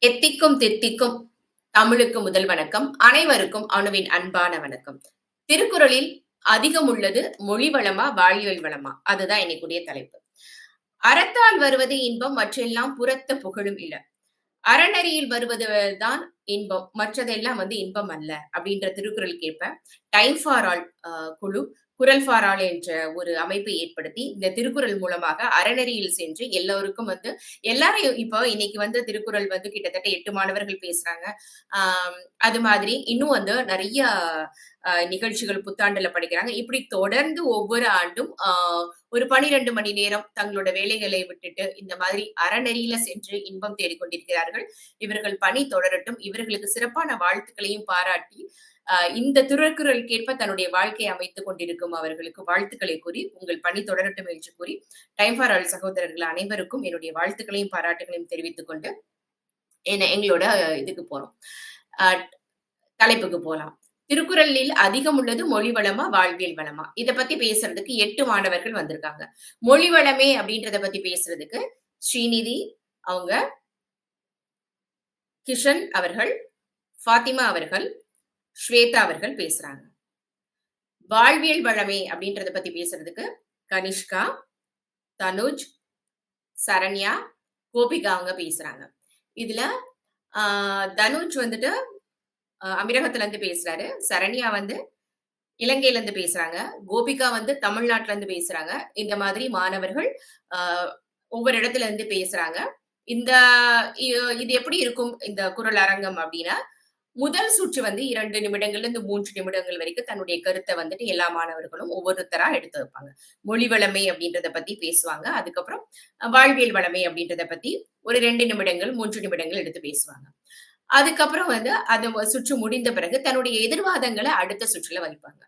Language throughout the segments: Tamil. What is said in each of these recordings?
எத்திக்கும் தித்திக்கும் தமிழுக்கு முதல் வணக்கம். அனைவருக்கும் அணுவின் அன்பான வணக்கம். திருக்குறளில் அதிகம் உள்ளது மொழி வளமா, வாழ்வியல் வளமா? அதுதான் இன்னைக்குரிய தலைப்பு. அறத்தால் வருவது இன்பம், மற்றெல்லாம் புறத்த புகழும் இல்ல. அறநெறியில் வருவது தான் இன்பம். மற்றதெல்லாம் இன்பம் அல்ல. அப்படின்ற திருக்குறள் கேட்ப டைம் ஃபார் ஆல் குழு குரல் ஃபார் ஆல் என்ற ஒரு அமைப்பை ஏற்படுத்தி இந்த திருக்குறள் மூலமாக அறநெறியில் சென்று எல்லோருக்கும் எல்லாரையும் இப்போ இன்னைக்கு திருக்குறள் கிட்டத்தட்ட 8 மாணவர்கள் பேசுறாங்க. ஆஹ் அது மாதிரி இன்னும் நிறைய நிகழ்ச்சிகள் புத்தாண்டுல படிக்கிறாங்க. இப்படி தொடர்ந்து ஒவ்வொரு ஆண்டும் ஒரு 12 மணி நேரம் தங்களோட வேலைகளை விட்டுட்டு இந்த மாதிரி அறநெறியில சென்று இன்பம் தேடிக்கொண்டிருக்கிறார்கள். இவர்கள் பணி தொடரட்டும். இவர்களுக்கு சிறப்பான வாழ்த்துக்களையும் பாராட்டி இந்த திருக்குறளுக்கேற்ப தன்னுடைய வாழ்க்கையை அமைத்துக் கொண்டிருக்கும் அவர்களுக்கு வாழ்த்துக்களை கூறி உங்கள் பணி தொடரட்டும் என்று கூறி டைம் ஃபார் ஆல் சகோதரர்கள் அனைவருக்கும் என்னுடைய வாழ்த்துக்களையும் பாராட்டுகளையும் தெரிவித்துக் கொண்டு எங்களோட இதுக்கு போறோம். தலைப்புக்கு போலாம். திருக்குறளில் அதிகம் உள்ளது மொழி வளமா, வாழ்வியல் வளமா? இத பத்தி பேசுறதுக்கு 8 மாணவர்கள் வந்திருக்காங்க. மொழி வளமே அப்படின்றத பத்தி பேசுறதுக்கு ஸ்ரீநிதி அவங்க, கிஷன் அவர்கள், ஃபாத்திமா அவர்கள், ஸ்வேதா அவர்கள் பேசுறாங்க. வாழ்வியல் வளமே அப்படின்றத பத்தி பேசுறதுக்கு கனிஷ்கா, தனுஜ், சரண்யா, கோபிகா அவங்க பேசுறாங்க. இதுல தனுஜ் அமீரகத்துல இருந்து பேசுறாரு. சரண்யா இலங்கையில இருந்து பேசுறாங்க. கோபிகா தமிழ்நாட்டுல இருந்து பேசுறாங்க. இந்த மாதிரி மாணவர்கள் ஒவ்வொரு இடத்துல இருந்து பேசுறாங்க. இது எப்படி இருக்கும் இந்த குரல் அரங்கம் அப்படின்னா, முதல் சுற்று 2 நிமிடங்கள்ல இருந்து 3 நிமிடங்கள் வரைக்கும் தன்னுடைய கருத்தை எல்லா மாணவர்களும் ஒவ்வொருத்தரா எடுத்து வைப்பாங்க. மொழி வளமை அப்படின்றத பத்தி பேசுவாங்க. அதுக்கப்புறம் வாழ்வியல் வளமை அப்படின்றத பத்தி ஒரு 2 நிமிடங்கள் 3 நிமிடங்கள் எடுத்து பேசுவாங்க. அதுக்கப்புறம் அந்த சுற்று முடிந்த பிறகு தன்னுடைய எதிர்வாதங்களை அடுத்த சுற்றுல வைப்பாங்க.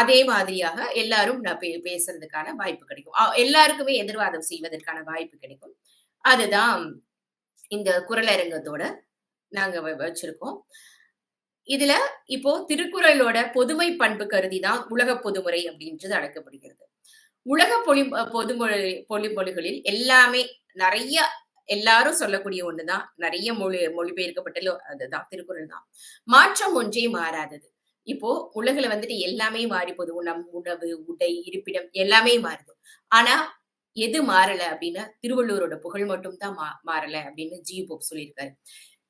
அதே மாதிரியாக எல்லாரும் பேசுறதுக்கான வாய்ப்பு கிடைக்கும். எல்லாருக்குமே எதிர்வாதம் செய்வதற்கான வாய்ப்பு கிடைக்கும். அதுதான் இந்த குரலரங்கத்தோட நாங்க வச்சிருக்கோம். இதுல இப்போ திருக்குறளோட பொதுமை பண்பு கருதிதான் உலக பொதுமுறை அப்படின்றது அழைக்கப்படுகிறது. உலக பொதுமொழிகளில் எல்லாமே நிறைய எல்லாரும் சொல்லக்கூடிய ஒண்ணுதான். நிறைய மொழிபெயர்க்கப்பட்டலும் அதுதான் திருக்குறள் தான். மாற்றம் ஒன்றே மாறாதது. இப்போ உலகுல எல்லாமே மாறி போகுது. நம் உணவு, உடை, இருப்பிடம் எல்லாமே மாறுது. ஆனா எது மாறல அப்படின்னா திருவள்ளுவரோட புகழ் மட்டும் தான் மாறல அப்படின்னு ஜி போப் சொல்லியிருக்காரு.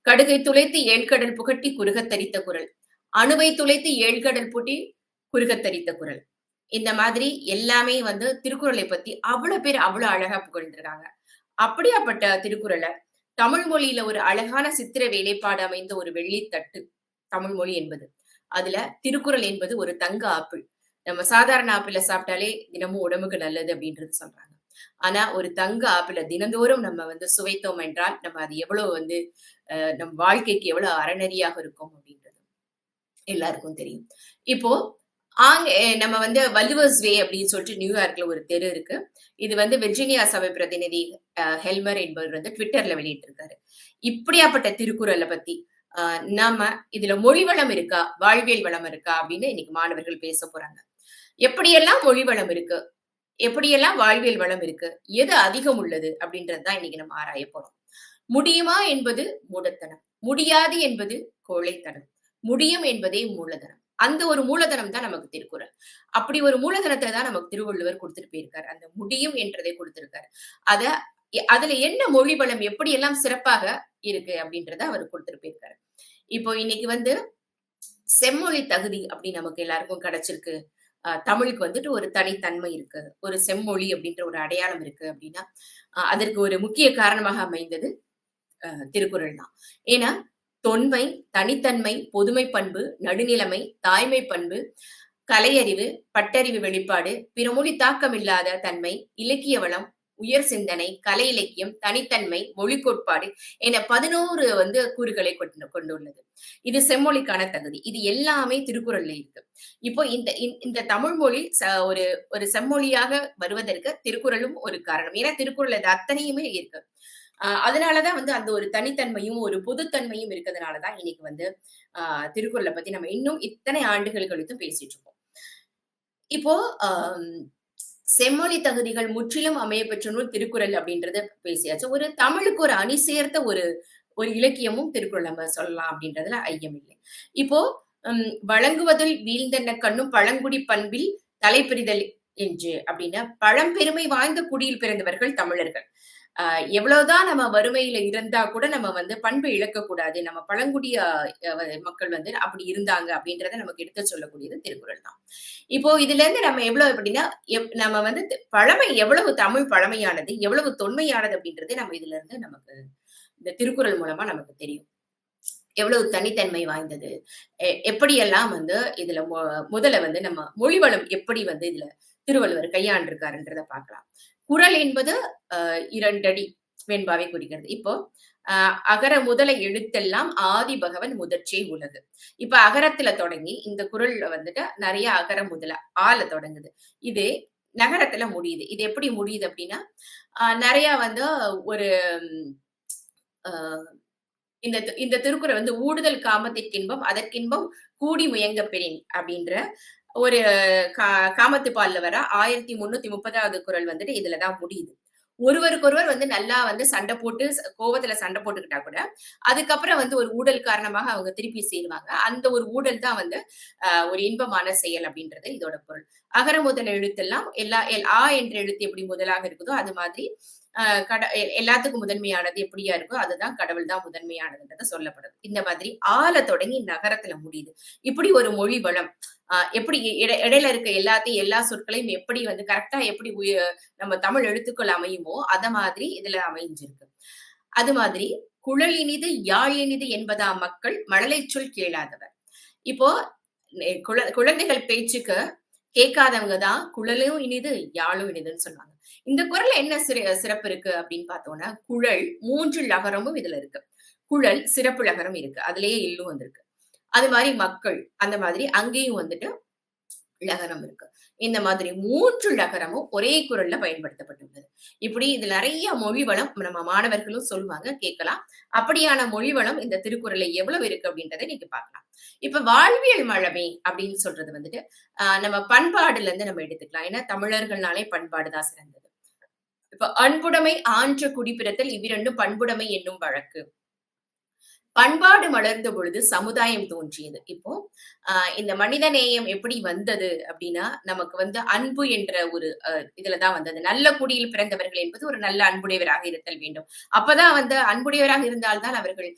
கடுகை துளைத்து ஏழ்கடல் புகட்டி குறுகத்தரித்த குரல், அணுவை துளைத்து ஏழ்கடல் பூட்டி குறுகத்தரித்த குரல். இந்த மாதிரி எல்லாமே திருக்குறளை பத்தி அவ்வளவு பேர் அவ்வளவு அழகா புகழ்ந்திருக்காங்க. அப்படியாப்பட்ட திருக்குறளை தமிழ் மொழியில ஒரு அழகான சித்திர வேலைப்பாடு அமைந்த ஒரு வெள்ளித்தட்டு தமிழ் மொழி என்பது. அதுல திருக்குறள் என்பது ஒரு தங்க ஆப்பிள். நம்ம சாதாரண ஆப்பிள சாப்பிட்டாலே தினமும் உடம்புக்கு நல்லது அப்படின்றது சொல்றாங்க. ஆனா ஒரு தங்க ஆப்பிள தினந்தோறும் நம்ம சுவைத்தோம் என்றால் நம்ம அது எவ்வளவு நம் வாழ்க்கைக்கு எவ்வளவு அறநெறியாக இருக்கும் அப்படின்றது எல்லாருக்கும் தெரியும். இப்போ நம்ம வல்லுவர்ஸ் வே அப்படின்னு சொல்லிட்டு நியூயார்க்ல ஒரு தெரு இருக்கு. இது வெர்ஜீனியா சபை பிரதிநிதி ஹெல்மர் என்பவர் ட்விட்டர்ல வெளியிட்டிருக்காரு. இப்படியாப்பட்ட திருக்குறளை பத்தி நாம இதுல மொழி வளம் இருக்கா, வாழ்வியல் வளம் இருக்கா அப்படின்னு இன்னைக்கு மாணவர்கள் பேச போறாங்க. எப்படியெல்லாம் மொழி வளம் இருக்கு, எப்படியெல்லாம் வாழ்வியல் வளம் இருக்கு, எது அதிகம் உள்ளது அப்படின்றதுதான் இன்னைக்கு நம்ம ஆராய போறோம். முடியுமா என்பது மூடத்தனம், முடியாது என்பது கோழைத்தனம், முடியும் என்பதே மூலதனம். அந்த ஒரு மூலதனம் தான் நமக்கு திருக்குறள். அப்படி ஒரு மூலதனத்தை தான் நமக்கு திருவள்ளுவர் கொடுத்துட்டு போயிருக்காரு. அந்த முடியும் என்றதை கொடுத்திருக்காரு. அதுல என்ன மொழி வளம் எப்படி எல்லாம் சிறப்பாக இருக்கு அப்படின்றத அவர் கொடுத்துட்டு போயிருக்காரு. இப்போ இன்னைக்கு செம்மொழி தகுதி அப்படி நமக்கு எல்லாருக்கும் கிடைச்சிருக்கு. தமிழுக்கு ஒரு தனித்தன்மை இருக்கு, ஒரு செம்மொழி அப்படின்ற ஒரு அடையாளம் இருக்கு அப்படின்னா அதற்கு ஒரு முக்கிய காரணமாக அமைந்தது திருக்குறள் தான். ஏன்னா தொன்மை, தனித்தன்மை, பொதுமை பண்பு, நடுநிலைமை, தாய்மை பண்பு, கலையறிவு, பட்டறிவு வெளிப்பாடு, பிறமொழி தாக்கம் இல்லாத தன்மை, இலக்கிய வளம், உயர் சிந்தனை, கலை இலக்கியம், தனித்தன்மை, மொழி கோட்பாடு என 11 கூறுகளை கொண்டுள்ளது. இது செம்மொழிக்கான தகுதி. இது எல்லாமே திருக்குறள்ல இருக்கு. இப்போ இந்த தமிழ் மொழி ஒரு செம்மொழியாக வருவதற்கு திருக்குறளும் ஒரு காரணம். ஏன்னா திருக்குறள் அது அத்தனையுமே இருக்கு. அதனாலதான் அந்த ஒரு தனித்தன்மையும் ஒரு பொதுத்தன்மையும் இருக்கிறதுனாலதான் இன்னைக்கு திருக்குறளை பத்தி நம்ம இன்னும் இத்தனை ஆண்டுகள் கழித்தும் பேசிட்டு இருக்கோம். இப்போ செம்மொழி தகுதிகள் முற்றிலும் அமைய பெற்ற நூல் திருக்குறள் அப்படின்றத பேசியாச்சு. ஒரு தமிழுக்கு ஒரு அணி சேர்த்த ஒரு இலக்கியமும் திருக்குறள் நம்ம சொல்லலாம் அப்படின்றதுல ஐயமில்லை. இப்போ வழங்குவதில் வீழ்ந்தென்ன கண்ணும் பழங்குடி பண்பில் தலைப்பிரிதல் என்று அப்படின்னா, பழம்பெருமை வாய்ந்த குடியில் பிறந்தவர்கள் தமிழர்கள். அ எவ்வளவுதான் நம்ம வறுமையில இருந்தா கூட நம்ம வந்து பண்பை இழக்கக்கூடாது. நம்ம பழங்குடிய மக்கள் வந்து அப்படி இருந்தாங்க அப்படின்றத நமக்கு எடுத்து சொல்லக்கூடியது திருக்குறள் தான். இப்போ இதுலேருந்து நம்ம எவ்வளவு எப்படின்னா, நம்ம வந்து பழமை எவ்வளவு தமிழ் பழமையானது, எவ்வளவு தொன்மையானது அப்படின்றது நம்ம இதுலருந்து நமக்கு இந்த திருக்குறள் மூலமா நமக்கு தெரியும். எவ்வளவு தனித்தன்மை வாய்ந்தது. எப்படியெல்லாம் வந்து இதுல முதல்ல வந்து நம்ம மொழி வளம் எப்படி வந்து இதுல திருவள்ளுவர் கையாண்டிருக்காருன்றத பார்க்கலாம். குறள் என்பது 2 அடி வெண்பாவை குறிக்கிறது. இப்போ அகர முதல எழுத்தெல்லாம் ஆதி பகவன் முதற்றே உலகு. இப்ப அகரத்துல தொடங்கி இந்த குறள்ல வந்துட்டு நெறைய அகர முதல ஆல தொடங்குது. இது நகரத்துல முடியுது. இது எப்படி முடியுது அப்படின்னா, நெறைய வந்து ஒரு அ இந்த இந்த திருக்குறள் வந்து "ஊடுதல் காமத்திற்கின்பம் அதற்கின்பம் கூடி முயங்க பெறின்" அப்படின்ற ஒரு கா காமத்துப்பால்ல வர 1330வது குறள் வந்துட்டு இதுல தான் முடியுது. ஒருவருக்கொருவர் வந்து நல்லா வந்து சண்டை போட்டு கோவத்துல சண்டை போட்டுக்கிட்டா கூட, அதுக்கப்புறம் வந்து ஒரு ஊடல் காரணமாக அவங்க திருப்பி சேருவாங்க. அந்த ஒரு ஊடல் தான் வந்து ஒரு இன்பமான செயல் அப்படின்றது இதோட பொருள். அகர முதல எழுத்தெல்லாம் ஆ என்ற எழுத்து எப்படி முதலாக இருக்குதோ, அது மாதிரி அ கட எல்லாத்துக்கும் முதன்மையானது எப்படியா இருக்கோ, அதுதான் கடவுள் தான் முதன்மையானதுன்றது சொல்லப்படுது. இந்த மாதிரி ஆல தொடங்கி நகரத்துல முடியுது. இப்படி ஒரு மொழி வளம். எப்படி இடையில இருக்க எல்லாத்தையும் எல்லா சொற்களையும் எப்படி வந்து கரெக்ட்டா எப்படி நம்ம தமிழ் எழுத்துக்கள் அமையுமோ, அத மாதிரி இதுல அமைஞ்சிருக்கு. அது மாதிரி "குழல் இனிது, யாழ் இனிது என்பதாம் மக்கள் மழலைச் சொல் கேளாதவர்." இப்போ குழந்தைகள் பேச்சுக்கு கேட்காதவங்க தான் குழலும் இனிது, யாழும் இனிதுன்னு சொல்லுவாங்க. இந்த குறள்ல என்ன சிறப்பு இருக்கு அப்படின்னு பார்த்தோம்னா, குழல் 3 லகரமும் இதுல இருக்கு. குழல் சிறப்பு லகரம் இருக்கு. அதிலேயே இல்லும் வந்திருக்கு. அது மாரி மக்கள், அந்த மாதிரி அங்கேயும் வந்துட்டு லகரம் இருக்கு. இந்த மாதிரி 3 லகரமும் ஒரே குறள்ல பயன்படுத்தப்பட்டுள்ளது. இப்படி இதுல நெறைய மொழி வளம் நம்ம மாணவர்களும் சொல்லுவாங்க, கேட்கலாம். அப்படியான மொழி வளம் இந்த திருக்குறள்ல எவ்வளவு இருக்கு அப்படின்றத நீங்க பார்க்கலாம். இப்ப வாழ்வியல் மழமை அப்படின்னு சொல்றது வந்துட்டு, நம்ம பண்பாடுல இருந்து நம்ம எடுத்துக்கலாம். ஏன்னா தமிழர்கள்னாலே பண்பாடு தான் சிறந்தது. இப்ப அன்புடைமை ஆன்ற குடிப்பிறத்தல் இவ்விரண்டும் பண்புடைமை என்னும் வழக்கு. பண்பாடு மலர்ந்த பொழுது சமுதாயம் தோன்றியது. இப்போ இந்த மனித நேயம் எப்படி வந்தது அப்படின்னா, நமக்கு வந்து அன்பு என்ற ஒரு இதுல தான் வந்தது. நல்ல குடியில் பிறந்தவர்கள் என்பது ஒரு நல்ல அன்புடையவராக இருத்தல் வேண்டும். அப்பதான் வந்து அன்புடையவராக இருந்தால் தான் அவர்கள்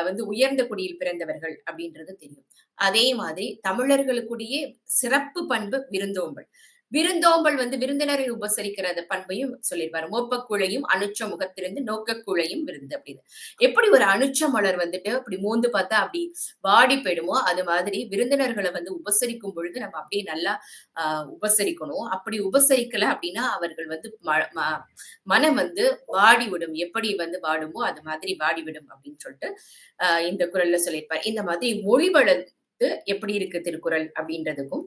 வந்து உயர்ந்த குடியில் பிறந்தவர்கள் அப்படின்றது தெரியும். அதே மாதிரி தமிழர்களுக்குடைய சிறப்பு பண்பு விருந்தோம்பல். விருந்தோம்பல் வந்து விருந்தினரை உபசரிக்கிற பண்பையும் சொல்லியிருப்பாரு. "மோப்பக் குழையும் அனுச்ச முகத்திருந்து நோக்கக் குழையும் விருந்து" அப்படின்னு. எப்படி ஒரு அனுச்ச மலர் வந்துட்டு அப்படி மோந்து பார்த்தா அப்படி வாடி போயிடுமோ, அது மாதிரி விருந்தினர்கள வந்து உபசரிக்கும் பொழுது நம்ம அப்படியே நல்லா அ உபசரிக்கணும். அப்படி உபசரிக்கல அப்படின்னா, அவர்கள் வந்து மனம் வந்து வாடிவிடும். எப்படி வந்து வாடுமோ, அது மாதிரி வாடிவிடும் அப்படின்னு சொல்லிட்டு இந்த குறள்ல சொல்லியிருப்பார். இந்த மாதிரி மொழி வளர்த்து எப்படி இருக்கு திருக்குறள் அப்படின்றதுக்கும்,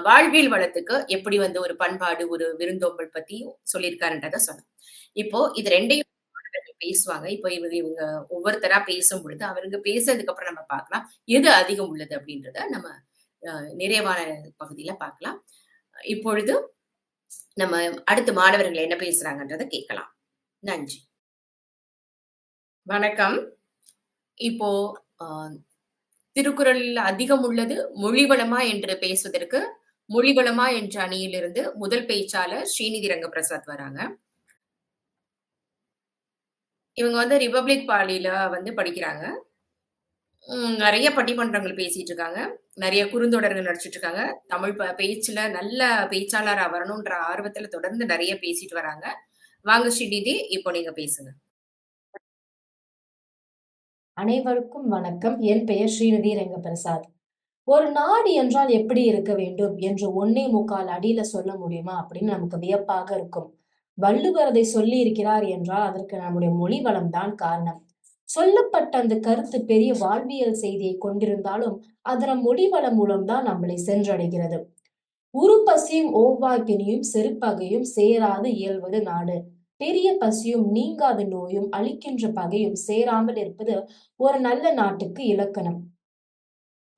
வாழ்வியல் வளத்துக்கு எப்படி வந்து ஒரு பண்பாடு, ஒரு விருந்தோம்பல் பத்தி சொல்லியிருக்காருன்றத சொன்னோம். இப்போ இது 2யும் பேசுவாங்க. இப்போ இவங்க ஒவ்வொருத்தரா பேசும்பொழுது, அவருங்க பேசுனதுக்கு அப்புறம் நம்ம பார்க்கலாம். எது அதிகம் உள்ளது அப்படின்றத நம்ம அ நிறைவான பகுதியில பார்க்கலாம். இப்பொழுது நம்ம அடுத்து மாணவர்கள் என்ன பேசுறாங்கன்றத கேட்கலாம். நன்றி. வணக்கம். இப்போ அ திருக்குறள்ல அதிகம் உள்ளது மொழிவளமா என்று பேசுவதற்கு, மொழிவளமா என்ற அணியிலிருந்து முதல் பேச்சாளர் ஸ்ரீநிதி ரங்கபிரசாத் வராங்க. இவங்க வந்து ரிபப்ளிக் பாலில வந்து படிக்கிறாங்க. நெறைய பட்டிமன்றங்கள் பேசிட்டு இருக்காங்க. நெறைய குறுந்தொடர்கள் நடிச்சுட்டு இருக்காங்க. தமிழ் பேச்சுல நல்ல பேச்சாளரா வரணுன்ற ஆர்வத்துல தொடர்ந்து நெறைய பேசிட்டு வராங்க. வாங்க ஸ்ரீநிதி, இப்போ நீங்க பேசுங்க. அனைவருக்கும் வணக்கம். என் பெயர் ஸ்ரீநிதி ரெங்கபிரசாத். ஒரு நாடு என்றால் எப்படி இருக்க வேண்டும் என்று 1.25 அடியில சொல்ல முடியுமா அப்படின்னு நமக்கு வியப்பாக இருக்கும். வள்ளுவர் அதை சொல்லி இருக்கிறார் என்றால் அதற்கு நம்முடைய மொழி வளம் தான் காரணம். சொல்லப்பட்ட அந்த கருத்து பெரிய வாழ்வியல் செய்தியை கொண்டிருந்தாலும் அதன் மொழி வளம் மூலம்தான் நம்மளை சென்றடைகிறது. உரு பசியும் ஓவாய் பிணியும் செருப்பகையும் சேராது இயல்வது நாடு. பெரிய பசியும் நீங்காத நோயும் அழிக்கின்ற பகையும் சேராமல் இருப்பது ஒரு நல்ல நாட்டுக்கு இலக்கணம்.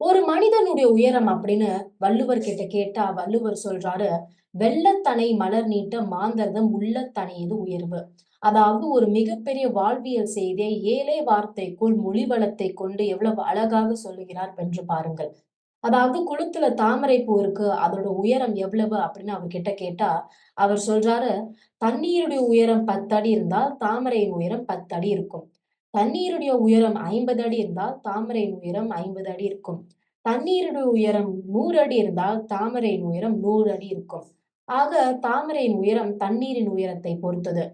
ஒரு மனிதனுடைய உயரம் அப்படின்னு வள்ளுவர் கிட்ட கேட்டா வள்ளுவர் சொல்றாரு, வெள்ளத்தனை மலர் நீட்ட மாந்தர்தம் உள்ளத்தனையது உயர்வு. அதாவது ஒரு மிகப்பெரிய வாழ்வியல் செய்தியை ஏழே வார்த்தைக்குள் மொழி வளத்தை கொண்டு எவ்வளவு அழகாக சொல்லுகிறார் என்று பாருங்கள். அதாவது குளத்துல தாமரை பூ இருக்கு. அதோட உயரம் எவ்வளவு அப்படின்னு அவர்கிட்ட கேட்டா, அவர் சொல்றாரு, "தண்ணீருடைய உயரம் 10 அடி இருந்தால் தாமரையின் உயரம் 10 அடி இருக்கும். தண்ணீருடைய உயரம் 50 அடி இருந்தால் தாமரையின் உயரம் 50 அடி இருக்கும். தண்ணீருடைய உயரம் 100 அடி இருந்தால் தாமரையின் உயரம் 100 அடி இருக்கும். ஆக தாமரையின் உயரம் தண்ணீரின் உயரத்தை பொறுத்தது."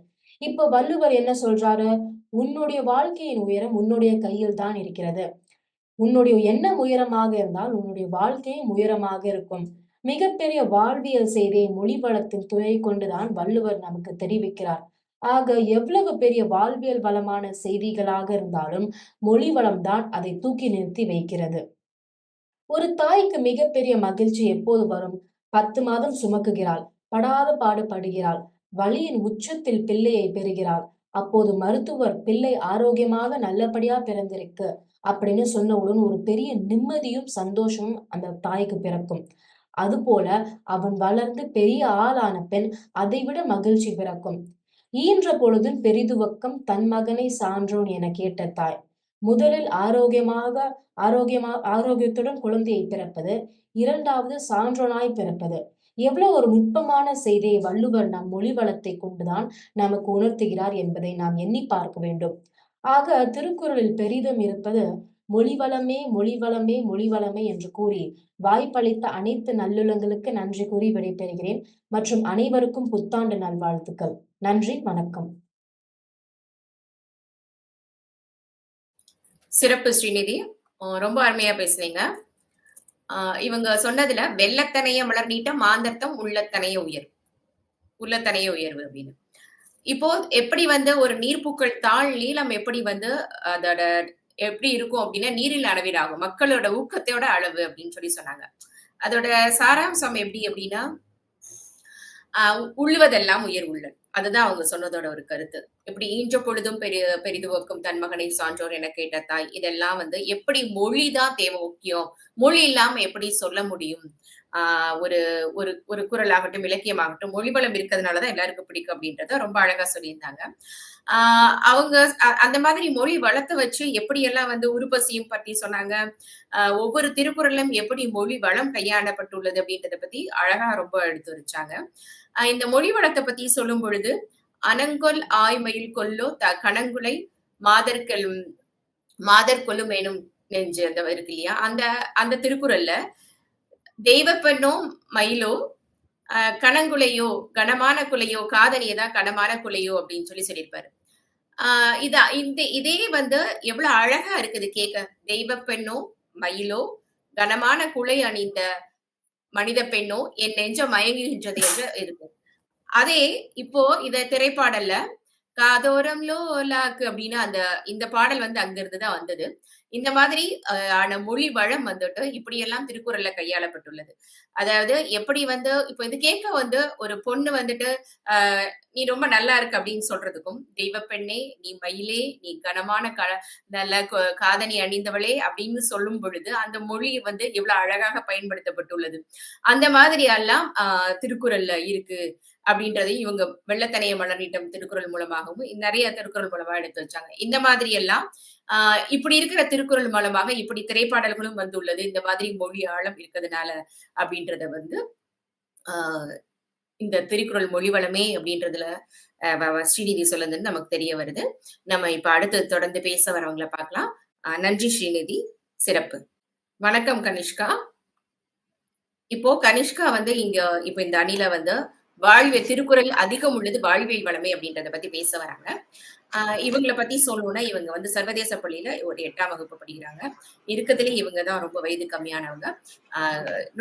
இப்ப வள்ளுவர் என்ன சொல்றாரு? "உன்னுடைய வாழ்க்கையின் உயரம் உன்னுடைய கையில் தான் இருக்கிறது. உன்னுடைய எண்ணம் உயரமாக இருந்தால் உன்னுடைய வாழ்க்கையும் உயரமாக இருக்கும்." மிகப்பெரிய வாழ்வியல் செய்தியை மொழிவளத்தின் துணை கொண்டுதான் வள்ளுவர் நமக்கு தெரிவிக்கிறார். ஆக எவ்வளவு பெரிய வாழ்வியல் வளமான செய்திகளாக இருந்தாலும் மொழி வளம்தான் அதை தூக்கி நிறுத்தி வைக்கிறது. ஒரு தாய்க்கு மிகப்பெரிய மகிழ்ச்சி எப்போது வரும்? 10 மாதம் சுமக்குகிறாள். படாத பாடு படுகிறாள். வலியின் உச்சத்தில் பிள்ளையை பெறுகிறாள். அப்போது மருத்துவர் பிள்ளை ஆரோக்கியமாக நல்லபடியா பிறந்திருக்கு அப்படின்னு சொன்னவுடன் ஒரு பெரிய நிம்மதியும் சந்தோஷமும் அந்த தாய்க்கு பிறக்கும். அதுபோல அவன் வளர்ந்து பெரிய ஆளான பெண் அதைவிட மகிழ்ச்சி பிறக்கும். ஈன்ற பொழுதும் பெரிதுவக்கம் தன் மகனை சான்றோன் என கேட்ட தாய். முதலில் ஆரோக்கியத்துடன் குழந்தையை பிறப்பது, 2வது சான்றோனாய் பிறப்பது. எவ்வளவு ஒரு நுட்பமான செய்தியை வள்ளுவர் நம் மொழி வளத்தை கொண்டுதான் நமக்கு உணர்த்துகிறார் என்பதை நாம் எண்ணி பார்க்க வேண்டும். ஆக திருக்குறளில் பெரிதும் இருப்பது மொழி வளமே, மொழி வளமே, மொழி வளமே என்று கூறி வாய்ப்பளித்த அனைத்து நல்லுள்ளங்களுக்கு நன்றி கூறி விடைபெறுகிறேன். மற்றும் அனைவருக்கும் புத்தாண்டு நல்வாழ்த்துக்கள். நன்றி, வணக்கம். சிறப்பு ஸ்ரீநிதி. ரொம்ப அருமையா பேசுனீங்க. இவங்க சொன்னதுல "வெள்ளத்தனைய மலர் நீட்ட மாந்தர்த்தம் உள்ளத்தனைய உயர்வு" அப்படின்னு. இப்போ எப்படி வந்து ஒரு நீர்ப்பூக்கள் தாள் நீளம் எப்படி வந்து அதோட எப்படி இருக்கும் அப்படின்னா, நீரில் அளவீடாகும். மக்களோட ஊக்கத்தோட அளவு அப்படின்னு சொன்னாங்க. அதோட சாராம்சம் எப்படி அப்படின்னா, "உள்ளுவதெல்லாம் உயர் உள்ளல்." அதுதான் அவங்க சொன்னதோட ஒரு கருத்து. எப்படி "ஈன்ற பொழுதும் பெரிதுவக்கும் தன் மகனை சான்றோர் எனக் கேட்ட தாய்." இதெல்லாம் வந்து எப்படி மொழி தான் முக்கியம். மொழி இல்லாம எப்படி சொல்ல முடியும்? ஆ ஒரு ஒரு ஒரு குறளாகட்டும், இலக்கியமாகட்டும், மொழிவளம் இருக்கிறதுனால தான் எல்லாருக்கும் பிடிக்கும் அப்படின்றத ரொம்ப அழகா சொல்லியிருந்தாங்க. ஆ அவங்க அந்த மாதிரி மொழி வளத்த வச்சு எப்படியெல்லாம் வந்து உருப்பசியும் பத்தி சொன்னாங்க. ஒவ்வொரு திருக்குறளும் எப்படி மொழி வளம் கையாளப்பட்டுள்ளது அப்படின்றத பத்தி அழகா ரொம்ப எடுத்துரைச்சாங்க. இந்த மொழி வளத்த பத்தி சொல்லும் பொழுது, "அனங்கொல் ஆய்மயில் கொல்லோ கணங்குலை மாதர் மாதர் கொல்லுமேனும் நெஞ்சு" அந்த இருக்கு இல்லையா? அந்த அந்த திருக்குறள்ல "தெய்வப் பெண்ணோ மயிலோ, கணங்குலையோ, கனமான குலையோ, காதணிய தான் கனமான குலையோ" அப்படின்னு சொல்லியிருப்பாரு. ஆ இதே வந்து எவ்வளவு அழகா இருக்குது கேட்க. "தெய்வப் பெண்ணோ மயிலோ, கனமான குலை அணிந்த மனித பெண்ணோ, என் நெஞ்சம் மயங்குகின்றது" என்று இருக்கு. அதே இப்போ இத திரைப்பாடல்ல "காதோரம் லோலாக்கு" அப்படின்னு இந்த பாடல் வந்து அங்கிருந்து தான் வந்தது. இந்த மாதிரி ஆன மொழி வளம் வந்துட்டு இப்படியெல்லாம் திருக்குறள்ல கையாளப்பட்டுள்ளது. அதாவது எப்படி வந்து இப்ப இது கேட்க வந்து ஒரு பொண்ணு வந்துட்டு, "நீ ரொம்ப நல்லா இருக்க" அப்படின்னு சொல்றதுக்கும், "தெய்வப் பெண்ணே, நீ மயிலே, நீ கனமான நல்ல காதணி அணிந்தவளே" அப்படின்னு சொல்லும் பொழுது, அந்த மொழி வந்து எவ்வளவு அழகாக பயன்படுத்தப்பட்டுள்ளது. அந்த மாதிரி எல்லாம் திருக்குறள்ல இருக்கு. அப்படின்றதையும் இவங்க "வெள்ளத்தனைய மலர்நீட்டம்" திருக்குறள் மூலமாகவும், நெறைய திருக்குறள் மூலமா எடுத்து வச்சாங்க. இந்த மாதிரி எல்லாம் இப்படி இருக்கிற திருக்குறள் மூலமாக இப்படி திரைப்பாடல்களும் வந்துள்ளது. இந்த மாதிரி மொழி ஆழம் இருக்கிறதுனால அப்படின்றத வந்து, ஆ இந்த திருக்குறள் மொழி வளமே அப்படின்றதுல ஸ்ரீநிதி சொல்லுதுன்னு நமக்கு தெரிய வருது. நம்ம இப்ப அடுத்து தொடர்ந்து பேச வரவங்கள பார்க்கலாம். நன்றி ஸ்ரீநிதி. சிறப்பு. வணக்கம் கனிஷ்கா. இப்போ கனிஷ்கா வந்து இப்ப இந்த அணில வந்து திருக்குறள் அதிகம் உள்ளது வாழ்வியல் வளமை அப்படின்றத பத்தி பேச வராங்க. இவங்கள பத்தி சொல்லணும்னா, இவங்க வந்து சர்வதேச பள்ளியில ஒரு 8ஆம் வகுப்பு படிக்கிறாங்க. இருக்கதுலயே இவங்க தான் ரொம்ப வயது கம்மியானவங்க. ஆ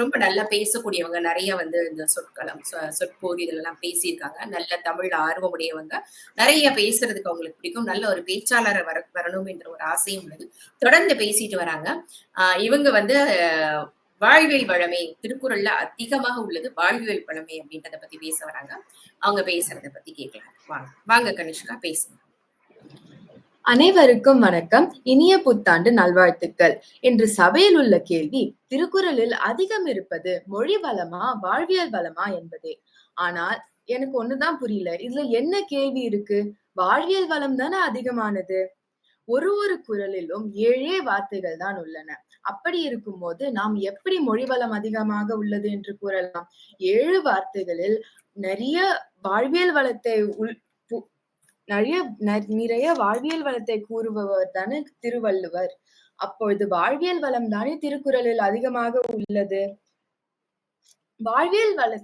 ரொம்ப நல்லா பேசக்கூடியவங்க. நெறைய வந்து இந்த சொற்களம், சொற்பொருள் இதுலலாம் பேசியிருக்காங்க. நல்ல தமிழ்ல ஆர்வமுடையவங்க. நெறைய பேசுறதுக்கு அவங்களுக்கு பிடிக்கும். நல்ல ஒரு பேச்சாளரா வரணும் என்ற ஒரு ஆசையும் உள்ளது. தொடர்ந்து பேசிட்டு வராங்க. இவங்க வந்து வாழ்வியல் வளமே, திருக்குறள்ல அதிகமாக உள்ளது வாழ்வியல் வளமே அப்படின்றத பத்தி பேச வராங்க. அவங்க பேசுறத பத்தி கேட்கலாம். வாங்க. வாங்க கனிஷ்கா பேசுங்க. அனைவருக்கும் வணக்கம். இனிய புத்தாண்டு நல்வாழ்த்துக்கள். இன்று சபையில் உள்ள கேள்வி, திருக்குறளில் அதிகம் இருப்பது மொழி வளமா, வாழ்வியல் வளமா என்பதே. ஆனால் எனக்கு ஒண்ணுதான் புரியல. இதுல என்ன கேள்வி இருக்கு? வாழ்வியல் வளம் தானே அதிகமானது. ஒரு குறளிலும் 7 வார்த்தைகள் தான் உள்ளன. அப்படி இருக்கும்போது நாம் எப்படி மொழி வளம் அதிகமாக உள்ளது என்று கூறலாம்? 7 வார்த்தைகளில் நிறைய வாழ்வியல் வளத்தை நிறைய நிறைய வாழ்வியல் வளத்தை கூறுபவர் தானே திருவள்ளுவர். அப்பொழுது வாழ்வியல் வளம் தானே திருக்குறளில் அதிகமாக உள்ளது. வாழ்வியல் வள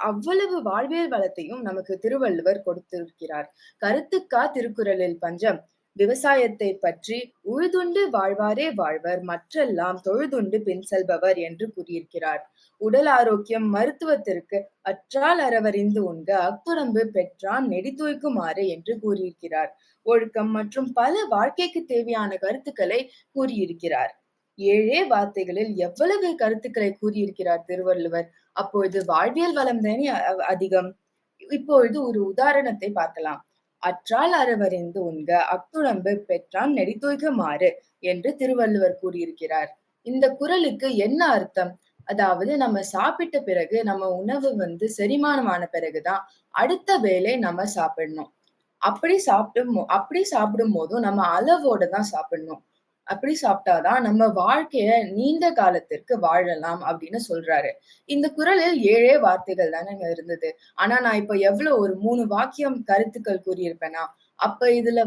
அவ்வளவு வாழ்வியல் வளத்தையும் நமக்கு திருவள்ளுவர் கொடுத்திருக்கிறார். கருத்துக்கா திருக்குறளில் பஞ்சம். விவசாயத்தை பற்றி உழுதுண்டு வாழ்வாரே வாழ்வர், மற்றெல்லாம் தொழுதுண்டு பின் செல்பவர் என்று கூறியிருக்கிறார். உடல் ஆரோக்கியம் மருத்துவத்திற்கு அற்றால் அறவறிந்து உண்க, அத்துடம்பு பெற்றான் நெடிதுய்க்குமாறு என்று கூறியிருக்கிறார். ஒழுக்கம் மற்றும் பல வாழ்க்கைக்கு தேவையான கருத்துக்களை கூறியிருக்கிறார். 7 வார்த்தைகளில் எவ்வளவு கருத்துக்களை கூறியிருக்கிறார் திருவள்ளுவர். அப்பொழுது வாழ்வியல் வளம் தானே அதிகம். இப்பொழுது ஒரு உதாரணத்தை பார்க்கலாம். அற்றால் அறவறிந்து உண்க, அத்துடம்பு பெற்றான் நெடிதுய்க்குமாறு என்று திருவள்ளுவர் கூறியிருக்கிறார். இந்த குறளுக்கு என்ன அர்த்தம்? அதாவது நம்ம சாப்பிட்ட பிறகு நம்ம உணவு செரிமானமான பிறகுதான் அடுத்த வேளை நம்ம சாப்பிடணும். அப்படி சாப்பிடும் போதும் நம்ம அளவோட தான் சாப்பிடணும். அப்படி சாப்பிட்டாதான் நம்ம வாழ்க்கைய நீண்ட காலத்திற்கு வாழலாம் அப்படின்னு சொல்றாரு. இந்த குறளில் 7 வார்த்தைகள் தானேங்க இருந்தது. ஆனா நான் இப்ப எவ்வளவு ஒரு 3 வாக்கியம் கருத்துக்கள் கூறியிருப்பேனா? அப்ப இதுல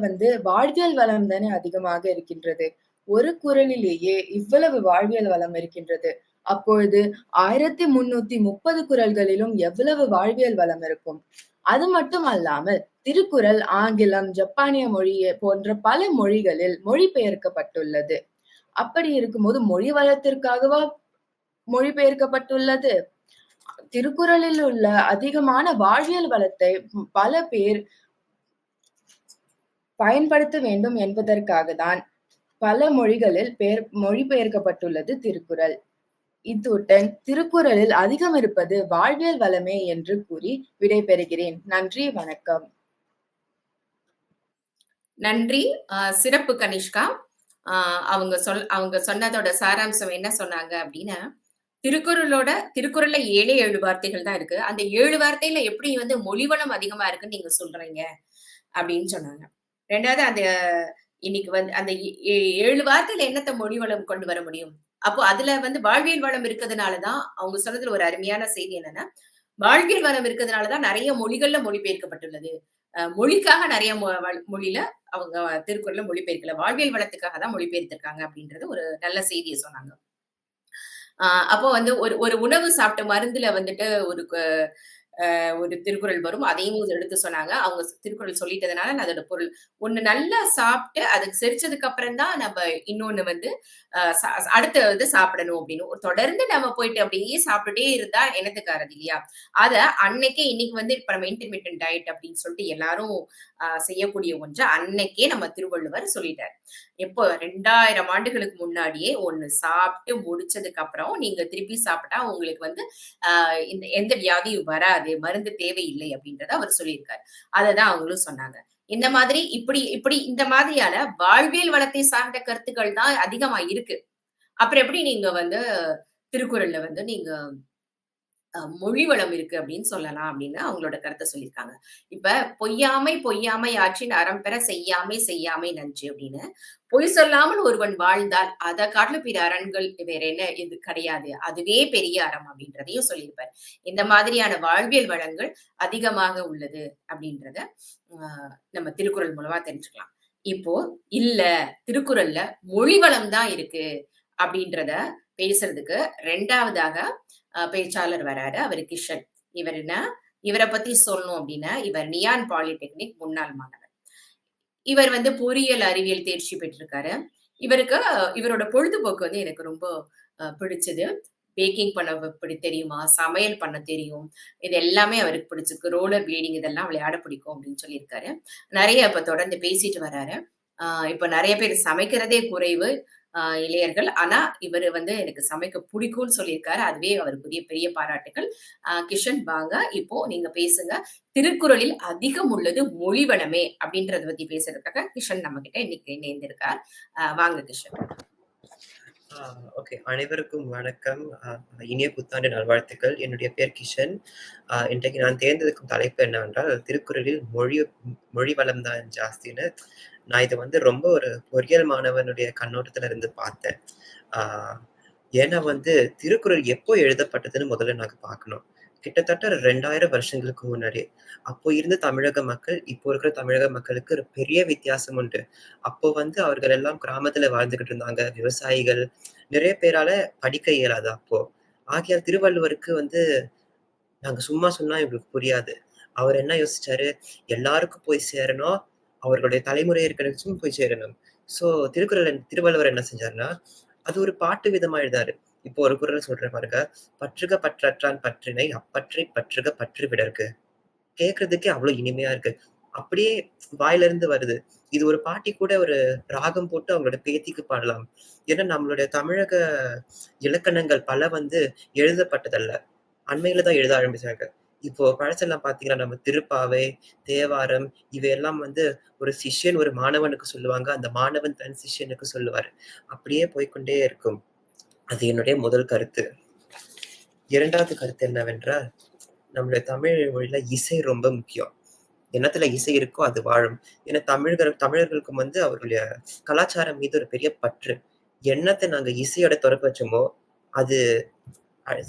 வாழ்வியல் வளம் தானே அதிகமாக இருக்கின்றது. ஒரு குறளிலேயே இவ்வளவு வாழ்வியல் வளம் இருக்கின்றது. அப்பொழுது 1330 குறள்களிலும் எவ்வளவு வாழ்வியல் வளம் இருக்கும். அது மட்டும் அல்லாமல் திருக்குறள் ஆங்கிலம், ஜப்பானிய மொழி போன்ற பல மொழிகளில் மொழிபெயர்க்கப்பட்டுள்ளது. அப்படி இருக்கும்போது மொழி வளத்திற்காகவா மொழிபெயர்க்கப்பட்டுள்ளது? திருக்குறளில் உள்ள அதிகமான வாழ்வியல் வளத்தை பல பேர் பயன்படுத்த வேண்டும் என்பதற்காக தான் பல மொழிகளில் மொழிபெயர்க்கப்பட்டுள்ளது திருக்குறள். இத்துடன் திருக்குறளில் அதிகம் இருப்பது வாழ்வியல் வளமே என்று கூறி விடைபெறுகிறேன். நன்றி, வணக்கம். நன்றி. சிறப்பு கனிஷ்கா. அவங்க சொன்னதோட சாராம்சம் என்ன சொன்னாங்க அப்படின்னா, திருக்குறள்ல 7 வார்த்தைகள் தான் இருக்கு. அந்த 7 வார்த்தையில எப்படி மொழிவளம் அதிகமா இருக்குன்னு நீங்க சொல்றீங்க அப்படின்னு சொன்னாங்க. 2வது இன்னைக்கு அந்த 7 வார்த்தையில என்னத்த மொழி வளம் கொண்டு வர முடியும்? அப்போ அதுல வாழ்வியல் வளம் இருக்கிறதுனாலதான் அவங்க சொன்னதுல ஒரு அருமையான செய்தி என்னன்னா, வாழ்வியல் வளம் இருக்கிறதுனாலதான் நிறைய மொழிகள்ல மொழிபெயர்க்கப்பட்டுள்ளது. மொழிக்காக நிறைய மொழியில அவங்க திருக்குறள்ல மொழிபெயர்க்கல. வாழ்வியல் வளத்துக்காக தான் மொழிபெயர்த்திருக்காங்க அப்படின்றது ஒரு நல்ல செய்தியை சொன்னாங்க. அப்போ ஒரு உணவு சாப்பிட்ட மருந்துல ஒரு திருக்குறள் வரும். அதையும் எடுத்து சொன்னாங்க. அவங்க திருக்குறள் சொல்லிட்டதுனால நான் அதோட பொருள். ஒண்ணு நல்லா சாப்பிட்டு அதுக்கு செரிச்சதுக்கு அப்புறம் தான் நம்ம இன்னொன்னு அடுத்த சாப்பிடணும் அப்படின்னு. தொடர்ந்து நம்ம போயிட்டு அப்படியே சாப்பிட்டுட்டே இருந்தா என்னத்துக்காரது இல்லையா? அத அன்னைக்கே இன்னைக்கு இப்ப நம்ம இன்டர்மிட்டன்ட் டயட் அப்படின்னு சொல்லிட்டு எல்லாரும் செய்யக்கூடிய ஒன்று அன்னைக்கே நம்ம திருவள்ளுவர் சொல்லிட்டார். எப்போ 2000 ஆண்டுகளுக்கு முன்னாடியே ஒண்ணு சாப்பிட்டு முடிச்சதுக்கு அப்புறம் நீங்க திருப்பி சாப்பிட்டா உங்களுக்கு எந்த வியாதியும் வராது, மருந்து தேவையில்லை அப்படின்றத அவர் சொல்லியிருக்காரு. அததான் அவங்களும் சொன்னாங்க. இந்த மாதிரி இப்படி இந்த மாதிரியான வாழ்வியல் வளத்தை சார்ந்த கருத்துக்கள் தான் அதிகமா இருக்கு. அப்புறம் எப்படி நீங்க திருக்குறள்ல நீங்க மொழி வளம் இருக்கு அப்படின்னு சொல்லலாம் அப்படின்னு அவங்களோட கருத்தை சொல்லியிருக்காங்க. இப்ப பொய்யாமை ஆற்றின் அறம் பெற செய்யாமை நன்று அப்படின்னு. பொய் சொல்லாமல் ஒருவன் வாழ்ந்தால் அதை காட்டிலும் பிற அரண்கள் வேற என்ன இது கிடையாது. அதுவே பெரிய அறம் அப்படின்றதையும் சொல்லியிருப்பார். இந்த மாதிரியான வாழ்வியல் வளங்கள் அதிகமாக உள்ளது அப்படின்றத நம்ம திருக்குறள் மூலமா தெரிஞ்சுக்கலாம். இப்போ இல்ல திருக்குறள்ல மொழி வளம் தான் இருக்கு அப்படின்றத பேசுறதுக்கு 2வதாக பேச்சாளர் வராரு. அவரு கிஷன். இவரை பத்தி சொல்லணும் அப்படின்னா, இவர் நியான் பாலிடெக்னிக் முன்னாள் மாணவர். இவர் பொறியியல் அறிவியல் தேர்ச்சி பெற்றிருக்காரு. இவரோட பொழுதுபோக்கு எனக்கு ரொம்ப பிடிச்சது. பேக்கிங் பண்ண தெரியுமா, சமையல் பண்ண தெரியும். இது எல்லாமே அவருக்கு பிடிச்சிருக்கு. ரோலர் பிளேடிங் இதெல்லாம் விளையாட பிடிக்கும் அப்படின்னு சொல்லியிருக்காரு. நிறைய இப்ப தொடர்ந்து பேசிட்டு வராரு. இப்ப நெறைய பேர் சமைக்கிறதே குறைவு இளையர்கள். ஆனா, இவரு வந்து எனக்கு சமைக்க புடிக்கும்னு சொல்லியிருக்காரு. அதுவே அவருக்குரிய பெரிய பாராட்டுக்கள். கிஷன் வாங்க, இப்போ நீங்க பேசுங்க. திருக்குறளில் அதிகம் உள்ளது மொழி வளமே அப்படின்றத பத்தி பேசுறதுக்காக கிஷன் நம்மகிட்ட இன்னைக்கு இணைந்திருக்கார். வாங்க கிஷன். ஓகே. அனைவருக்கும் வணக்கம். இனிய புத்தாண்டு நல்வாழ்த்துக்கள். என்னுடைய பெயர் கிஷன். இன்றைக்கு நான் தேர்ந்தெடுக்கும் தலைப்பு என்னவென்றால், திருக்குறளில் மொழி வளம் தான் ஜாஸ்தின்னு. நான் இத வந்து ரொம்ப ஒரு பொறியியல் மாணவனுடைய கண்ணோட்டத்துல இருந்து பார்த்தேன். ஆ ஏன்னா வந்து திருக்குறள் எப்போ எழுதப்பட்டதுன்னு முதல்ல நாங்க பார்க்கணும். கிட்டத்தட்ட 2000 வருஷங்களுக்கு முன்னாடி. அப்போ இருந்த தமிழக மக்கள், இப்போ இருக்கிற தமிழக மக்களுக்கு ஒரு பெரிய வித்தியாசம் உண்டு. அப்போ வந்து அவர்கள் எல்லாம் கிராமத்துல வாழ்ந்துகிட்டு இருந்தாங்க. விவசாயிகள். நிறைய பேரால படிக்க இயலாது அப்போ. ஆகையால் திருவள்ளுவருக்கு வந்து நாங்க சும்மா சொன்னா இவங்களுக்கு புரியாது. அவர் என்ன யோசிச்சாரு, எல்லாருக்கும் போய் சேரணும். அவர்களுடைய தலைமுறையினருக்கும் போய் சேரணும். ஸோ திருவள்ளுவர் என்ன செஞ்சாருன்னா, அது ஒரு பாட்டு விதமா எழுதினாரு. இப்போ ஒரு குறள் சொல்றேன் பாருங்க. "பற்றுக பற்றற்றான் பற்றினை அப்பற்றைப் பற்றுக பற்று விடற்கு." கேட்கறதுக்கே அவ்வளோ இனிமையா இருக்கு. அப்படியே வாயிலிருந்து வருது. இது ஒரு பாட்டி கூட ஒரு ராகம் போட்டு அவங்களோட பேத்திக்கு பாடலாம். ஏன்னா நம்மளுடைய தமிழக இலக்கணங்கள் பல வந்து எழுதப்பட்டதல்ல. அண்மையில தான் எழுத ஆரம்பிச்சாங்க. இப்போ பழசெல்லாம் பார்த்தீங்கன்னா, நம்ம திருப்பாவை, தேவாரம் இவையெல்லாம் வந்து ஒரு சிஷ்யன் ஒரு மாணவனுக்கு சொல்லுவாங்க. அந்த மாணவன் தன் சிஷ்யனுக்கு சொல்லுவாரு. அப்படியே போய்க்கொண்டே இருக்கும். அது என்னுடைய முதல் கருத்து. 2வது கருத்து என்னவென்றால், நம்மளுடைய தமிழ் மொழியில இசை ரொம்ப முக்கியம். என்னத்துல இசை இருக்கோ அது வாழும். ஏன்னா தமிழர்களுக்கும் வந்து அவர்களுடைய கலாச்சாரம் மீது ஒரு பெரிய பற்று. என்னத்த நாங்க இசையோட தொடர்பு வச்சோமோ, அது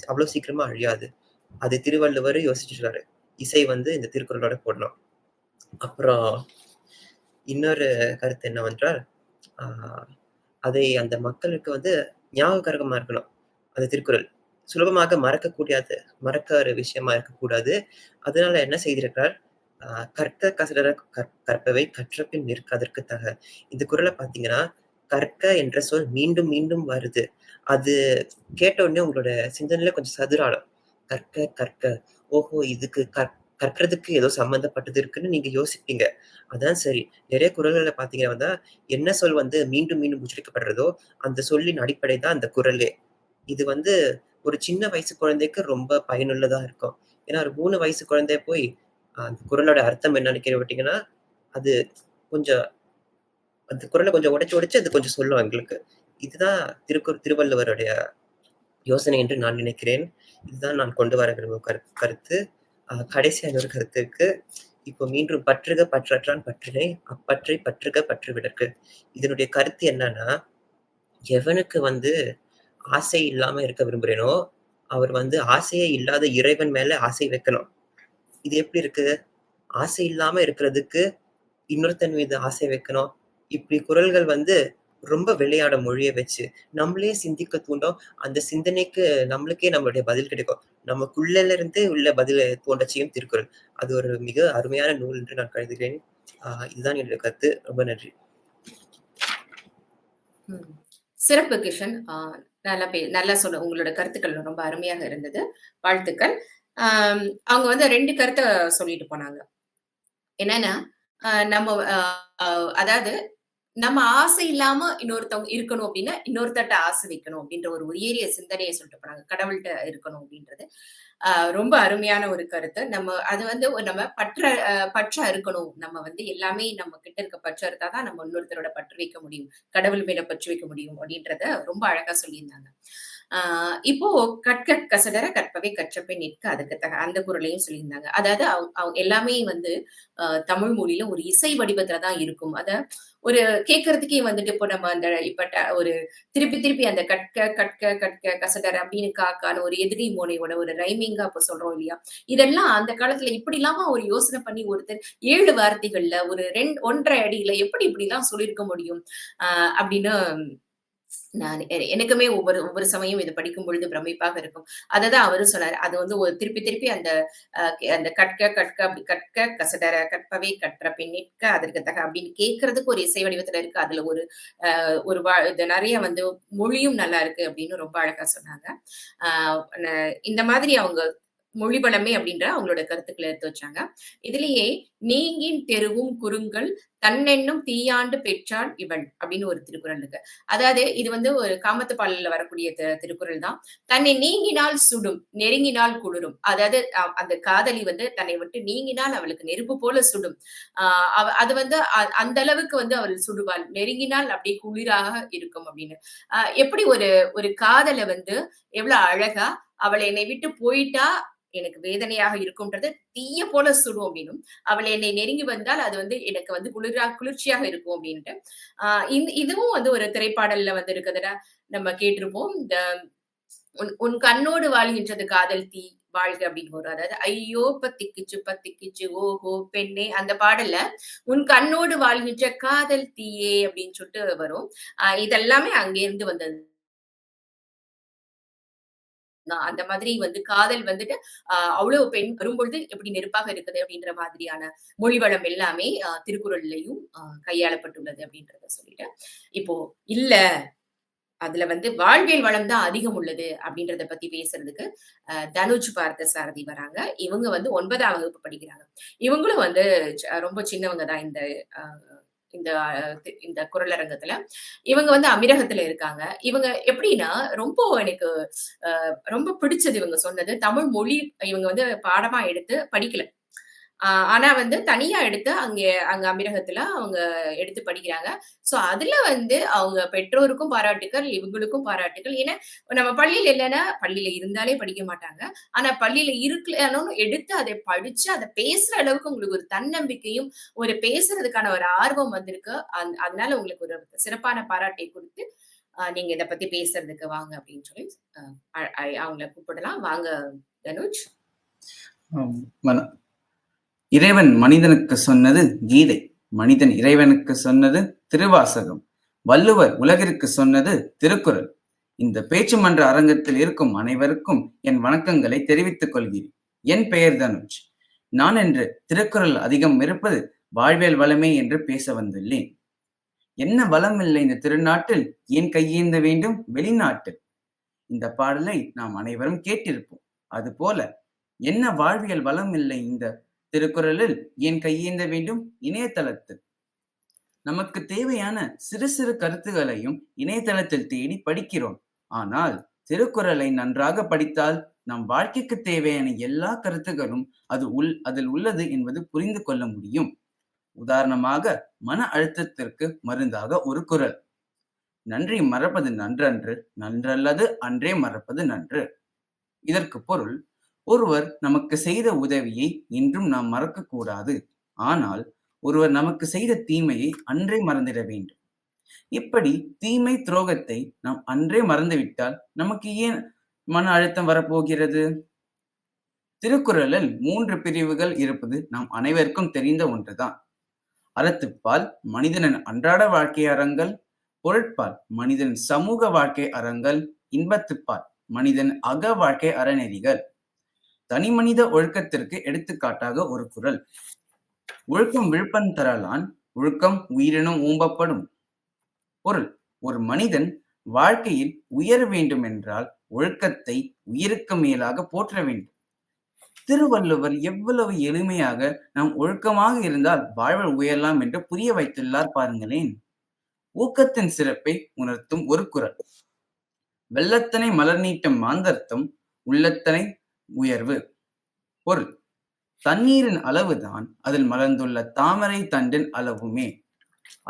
அவ்வளவு சீக்கிரமா அழியாது. அது திருவள்ளுவர் யோசிச்சிருக்காரு. இசை வந்து இந்த திருக்குறளோட போடணும். அப்புறம் இன்னொரு கருத்து என்னவென்றால், ஆ அதை அந்த மக்களுக்கு வந்து ஞாபகார்த்தமா இருக்கணும். அந்த திருக்குறள். சுலபமாக மறக்க ஒரு விஷயமா இருக்கக்கூடாது. அதனால என்ன செய்திருக்கிறார், அ "கற்க கசடற கற்பவை கற்றபின் நிற்க அதற்குத் தக." இந்த குறள பார்த்தீங்கன்னா, கற்க என்ற சொல் மீண்டும் மீண்டும் வருது. அது கேட்ட உடனே உங்களோட சிந்தனையில கொஞ்சம் சதுராடும். கற்க கற்க. ஓஹோ! இதுக்கு கற்கறதுக்கு ஏதோ சம்மந்தப்பட்டது இருக்குன்னு நீங்க யோசிப்பீங்க. அதான் சரி. நிறைய குறள்கள்ல பார்த்தீங்கன்னா, என்ன சொல் வந்து மீண்டும் மீண்டும் உச்சரிக்கப்படுறதோ, அந்த சொல்லின் அடிப்படை தான் அந்த குறளே. இது வந்து ஒரு சின்ன வயசு குழந்தைக்கு ரொம்ப பயனுள்ளதா இருக்கும். ஏன்னா ஒரு 3 வயசு குழந்தை போய் அந்த குறளோட அர்த்தம் என்னன்னு கேள்விப்பட்டீங்கன்னா, அது கொஞ்சம் அந்த குறள கொஞ்சம் உடைச்சு உடைச்சு அது கொஞ்சம் சொல்லும் எங்களுக்கு. இதுதான் திருவள்ளுவருடைய யோசனை என்று நான் நினைக்கிறேன். இதுதான் நான் கொண்டு வர விரும்பும் கருத்து. கடைசியா இன்னொரு கருத்து இருக்கு. இப்போ மீண்டும் "பற்றுக பற்றற்றான் பற்றினை அப்பற்றைப் பற்றுக பற்று விடற்கு." இதனுடைய கருத்து என்னன்னா, எவனுக்கு வந்து ஆசை இல்லாம இருக்க விரும்புறேனோ, அவர் வந்து ஆசையே இல்லாத இறைவன் மேல ஆசை வைக்கணும். இது எப்படி இருக்கு? ஆசை இல்லாம இருக்கிறதுக்கு இன்னொருத்தன் மீது ஆசை வைக்கணும். இப்படி குறள்கள் வந்து ரொம்ப விளையாடும் மொழிய வச்சு. நம்மளே சிந்திக்க தூண்டும். அந்த சிந்தனைக்கு நம்மளுக்கே நம்மளுடைய பதில் கிடைக்கும். நமக்குள்ள இருந்து உள்ள பதில தோன்றச் செய்யும் திருக்குறள். அது ஒரு மிக அருமையான நூல் என்று நான் கருதுகிறேன். இதுதான் என்னுடைய கருத்து. ரொம்ப நன்றி. சிறப்பு கிஷன். நல்லா சொன்ன உங்களோட கருத்துக்கள் ரொம்ப அருமையாக இருந்தது. வாழ்த்துக்கள். அவங்க வந்து 2 கருத்த சொல்லிட்டு போனாங்க. என்னன்னா, நம்ம அதாவது நம்ம ஆசை இல்லாம இன்னொருத்தவங்க இருக்கணும் அப்டின்னா, இன்னொருத்தர்ட்ட ஆசை வைக்கணும் அப்டின்ற ஒரு உயரிய சிந்தனைய சொல்லிட்டு போனாங்க. கடவுள்ட்ட இருக்கணும் அப்டின்றது. ரொம்ப அருமையான ஒரு கருத்து. அது வந்து நம்ம பற்றா இருக்கணும். நம்ம வந்து எல்லாமே நம்ம கிட்ட இருக்க பற்றா இருந்தா தான் நம்ம இன்னொருத்தரோட பற்று வைக்க முடியும். கடவுள் மேல பற்று வைக்க முடியும் அப்டின்றத ரொம்ப அழகா சொல்லியிருந்தாங்க. ஆ இப்போ "கற்க கசடற கற்பவை கற்றபின் நிற்க அதற்கு தக" அந்த குறளையும் சொல்லியிருந்தாங்க. அதாவது அவங்க எல்லாமே வந்து தமிழ் மொழியில ஒரு இசை வடிவத்துல தான் இருக்கும். ஒரு கேட்கறதுக்கே வந்துட்டு இப்போ நம்ம அந்த ஒரு திருப்பி திருப்பி அந்த கற்க கற்க கற்க கசடற அப்படின்னு காக்கான்னு ஒரு எதிரி மோனையோட ஒரு ரைமிங்கா இப்ப சொல்றோம் இல்லையா? இதெல்லாம் அந்த காலத்துல இப்படி இல்லாம ஒரு யோசனை பண்ணி ஒருத்தர் 7 வார்த்தைகள்ல ஒரு 1 1/2 அடியில எப்படி இப்படிலாம் சொல்லியிருக்க முடியும்? அப்படின்னு எனக்குமே ஒவ்வொரு ஒவ்வொரு சமயம் இத படிக்கும் பொழுது பிரமிப்பாக இருக்கும். அததான் அவரும் சொன்னாரு. அது வந்து ஒரு திருப்பி திருப்பி அந்த கற்க கற்க அப்படி கற்க கசடற கற்பவை கற்ற பின் நிற்க அதற்கு தக அப்படின்னு கேட்கறதுக்கு ஒரு இசை வடிவத்துல இருக்கு. அதுல ஒரு ஒரு இது நெறைய வந்து மொழியும் நல்லா இருக்கு அப்படின்னு ரொம்ப அழகா சொன்னாங்க. ஆ இந்த மாதிரி அவங்க மொழி வளமே அப்படின்ற அவங்களோட கருத்துக்கள எடுத்து வச்சாங்க. இதுலயே நீங்கின் தெருவும் குறுங்கள் தன்னென்னும் தீயாண்டு பெற்றாள் இவள் அப்படின்னு ஒரு திருக்குறள் இருக்கு. அதாவது இது வந்து ஒரு காமத்து பாடல்ல வரக்கூடிய திருக்குறள் தான். தன்னை நீங்கினால் சுடும், நெருங்கினால் குளிரும். அதாவது அந்த காதலி வந்து தன்னை விட்டு நீங்கினால் அவளுக்கு நெருப்பு போல சுடும். அது வந்து அந்த அளவுக்கு வந்து அவள் சுடுவாள். நெருங்கினால் அப்படியே குளிராக இருக்கும் அப்படின்னு. எப்படி ஒரு ஒரு காதல வந்து எவ்வளவு அழகா அவள் என்னை விட்டு போயிட்டா எனக்கு வேதனையாக இருக்கும்ன்றது தீய போல சுடும் அப்படின்னும், அவள் என்னை நெருங்கி வந்தால் அது வந்து எனக்கு வந்து குளிர்ச்சியாக இருக்கும் அப்படின்ட்டு. இதுவும் வந்து ஒரு திரைப்பாடல்ல வந்து இருக்கிறத நம்ம கேட்டிருப்போம். இந்த உன் உன் கண்ணோடு வாழ்கின்றது காதல் தீ வாழ்க அப்படின்னு வரும். அதாவது ஐயோ பத்திக்குச்சு பத்திக்குச்சு ஓஹோ பெண்ணே அந்த பாடல்ல உன் கண்ணோடு வாழ்கின்ற காதல் தீயே அப்படின்னு சொல்லிட்டு வரும். இதெல்லாமே அங்கிருந்து வந்தது. அந்த மாதிரி வந்து காதல் வந்துட்டு அவ்வளவு பெண் வரும்பொழுது எப்படி நெருப்பாக இருக்குது அப்படின்ற மாதிரியான மொழிவளம் எல்லாமே திருக்குறள்லயும் கையாளப்பட்டுள்ளது அப்படின்றத சொல்லிட்டு இப்போ இல்ல அதுல வந்து வாழ்வியல் வளம் தான் அதிகம் உள்ளது அப்படின்றத பத்தி பேசுறதுக்கு தனுஜ் பார்த்த சாரதி வராங்க. இவங்க வந்து 9ஆம் வகுப்பு படிக்கிறாங்க. இவங்களும் வந்து ரொம்ப சின்னவங்க தான் இந்த இந்த குரலரங்கத்துல. இவங்க வந்து அமீரகத்துல இருக்காங்க. இவங்க எப்படின்னா, ரொம்ப எனக்கு ரொம்ப பிடிச்சது இவங்க சொன்னது. தமிழ் மொழி இவங்க வந்து பாடமா எடுத்து படிக்கல. ஆனா வந்து தனியா எடுத்து அங்க அமீரகத்துல அவங்க எடுத்து படிக்கிறாங்க. சோ அதுல வந்து அவங்க பெற்றோருக்கும் பாராட்டுக்கள், இவங்களுக்கும் பாராட்டுக்கள். ஏன்னா நம்ம பள்ளியில இல்லன்னா, பள்ளியில இருந்தாலே படிக்க மாட்டாங்க. ஆனா பள்ளியில இருக்கலனாலும் எடுத்து அதை படிச்சு, அத பேசுற அளவுக்கு உங்களுக்கு ஒரு தன்னம்பிக்கையும், ஒரு பேசுறதுக்கான ஒரு ஆர்வம் வந்திருக்கு. அதனால உங்களுக்கு ஒரு சிறப்பான பாராட்டை குடுத்து, நீங்க இத பத்தி பேசுறதுக்கு வாங்க அப்படின்னு சொல்லி அவங்கள கூப்பிடலாம். வாங்க தனுஜ். இறைவன் மனிதனுக்கு சொன்னது கீதை, மனிதன் இறைவனுக்கு சொன்னது திருவாசகம், வள்ளுவர் உலகிற்கு சொன்னது திருக்குறள். இந்த பேச்சு மன்ற அரங்கத்தில் இருக்கும் அனைவருக்கும் என் வணக்கங்களை தெரிவித்துக் கொள்கிறேன். என் பெயர் தனுஜ். நான் என்று திருக்குறள் அதிகம் இருப்பது வாழ்வியல் வளமே என்று பேச வந்துள்ளேன். என்ன வளம் இல்லை இந்த திருநாட்டில், ஏன் கையேந்த வேண்டும் வெளிநாட்டில்? இந்த பாடலை நாம் அனைவரும் கேட்டிருப்போம். அதுபோல என்ன வாழ்வியல் வளம் இல்லை இந்த திருக்குறளில், ஏன் கையேந்த வேண்டும் இணையதளத்தில்? நமக்கு தேவையான சிறு சிறு கருத்துகளையும் இணையதளத்தில் தேடி படிக்கிறோம். ஆனால் திருக்குறளை நன்றாக படித்தால் நம் வாழ்க்கைக்கு தேவையான எல்லா கருத்துகளும் அதில் உள்ளது என்பது புரிந்து கொள்ள முடியும். உதாரணமாக, மன அழுத்தத்திற்கு மருந்தாக ஒரு குறள்: நன்றி மறப்பது நன்றன்று, நன்றல்லது அன்றே மறப்பது நன்று. இதற்கு பொருள், ஒருவர் நமக்கு செய்த உதவியை இன்றும் நாம் மறக்க கூடாது. ஆனால் ஒருவர் நமக்கு செய்த தீமையை அன்றே மறந்திட வேண்டும். இப்படி தீமை துரோகத்தை நாம் அன்றே மறந்துவிட்டால் நமக்கு ஏன் மன அழுத்தம் வரப்போகிறது? திருக்குறளில் 3 பிரிவுகள் இருப்பது நாம் அனைவருக்கும் தெரிந்த ஒன்றுதான். அறத்துப்பால் மனிதனின் அன்றாட வாழ்க்கை அறங்கள், பொருட்பால் மனிதன் சமூக வாழ்க்கை அறங்கள், இன்பத்துப்பால் மனிதன் அக வாழ்க்கை அறநெறிகள். தனி மனித ஒழுக்கத்திற்கு எடுத்துக்காட்டாக ஒரு குறள்: ஒழுக்கம் விழுப்பம் தரலான், ஒழுக்கம் உயிரினும் ஊம்பப்படும். பொருள்: ஒரு மனிதன் வாழ்க்கையில் உயர வேண்டும் என்றால் ஒழுக்கத்தை உயிருக்கு மேலாக போற்ற வேண்டும். திருவள்ளுவர் எவ்வளவு எளிமையாக நாம் ஒழுக்கமாக இருந்தால் வாழ்வில் உயரலாம் என்று புரிய வைத்துள்ளார் பாருங்களேன். ஊக்கத்தின் சிறப்பை உணர்த்தும் ஒரு குறள்: வெள்ளத்தனை மலர் நீட்டும் மாந்தர்த்தம், உள்ளத்தனை உயர்வு. பொருள்: தண்ணீரின் அளவுதான் அதில் மலர்ந்துள்ள தாமரை தண்டின் அளவுமே.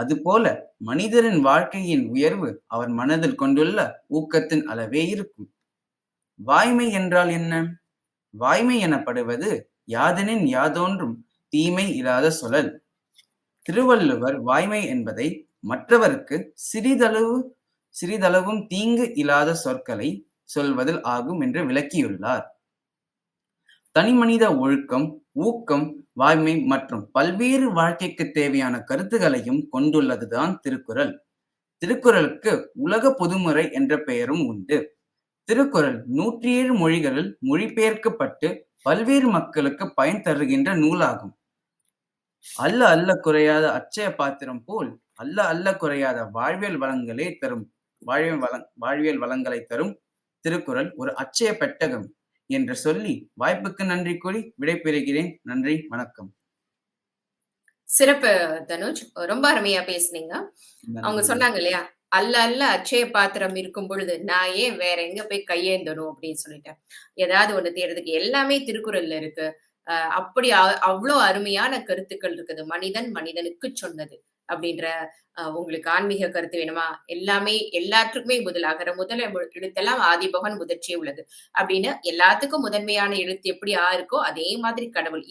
அதுபோல மனிதரின் வாழ்க்கையின் உயர்வு அவர் மனதில் கொண்டுள்ள ஊக்கத்தின் அளவே இருக்கும். வாய்மை என்றால் என்ன? வாய்மை எனப்படுவது யாதெனின் யாதொன்றும் தீமை இல்லாத சொலல். திருவள்ளுவர் வாய்மை என்பதை மற்றவருக்கு சிறிதளவும் தீங்கு இல்லாத சொற்களை சொல்வதில் ஆகும் என்று விளக்கியுள்ளார். தனிமனித ஒழுக்கம், ஊக்கம், வாய்மை மற்றும் பல்வேறு வாழ்க்கைக்கு தேவையான கருத்துகளையும் கொண்டுள்ளதுதான் திருக்குறள். திருக்குறளுக்கு உலக பொதுமுறை என்ற பெயரும் உண்டு. திருக்குறள் 107 மொழிகளில் மொழிபெயர்க்கப்பட்டு பல்வேறு மக்களுக்கு பயன் தருகின்ற நூலாகும். அல்ல அல்ல குறையாத அச்சய பாத்திரம் போல் அல்ல அல்ல குறையாத வாழ்வியல் வளங்களை தரும் திருக்குறள் ஒரு அச்சய பெட்டகம் என்று சொல்லி வாய்ப்புக்கு நன்றி கூறி விடைபெறுகிறேன். நன்றி, வணக்கம். சிறப்பு தனுஜ். ரொம்ப அருமையா பேசுனீங்க. அவங்க நன்றி. சொன்னாங்க இல்லையா? "அல்ல அல்ல அட்சய பாத்திரம் இருக்கும் பொழுது, நான் ஏன் வேற எங்க போய் கையேந்தணும்?" அப்படின்னு சொல்லிட்டு. ஏதாவது ஒண்ணு தேடுறதுக்கு எல்லாமே திருக்குறள்ல இருக்கு. அப்படி அவ்ளோ அருமையான கருத்துக்கள் இருக்குது. "மனிதன் மனிதனுக்கு சொன்னது" அப்படின்ற உங்களுக்கு ஆன்மீக கருத்து வேணுமா? எல்லாமே எல்லாற்றுக்குமே முதல் அகர முதல எழுத்தெல்லாம் ஆதிபகவன் முதற்றே உலகு. அப்படின்னு எல்லாத்துக்கும் முதன்மையான எழுத்து எப்படி இருக்கோ, அதே மாதிரி கடவுள்.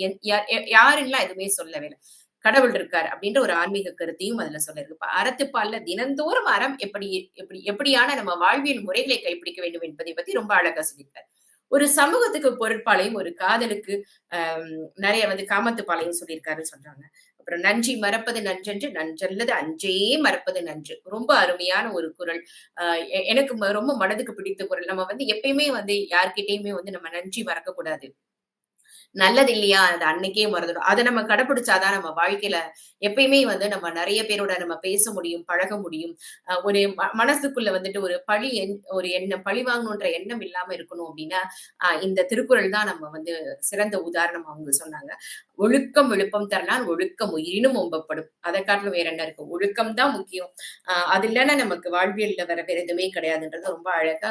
யாருன்னுலாம் எதுவுமே சொல்லவே இல்ல. கடவுள் இருக்கார் அப்படின்ற ஒரு ஆன்மீக கருத்தையும் அதுல சொல்லிருக்கு. இப்ப அறத்துப்பால்ல தினந்தோறும் அறம் எப்படி எப்படி எப்படியான நம்ம வாழ்வியல் முறைகளை கைப்பிடிக்க வேண்டும் என்பதை பத்தி ரொம்ப அழகா சொல்லியிருக்காரு. ஒரு சமூகத்துக்கு பொருட்பாலையும், ஒரு காதலுக்கு நெறைய வந்து காமத்துப்பாலையும் சொல்லியிருக்காருன்னு சொல்றாங்க. அப்புறம் நன்றி மறப்பது நன்றன்று, நன்றல்லது அஞ்சே மறப்பது நன்று. ரொம்ப அருமையான ஒரு குறள். அ எனக்கு ரொம்ப மனதுக்கு பிடித்த குறள். நம்ம வந்து எப்பயுமே வந்து யார்கிட்டயுமே வந்து நம்ம நன்றி மறக்கக்கூடாது. நல்லது இல்லையா? அது அன்னைக்கே மறந்துடும். அத நம்ம கடைபிடிச்சா தான் நம்ம வாழ்க்கையில எப்பயுமே வந்து நம்ம நெறைய பேரோட நம்ம பேச முடியும், பழக முடியும். ஒரு மனசுக்குள்ள வந்துட்டு ஒரு ஒரு எண்ணம், பழி வாங்கணுன்ற எண்ணம் இல்லாம இருக்கணும் அப்டின்னா, இந்த திருக்குறள் தான் நம்ம வந்து சிறந்த உதாரணம் அவங்க சொன்னாங்க. "ஒழுக்கம் விழுப்பம் தரலான் ஒழுக்கம் உயிரினும் ஓம்பப்படும்." அத காட்டிலும் வேற என்ன இருக்கு? ஒழுக்கம் தான் முக்கியம். அது இல்லன்னா நமக்கு வாழ்வியல்ல வேற எதுவுமே கிடையாதுன்றது ரொம்ப அழகா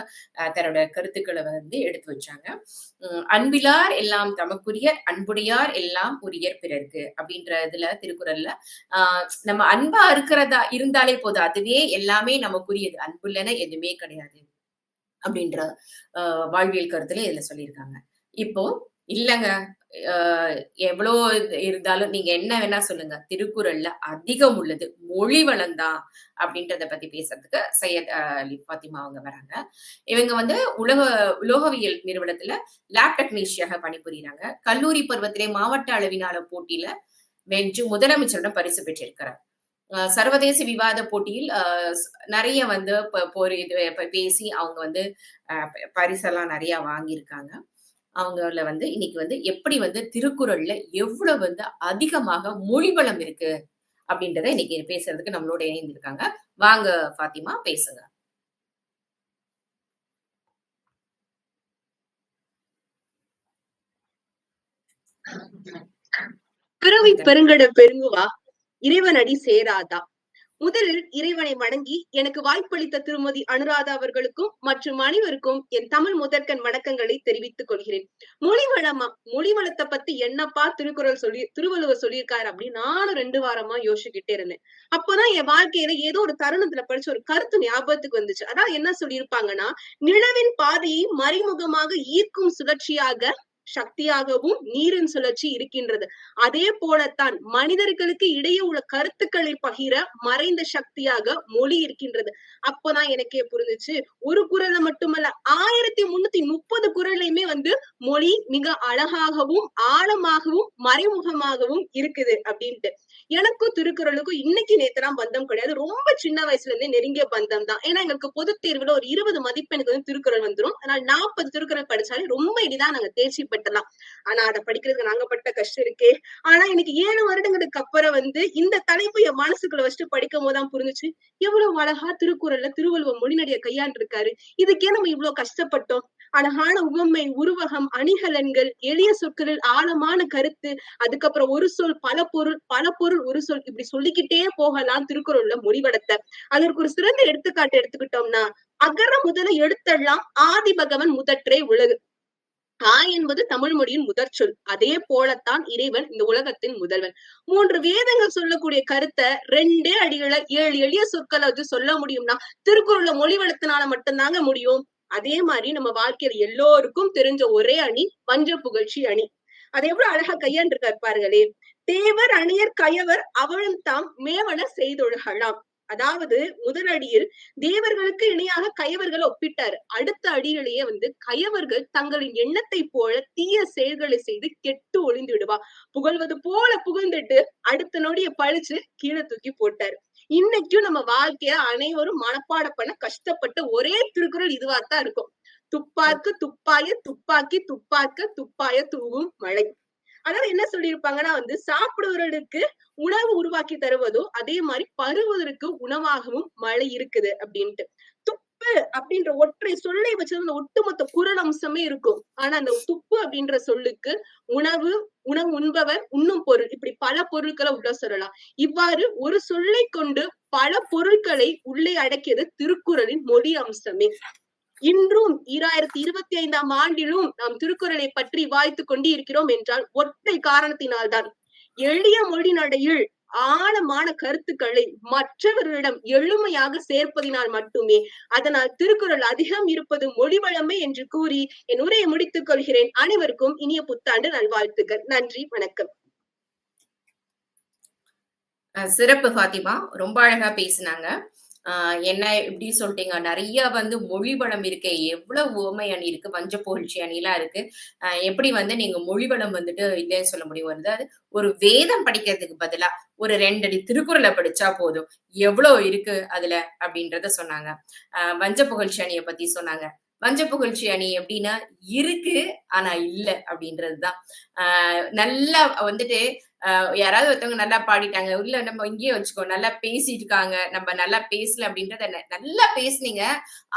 தன்னோட கருத்துக்கள வந்து எடுத்து வச்சாங்க. அன்பிலார் எல்லாம் தமக்குரியர், அன்புடையார் எல்லாம் உரியர் பிறர்க்கு அப்படின்ற இதுல திருக்குறள்ல நம்ம அன்பா இருந்தாலே போதும். அதுவே எல்லாமே நமக்குரியது. அன்பு இல்லைன்னா எதுவுமே கிடையாது. அப்படின்ற வாழ்வியல் கருத்துல இதுல சொல்லியிருக்காங்க. இப்போ இல்லங்க அ எவ்வளோ இருந்தாலும் நீங்க என்ன வேணா சொல்லுங்க. திருக்குறள்ல அதிகம் உள்ளது மொழி வளம் தான் அப்படின்றத பத்தி பேசுறதுக்கு சையத் அலி ஃபாத்திமா அவங்க வராங்க. இவங்க வந்து உலோகவியல் நிறுவனத்துல லேப் டெக்னீஷியனாக பணிபுரியிறாங்க. கல்லூரி பருவத்திலே மாவட்ட அளவிலான போட்டியில வென்று முதலமைச்சரிடம் பரிசு பெற்றிருக்கிறார். சர்வதேச விவாத போட்டியில் நெறைய வந்து பேசி அவங்க வந்து பரிசெல்லாம் நெறைய வாங்கியிருக்காங்க. அவங்கள வந்து இன்னைக்கு வந்து எப்படி வந்து திருக்குறள்ல எவ்வளவு வந்து அதிகமாக மொழிவளம் இருக்கு அப்படின்றத இன்னைக்கு பேசுறதுக்கு நம்மளோட இணைந்திருக்காங்க. வாங்க ஃபாத்திமா பேசுங்க. பிறவி பெருங்கட பெருங்குவா இறைவனடி சேராதா. முதலில் இறைவனை வணங்கி எனக்கு வாய்ப்பளித்த திருமதி அனுராதா அவர்களுக்கும் மற்றும் அனைவருக்கும் என் தமிழ் முதற்கண் வணக்கங்களை தெரிவித்துக் கொள்கிறேன். மொழி வளத்தை பத்தி என்னப்பா திருவள்ளுவர் சொல்லியிருக்காரு அப்படின்னு நானும் 2 வாரமா யோசிச்சுக்கிட்டே இருந்தேன். அப்பதான் என் வாழ்க்கையில ஏதோ ஒரு தருணத்துல படிச்ச ஒரு கருத்து ஞாபகத்துக்கு வந்துச்சு. அதான் என்ன சொல்லியிருப்பாங்கன்னா, நிலவின் பாதையை மறைமுகமாக ஈர்க்கும் சுழற்சியாக சக்தியாகவும் நீரின் சுழற்சி இருக்கின்றது. அதே போலத்தான் மனிதர்களுக்கு இடையே உள்ள கருத்துக்களை பகிர மறைந்த சக்தியாக மொழி இருக்கின்றது. அப்பதான் எனக்கே புரிஞ்சுச்சு, ஒரு குறளை மட்டுமல்ல 1330 குறளையுமே வந்து மொழி மிக அழகாகவும் ஆழமாகவும் மறைமுகமாகவும் இருக்குது அப்படின்ட்டு. எனக்கும் திருக்குறளுக்கும் இன்னைக்கு நேத்துலாம் பந்தம் கிடையாது. ரொம்ப சின்ன வயசுல இருந்தே நெருங்கிய பந்தம் தான். ஏன்னா எங்களுக்கு பொது தேர்வுல ஒரு 20 மதிப்பெண்ணுக்கு வந்து திருக்குறள் வந்துரும். அதனால 40 திருக்குறள் படிச்சாலே ரொம்ப எளிதா நாங்க தேர்ச்சி பெற்றலாம். ஆனா அதை படிக்கிறதுக்கு நாங்க பட்ட கஷ்டம் இருக்கே. ஆனா எனக்கு 7 வருடங்களுக்கு அப்புறம் வந்து இந்த தலைப்பு என் மனசுக்குள்ள வச்சுட்டு படிக்கும் போதுதான் புரிஞ்சுச்சு, எவ்வளவு அழகா திருக்குறள்ல திருவள்ளுவர் மொழிநடைய கையாண்டு இருக்காரு. இதுக்கே நம்ம இவ்வளவு கஷ்டப்பட்டோம். அழகான உவமை, உருவகம், அணிகலன்கள், எளிய சொற்களில் ஆழமான கருத்து, அதுக்கப்புறம் ஒரு சொல் பல பொருள், பல பொருள் ஒரு சொல், இப்படி சொல்லிக்கிட்டே போகலாம் திருக்குறள்ல மொழிவளத்தை. அதற்கு ஒரு சிறந்த எடுத்துக்காட்டு எடுத்துக்கிட்டோம்னா, அகர முதல எழுத்தெல்லாம் ஆதி பகவன் முதற்றே உலகு. என்பது தமிழ் மொழியின் முதற் சொல். அதே போலத்தான் இறைவன் இந்த உலகத்தின் முதல்வன். 3 வேதங்கள் சொல்லக்கூடிய கருத்தை 2 அடிகள 7 எளிய சொற்களை வச்சு சொல்ல முடியும்னா திருக்குறள்ல மொழி வளத்தினால மட்டும்தாங்க முடியும். அதே மாதிரி நம்ம வாழ்க்கையில எல்லோருக்கும் தெரிஞ்ச ஒரே அணி பஞ்ச புகழ்ச்சி அணி. அதை எவ்வளவு அழகா கையாண்டிருக்காரு பாருங்களே. தேவர் அணியர் கயவர் அவளும் தாம் மேவன செய்தொழுகலாம். அதாவது முதல் அடியில் தேவர்களுக்கு இணையாக கயவர்களை ஒப்பிட்டாரு. அடுத்த அடியிலேயே வந்து கயவர்கள் தங்களின் எண்ணத்தை போல தீய செயல்களை செய்து கெட்டு ஒளிந்து விடுவா. புகழ்வது போல புகழ்ந்துட்டு அடுத்த நொடிய பழிச்சு கீழே தூக்கி போட்டாரு. இன்னைக்கும் நம்ம வாழ்க்கைய அனைவரும் மனப்பாட பண்ண கஷ்டப்பட்ட ஒரே திருக்குறள் இதுவாத்தான் இருக்கும். துப்பாக்கு துப்பாய துப்பாக்கி துப்பாக்க துப்பாய தூவும் மழை. அதாவது என்ன சொல்லியிருப்பாங்கன்னா வந்து சாப்பிடுவர்களுக்கு உணவு உருவாக்கி தருவதோ அதே மாதிரி பருவதற்கு உணவாகவும் மழை இருக்குது அப்படின்ட்டு. அப்படின்ற ஒற்றை சொல்லை வச்சு அந்த ஒட்டுமொத்த குரல் அம்சமே இருக்கும். ஆனா அந்த துப்பு அப்படின்ற சொல்லுக்கு உணவு, உணவு உண்பவர், உண்ணும் பொருள், இப்படி பல பொருட்களை உள்ள சொல்லலாம். இவ்வாறு ஒரு சொல்லை கொண்டு பல பொருட்களை உள்ளே அடக்கியது திருக்குறளின் மொழி அம்சமே. இன்றும் 2025ஆம் ஆண்டிலும் நாம் திருக்குறளை பற்றி வாய்த்து கொண்டு இருக்கிறோம் என்றால் ஒற்றை காரணத்தினால்தான். எளிய மொழி நடையில் ஆழமான கருத்துக்களை மற்றவர்களிடம் எளிமையாக சேர்ப்பதினால் மட்டுமே. அதனால் திருக்குறள் அதிகம் இருப்பது மொழி வளமே என்று கூறி என் உரையை முடித்துக் கொள்கிறேன். அனைவருக்கும் இனிய புத்தாண்டு நல்வாழ்த்துக்கள். நன்றி, வணக்கம். சிறப்பு ஃபாத்திமா. ரொம்ப அழகா பேசுனாங்க. என்ன இப்படி சொல்லிட்டீங்க? நிறைய வந்து மொழி வளம் இருக்கே, எவ்வளவு உவமை அணி இருக்கு, வஞ்ச புகழ்ச்சி அணிலாம் இருக்கு. எப்படி வந்து நீங்க மொழி வளம் வந்துட்டு இல்லைன்னு சொல்ல முடியும்? அதாவது ஒரு வேதம் படிக்கிறதுக்கு பதிலா ஒரு 2 அடி திருக்குறளை படிச்சா போதும். எவ்வளவு இருக்கு அதுல அப்படின்றத சொன்னாங்க. வஞ்ச புகழ்ச்சி அணியை பத்தி சொன்னாங்க. வஞ்ச புகழ்ச்சி அணி எப்படின்னா இருக்கு ஆனா இல்ல அப்படின்றதுதான். நல்லா வந்துட்டு யாராவது ஒருத்தவங்க நல்லா பாடிட்டாங்க, இல்ல நம்ம இங்கேயே வச்சுக்கோ, நல்லா பேசிட்டு இருக்காங்க, நம்ம நல்லா பேசல அப்படின்றத நல்லா பேசுனீங்க.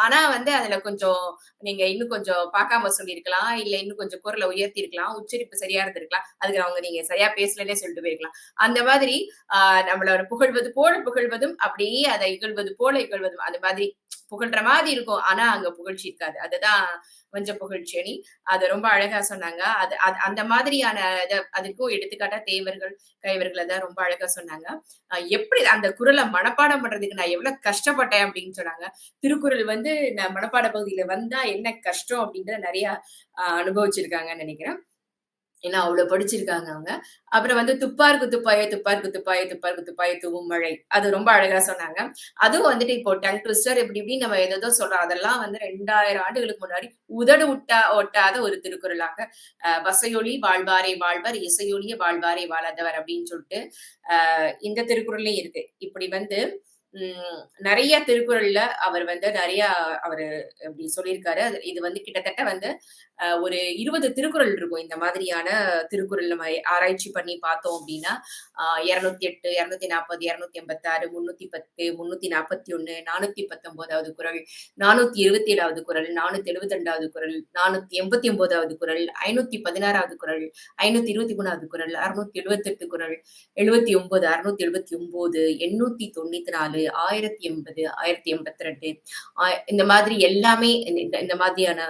ஆனா வந்து அதுல கொஞ்சம் நீங்க இன்னும் கொஞ்சம் பார்க்காம சொல்லியிருக்கலாம், இல்ல இன்னும் கொஞ்சம் குரலை உயர்த்தி இருக்கலாம், உச்சரிப்பு சரியா இருந்திருக்கலாம். அதுக்கு அவங்க நீங்க சரியா பேசலன்னே சொல்லிட்டு போயிருக்கலாம். அந்த மாதிரி நம்மளோட புகழ்வது போல புகழ்வதும், அப்படியே அதை இகழ்வது போல இகழ்வதும், அந்த மாதிரி புகழ்ற மாதிரி இருக்கும். ஆனா அங்க புகழ்ச்சி இருக்காது. அதுதான் வஞ்ச புகழ்ச்சி அணி. அது ரொம்ப அழகா சொன்னாங்க. அது அந்த மாதிரியான அதுக்கும் எடுத்துக்காட்டா தேவர்கள், கைவர்களை தான் ரொம்ப அழகா சொன்னாங்க. எப்படி அந்த குறளை மனப்பாடம் பண்றதுக்கு நான் எவ்வளவு கஷ்டப்பட்டேன் அப்படின்னு சொன்னாங்க. திருக்குறள் வந்து நான் மனப்பாட பகுதியில வந்தா என்ன கஷ்டம் அப்படின்றத நிறைய அனுபவிச்சிருக்காங்கன்னு நினைக்கிறேன். ஏன்னா அவ்வளவு படிச்சிருக்காங்க அவங்க. அப்புறம் வந்து துப்பார்க்கு துப்பாய துப்பார்க்கு துப்பாய துப்பார்க்கு துப்பாய தூவும் மழை, அது ரொம்ப அழகா சொன்னாங்க. அதுவும் வந்துட்டு இப்போ டங் ட்விஸ்டர் இப்படி இப்படி நம்ம ஏதோ சொல்றோம். அதெல்லாம் வந்து 2000 ஆண்டுகளுக்கு முன்னாடி உதடு ஒட்டாத ஒரு திருக்குறளாக வசையொலி வாழ்வாரே வாழ்வர், இசையொலிய வாழ்வாரே வாழாதவர் அப்படின்னு சொல்லிட்டு இந்த திருக்குறள்லயும் இருக்கு. இப்படி வந்து நிறைய திருக்குறள்ல அவர் வந்து நிறைய அவரு அப்படி சொல்லியிருக்காரு. இது வந்து கிட்டத்தட்ட வந்து ஒரு 20 திருக்குறள் இருக்கும். இந்த மாதிரியான திருக்குறள் நம்ம ஆராய்ச்சி பண்ணி பார்த்தோம் அப்படின்னா 208, 240, 286, 310, 341, 419வது குறள், 427வது குறள், 472வது குறள், 489வது குறள், 516வது குறள், 523வது குறள், 678 குறள், 79, 679, 894, 1080, 1082 இந்த மாதிரி எல்லாமே இந்த மாதிரியான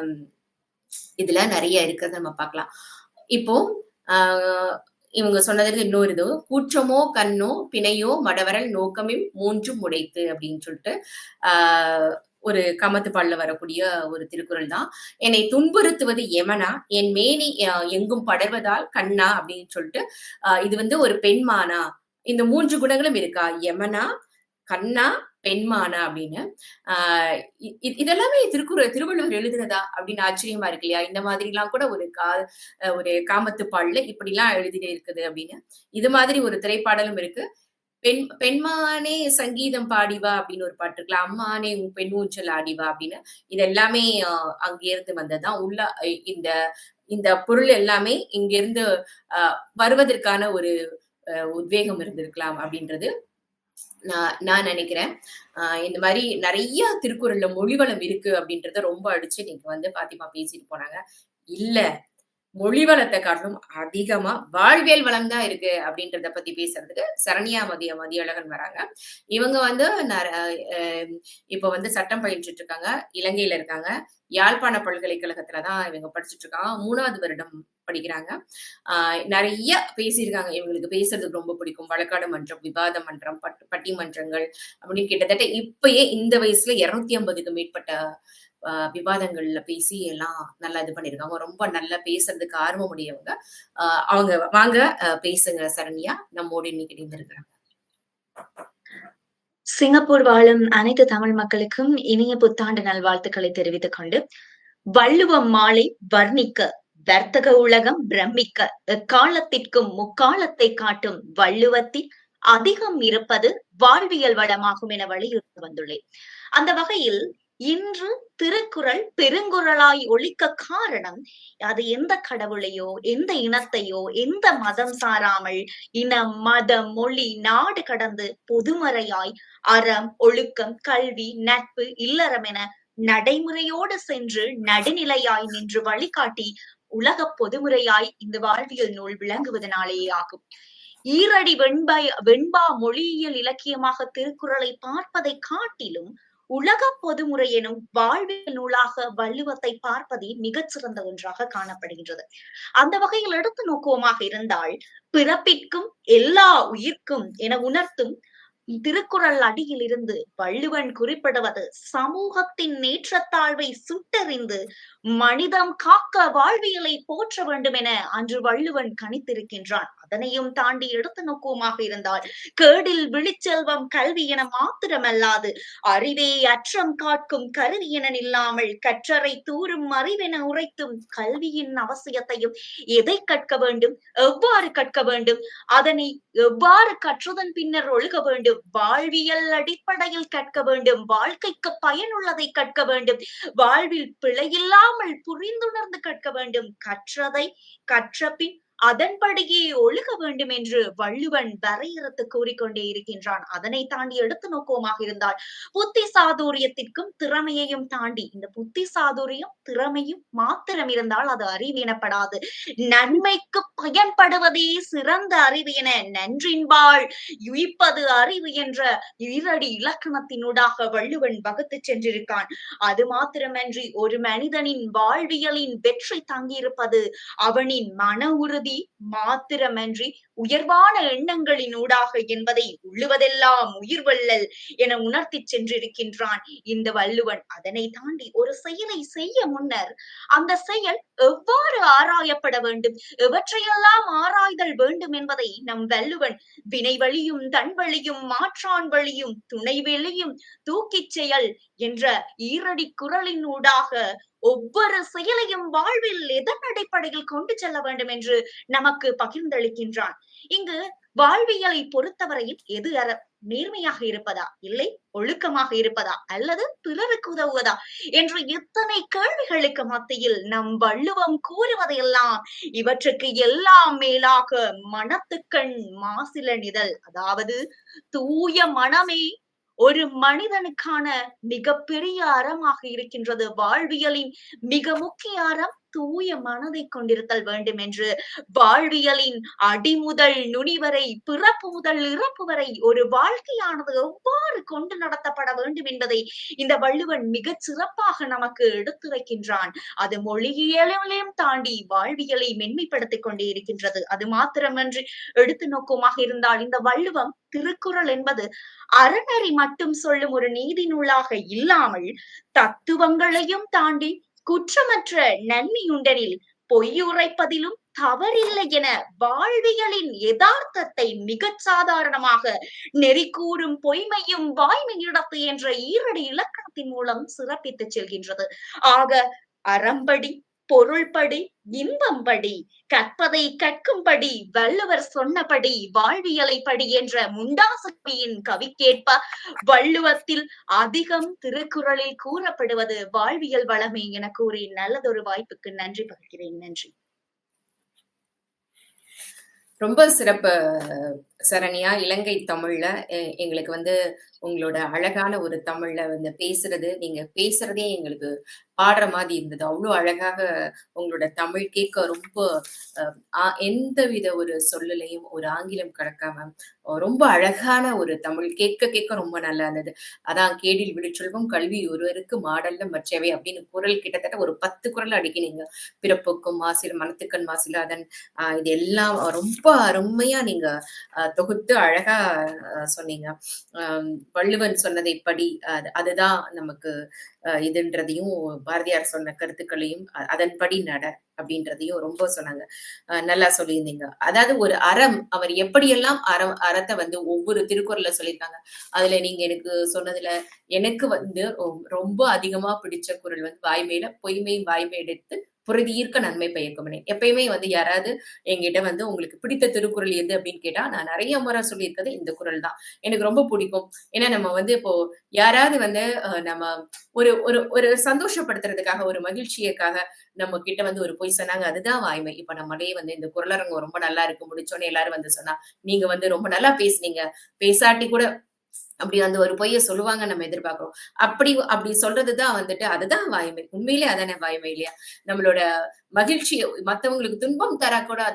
இதுல நிறைய இருக்கிறத நம்ம பார்க்கலாம். இப்போ இவங்க சொன்னதுக்கு இன்னொரு இது, கூற்றமோ கண்ணோ பிணையோ மடவரல் நோக்கமும் மூன்றும் உடைத்து அப்படின்னு சொல்லிட்டு ஒரு கமத்துப்பால்ல வரக்கூடிய ஒரு திருக்குறள் தான். என்னை துன்புறுத்துவது எமனா, என் மேனி எங்கும் படர்வதால் கண்ணா அப்படின்னு சொல்லிட்டு இது வந்து ஒரு பெண்மானா, இந்த 3 குணங்களும் இருக்கா, யமனா, கண்ணா, பெண்மானா அப்படின்னு. இதெல்லாமே திருவள்ளுவர் எழுதுனதா அப்படின்னு ஆச்சரியமா இருக்கு இல்லையா? இந்த மாதிரி எல்லாம் கூட ஒரு காமத்துப்பால்ல இப்படி எல்லாம் எழுதி இருக்குது அப்படின்னு. இது மாதிரி ஒரு திரைப்பாடலும் இருக்கு. பெண்மானே சங்கீதம் பாடிவா அப்படின்னு ஒரு பாட்டு இருக்குல்ல, அம்மானே உன் பெண் ஊஞ்சல் ஆடிவா அப்படின்னு. இது எல்லாமே அங்கிருந்து வந்ததுதான். உள்ள இந்த இந்த பொருள் எல்லாமே இங்கிருந்து வருவதற்கான ஒரு உத்வேகம் இருந்திருக்கலாம் அப்படின்றது நான் நினைக்கிறேன். இந்த மாதிரி நிறைய திருக்குறள்ல மொழிவளம் இருக்கு அப்படின்றத ரொம்ப அடிச்சு நீங்க வந்து பாத்திமா பேசிட்டு போனாங்க. இல்ல, மொழி வளத்தை காட்டிலும் அதிகமா வாழ்வியல் வளம் தான் இருக்கு அப்படின்றத பத்தி பேசுறதுக்கு சரண்யா மதியழகன் வராங்க. இவங்க வந்து இப்ப வந்து சட்டம் பயின்றுட்டு இருக்காங்க. இலங்கையில இருக்காங்க. யாழ்ப்பாண பல்கலைக்கழகத்துலதான் இவங்க படிச்சுட்டு இருக்காங்க. 3வது வருடம் படிக்கிறாங்க. நிறைய பேசியிருக்காங்க. இவங்களுக்கு பேசுறதுக்கு ரொம்ப பிடிக்கும். வழக்காடு மன்றம், விவாத மன்றம், பட்டிமன்றங்கள் அப்படின்னு கிட்டத்தட்ட இப்பயே இந்த வயசுல 250க்கு மேற்பட்ட விவாதங்கள்ல பேசி எல்லாம் நல்லா இது பண்ணிருக்காங்க. ரொம்ப நல்லா பேசுறதுக்கு ஆர்வம் உடையவங்க. அவங்க வாங்க பேசுங்க சரண்யா, நம்மோடு இன்னைக்கு இணைந்திருக்கிறாங்க. சிங்கப்பூர் வாழும் அனைத்து தமிழ் மக்களுக்கும் இனிய புத்தாண்டு நல்வாழ்த்துக்களை தெரிவித்துக் கொண்டு, வள்ளுவம் மாலை வர்ணிக்க வர்த்தக உலகம் பிரமிக்க எக்காலத்திற்கும் முக்காலத்தை காட்டும் வள்ளுவத்தில் அதிகம் இருப்பது வாழ்வியல் வளமாகும் என வலியுறுத்தி வந்துள்ளேன். அந்த வகையில் இன்று திருக்குறள் பெருங்குறளாய் ஒலிக்க காரணம், அது எந்த கடவுளையோ எந்த இனத்தையோ எந்த மதம் சாராமல் இனம் மதம் மொழி நாடு கடந்து பொதுமறையாய் அறம் ஒழுக்கம் கல்வி நட்பு இல்லறம் என நடைமுறையோடு சென்று நடுநிலையாய் நின்று வழிகாட்டி உலக பொதுமுறையாய் இந்த வாழ்வியல் நூல் விளங்குவதனாலேயே ஆகும். ஈரடி வெண்பா மொழியியல் இலக்கியமாக திருக்குறளை பார்ப்பதை காட்டிலும் உலக பொதுமுறை எனும் வாழ்வியல் நூலாக வள்ளுவத்தை பார்ப்பதே மிகச்சிறந்த ஒன்றாக காணப்படுகின்றது. அந்த வகையில் எடுத்து நோக்குவோமாக இருந்தால், பிறப்பிற்கும் எல்லா உயிர்க்கும் என உணர்த்தும் திருக்குறள் அடியில் இருந்து வள்ளுவன் குறிப்பிடுவது சமூகத்தின் ஏற்றத்தாழ்வை சுட்டறிந்து மனிதம் காக்க வாழ்வியலை போற்ற வேண்டும் என அன்று வள்ளுவன் கணித்திருக்கின்றான். அதனையும் தாண்டி எடுத்து நோக்குவமாக இருந்தால், கேடில் விழிச்செல்வம் கல்வி என மாத்திரமல்லாது அறிவே அற்றம் காட்கும் கருவி என இல்லாமல் கற்றரை தூரும் அறிவென உரைத்தும் கல்வியின் அவசியத்தையும் எதை கற்க வேண்டும், எவ்வாறு கற்க வேண்டும், அதனை எவ்வாறு கற்றதன் பின்னர் ஒழுக வேண்டும், வாழ்வியல் அடிப்படையில் கற்க வேண்டும், வாழ்க்கைக்கு பயனுள்ளதை கற்க வேண்டும், வாழ்வில் பிழையில்லாமல் புரிந்துணர்ந்து கற்க வேண்டும், கற்றதை கற்றபின் அதன்படியே ஒழுக வேண்டும் என்று வள்ளுவன் வரையறுத்து கூறிக்கொண்டே இருக்கின்றான். அதனை தாண்டி எடுத்து நோக்குவமாக இருந்தால், புத்தி சாதுரியத்திற்கும் திறமையையும் தாண்டி இந்த புத்தி சாதுரியம் திறமையும் மாத்திரம் இருந்தால் அது அறிவு எனப்படாது. நன்மைக்கு பயன்படுவதே சிறந்த அறிவு என நன்றின்பால் உயிப்பது அறிவு என்ற ஈரடி இலக்கணத்தினூடாக வள்ளுவன் வகுத்து சென்றிருக்கான். அது மாத்திரமன்றி ஒரு மனிதனின் வாழ்வியலின் வெற்றி தங்கியிருப்பது அவனின் மன உறுதி மாத்திரமன்றி உயர்வான எண்ணங்களினூடாக என்பதை உள்ளுவதெல்லாம் உயிர்வள்ளல் என உணர்த்தி சென்றிருக்கின்றான் இந்த வள்ளுவன். அதனை தாண்டி ஒரு செயலை செய்ய முன்னர் அந்த செயல் எவ்வாறு ஆராயப்பட வேண்டும், எவற்றையெல்லாம் ஆராய்தல் வேண்டும் என்பதை நம் வள்ளுவன் வினை வழியும் தன் வழியும் மாற்றான் வழியும் துணை வெளியும் தூக்கிச் செயல் என்ற ஈரடி குறளின் ஊடாக ஒவ்வொரு செயலையும் வாழ்வில் எதன் அடிப்படையில் கொண்டு செல்ல வேண்டும் என்று நமக்கு பகிர்ந்தளிக்கின்றான். இங்கு வாழ்வியலை பொறுத்தவரையில் எது நேர்மையாக இருப்பதா, இல்லை ஒழுக்கமாக இருப்பதா, அல்லது பிறருக்கு உதவுவதா என்று இத்தனை கேள்விகளுக்கு மத்தியில் நம் வள்ளுவம் கூறுவதையெல்லாம் இவற்றுக்கு எல்லாம் மேலாக மனத்துக்கண் மாசில நிதல், அதாவது தூய மனமே ஒரு மனிதனுக்கான மிகப்பெரிய அறமாக இருக்கின்றது. வாழ்வியலின் மிக முக்கிய அறம் தூய மனதை கொண்டிருத்தல் வேண்டும் என்று வாழ்வியலின் அடிமுதல் நுனிவரை பிறப்பு முதல் இறப்பு வரை ஒரு வாழ்க்கையானது எவ்வாறு கொண்டு நடத்தப்பட வேண்டும் என்பதை இந்த வள்ளுவன் மிக சிறப்பாக நமக்கு எடுத்துரைக்கின்றான். அது மொழியியலையும் தாண்டி வாழ்வியலை மென்மைப்படுத்திக் கொண்டே இருக்கின்றது. அது மாத்திரமன்றி எடுத்து நோக்கமாக இருந்தால் இந்த வள்ளுவம் திருக்குறள் என்பது அறநெறி மட்டும் சொல்லும் ஒரு நீதி நூலாக இல்லாமல் தத்துவங்களையும் தாண்டி குற்றமற்ற நன்மையுண்டனில் பொய்யுரைப்பதிலும் தவறில்லை என வாழ்வியலின் யதார்த்தத்தை மிக சாதாரணமாக நெறி கூறும் பொய்மையும் வாய்மையிடத்து என்ற ஈரடி இலக்கணத்தின் மூலம் சிறப்பித்து செல்கின்றது. ஆக அறம்படி பொருள்படி இன்பம்படி கற்பதை கற்கும்படி வள்ளுவர் சொன்னபடி வாழ்வியலை படி என்ற முண்டாசுகியின் கவிக்கேற்ப வள்ளுவத்தில் அதிகம் திருக்குறளில் கூறப்படுவது வாழ்வியல் வளமே என கூறி நல்லதொரு வாய்ப்புக்கு நன்றி பகிர்கிறேன். நன்றி. ரொம்ப சிறப்பு சரண்யா. இலங்கை தமிழ்ல எங்களுக்கு உங்களோட அழகான ஒரு தமிழ்ல பேசுறது, நீங்க பேசுறதே எங்களுக்கு பாடுற மாதிரி இருந்தது. அவ்வளவு அழகாக உங்களோட தமிழ் கேட்க ரொம்ப எந்தவித ஒரு சொல்லலையும் ஒரு ஆங்கிலம் கலக்காம ரொம்ப அழகான ஒரு தமிழ் கேட்க ரொம்ப நல்லா இருந்தது. அதான் கேடில் விழுச்செல்வம் கல்வி ஒருவருக்கு மாடல்ல மற்றவை அப்படின்னு குரல் கிட்டத்தட்ட ஒரு 10 குரல் அடிக்கினீங்க. பிறப்புக்கும் மாசில மனத்துக்கண் மாசிலாதன் இது எல்லாம் ரொம்ப அருமையா நீங்க தொகுத்து அழகா சொன்னீங்க. வள்ளுவன் சொன்னதை படி அதுதான் நமக்கு இதுன்றதையும், பாரதியார் சொன்ன கருத்துக்களையும் அதன்படி நட அப்படின்றதையும் ரொம்ப சொன்னாங்க. நல்லா சொல்லியிருந்தீங்க. அதாவது ஒரு அறம் அவர் எப்படியெல்லாம் அறத்தை ஒவ்வொரு திருக்குறள்ல சொல்லியிருக்காங்க. அதுல நீங்க எனக்கு சொன்னதுல எனக்கு ரொம்ப அதிகமா பிடிச்ச குறள் வாய்மையில பொய்மையும் வாய்மை எடுத்து புரதியீர்க்க நன்மை பயக்குமனே. எப்பயுமே யாராவது என்கிட்ட உங்களுக்கு பிடித்த திருக்குறள் எது அப்படின்னு கேட்டா நான் நிறைய முறை சொல்லியிருக்கிறது இந்த குறள் தான். எனக்கு ரொம்ப பிடிக்கும். ஏன்னா நம்ம இப்போ யாராவது நம்ம ஒரு ஒரு ஒரு சந்தோஷப்படுத்துறதுக்காக ஒரு மகிழ்ச்சியக்காக நம்ம கிட்ட ஒரு பொய் சொன்னாங்க, அதுதான் வாய்மை. இப்ப நம்மளே இந்த குறளரங்கம் ரொம்ப நல்லா இருக்கு முடிச்சோன்னே எல்லாரும் சொன்னா நீங்க ரொம்ப நல்லா பேசுனீங்க, பேசாட்டி கூட அப்படி அந்த ஒரு பொய்ய சொல்லுவாங்க நம்ம எதிர்பார்க்கிறோம். அப்படி சொல்றதுதான் வந்துட்டு அதுதான் வாய்மை. உண்மையிலே அதானே வாய்மை இல்லையா? நம்மளோட மகிழ்ச்சிய மத்தவங்களுக்கு துன்பம்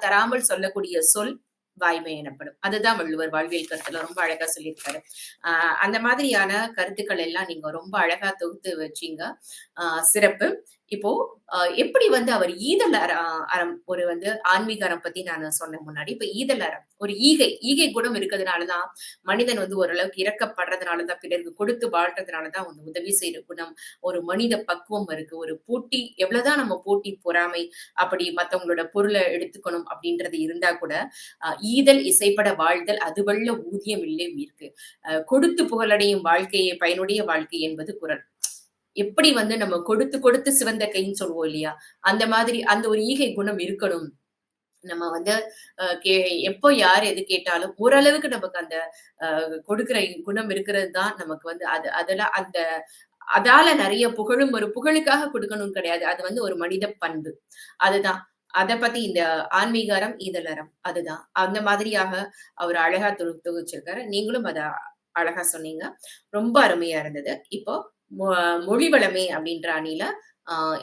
தராமல் சொல்லக்கூடிய சொல் வாய்மை எனப்படும். அதுதான் வள்ளுவர் வாழ்வியல் கருத்துல ரொம்ப அழகா சொல்லியிருக்காரு. அந்த மாதிரியான கருத்துக்கள் எல்லாம் நீங்க ரொம்ப அழகா தொகுத்து வச்சீங்க. சிறப்பு. இப்போ எப்படி வந்து அவர் ஈதல் அறம் ஒரு வந்து ஆன்மீக அறம் பத்தி நான் சொன்னேன் முன்னாடி. இப்ப ஈதல் அறம் ஒரு ஈகை குணம் இருக்கிறதுனாலதான் மனிதன் வந்து ஓரளவுக்கு இறக்கப்படுறதுனாலதான் பிறருக்கு கொடுத்து வாழ்றதுனாலதான் வந்து உதவி செய்யற குணம், ஒரு மனித பக்குவம் இருக்கு. ஒரு போட்டி எவ்வளவுதான் நம்ம போட்டி பொறாமை அப்படி மத்தவங்களோட பொருளை எடுத்துக்கணும் அப்படின்றது இருந்தா கூட ஈதல் இசைப்பட வாழ்தல் அதுவல்ல ஊதியம் இல்லை உயிர்க்கு. கொடுத்து புகழடையும் வாழ்க்கையை பயனுடைய வாழ்க்கை என்பது குறள். எப்படி வந்து நம்ம கொடுத்து கொடுத்து சிவந்த கைன்னு சொல்லுவோம் இல்லையா? அந்த மாதிரி அந்த ஒரு ஈகை குணம் இருக்கணும். நம்ம வந்து எப்போ யார் எது கேட்டாலும் ஓரளவுக்கு நமக்கு அந்த கொடுக்கிற குணம் இருக்கிறது தான் நமக்கு வந்து அதெல்லாம் அதால நிறைய புகழும் ஒரு புகழுக்காக கொடுக்கணும் கிடையாது. அது வந்து ஒரு மனித பண்பு. அதுதான். அத பத்தி இந்த ஆன்மீகாரம், ஈதலறம் அதுதான். அந்த மாதிரியாக அவர் அழகா தொகுச்சிருக்காரு. நீங்களும் அத அழகா சொன்னீங்க. ரொம்ப அருமையா இருந்தது. இப்போ மொழி வளமே அப்படின்ற அணியில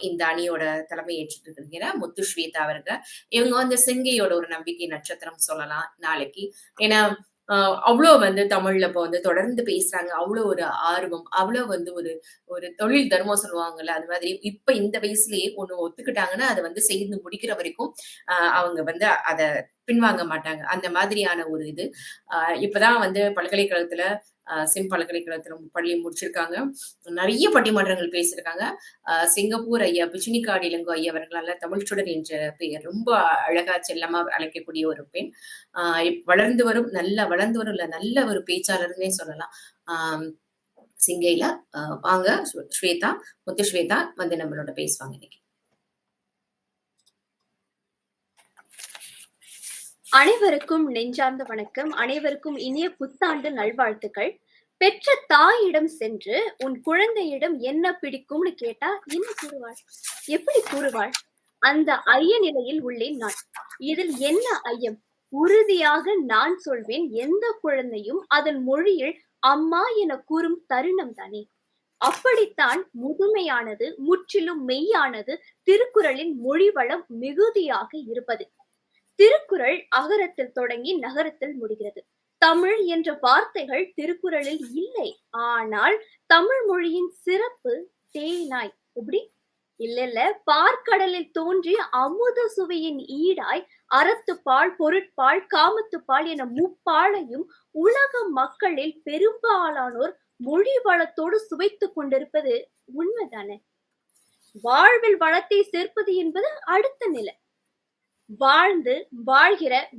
இந்த அணியோட தலைமை ஏற்றுட்டு இருக்கிற முத்து ஸ்வேதா அவர்கள். இவங்க வந்து சிங்கையோட ஒரு நம்பிக்கை நட்சத்திரம் சொல்லலாம் நாளைக்கு. ஏன்னா அவ்வளோ வந்து தமிழ்ல இப்ப வந்து தொடர்ந்து பேசுறாங்க. அவ்வளோ ஒரு ஆர்வம், அவ்வளோ வந்து ஒரு தொழில் தர்மம் சொல்லுவாங்கல்ல, அது மாதிரி இப்ப இந்த வயசுலயே ஒண்ணு ஒத்துக்கிட்டாங்கன்னா அதை வந்து செய்து முடிக்கிற வரைக்கும் அவங்க வந்து அத பின்வாங்க மாட்டாங்க. அந்த மாதிரியான ஒரு இது. இப்பதான் வந்து பல்கலைக்கழகத்துல சிம் பல்கலைக்கழகத்துல பள்ளி முடிச்சிருக்காங்க. நிறைய பட்டிமன்றங்கள் பேசியிருக்காங்க. சிங்கப்பூர் ஐயா பிச்சினிக்காடு இளங்கோ ஐயா அவர்களால தமிழ் சுடர் என்ற பெயர் ரொம்ப அழகா செல்லமா அழைக்கக்கூடிய ஒரு பெண். வளர்ந்து வரும் நல்ல ஒரு பேச்சாளர்னே சொல்லலாம். சிங்கையில வாங்க ஸ்வேதா, முத்து ஸ்வேதா வந்து நம்மளோட பேசுவாங்க இன்னைக்கு. அனைவருக்கும் நெஞ்சார்ந்த வணக்கம். அனைவருக்கும் இனிய புத்தாண்டு நல்வாழ்த்துக்கள். பெற்ற தாயிடம் சென்று உன் குழந்தையிடம் என்ன பிடிக்கும்னு கேட்டா என்ன கூறுவாள்? எப்படி கூறுவாள்? அந்த ஐய நிலையில் உள்ளேன் நான். இதில் என்ன ஐயம்? உறுதியாக நான் சொல்வேன், எந்த குழந்தையும் அதன் மொழியில் அம்மா என கூறும் தருணம் தானே. அப்படித்தான் முதுமையானது, முற்றிலும் மெய்யானது திருக்குறளின் மொழி வளம் மிகுதியாக இருப்பது. திருக்குறள் அகரத்தில் தொடங்கி நகரத்தில் முடிகிறது. தமிழ் என்ற வார்த்தைகள் திருக்குறளில் இல்லை. ஆனால் தமிழ் மொழியின் சிறப்பு தேனாய் எப்படி இல்ல பார்க்கடலில் தோன்றிய அமுத சுவையின் ஈடாய் அறத்துப்பால், பொருட்பால், காமத்துப்பால் என முப்பாலையும் உலக மக்களில் பெரும்பாலானோர் மொழி வளத்தோடு சுவைத்துக் கொண்டிருப்பது உண்மைதானே. வாழ்வில் வளத்தை சேர்ப்பது என்பது அடுத்த நிலை.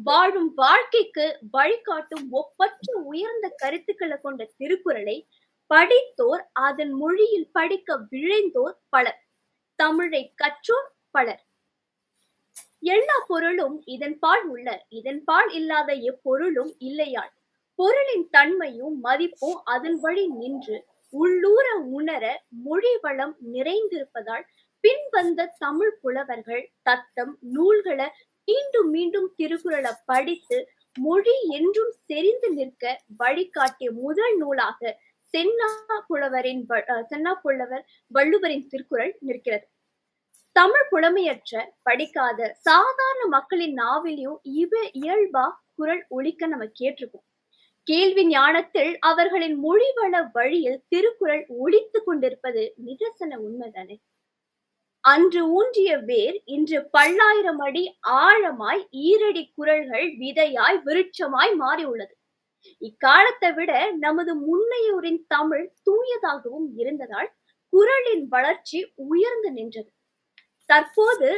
வாழும் வாழ்க்கைக்கு வழிகாட்டும் ஒப்பற்ற உயர்ந்த கருத்துக்களை கொண்ட திருக்குறளை படித்தோர், அதன் மொழியில் படிக்க விழைந்தோர் பலர், தமிழை கற்றோர் பலர். எல்லா பொருளும் இதன் பால் உள்ள, இதன் பால் இல்லாத எப்பொருளும் இல்லையால். பொருளின் தன்மையும் மதிப்பும் அதன் வழி நின்று உள்ளூர உணர மொழி வளம் நிறைந்திருப்பதால் பின்வந்த தமிழ் புலவர்கள் தத்தம் நூல்களை மீண்டும் மீண்டும் திருக்குறளை படித்து மொழி என்றும் செறிந்து நிற்க வழிகாட்டிய முதல் நூலாக சென்னா புலவர் வள்ளுவரின் திருக்குறள் நிற்கிறது. தமிழ் புலமையற்ற படிக்காத சாதாரண மக்களின் நாவிலையும் இயல்பா குரல் ஒலிக்க நம்ம கேட்டிருக்கோம். கேள்வி ஞானத்தில் அவர்களின் மொழிவள வழியில் திருக்குறள் ஒலித்து கொண்டிருப்பது நிதர்சன உண்மைதானே. அன்று ஊன்றிய வேர் இன்று பல்லாயிரம் அடி ஆழமாய் ஈரடி குறள்கள் விதையாய் விருட்சமாய் மாறி உள்ளது. இக்காலத்தை விட நமது முன்னையோரின் தமிழ் தூயதாகவும் இருந்ததால் குறளின் வளர்ச்சி உயர்ந்து நின்றது. தற்போது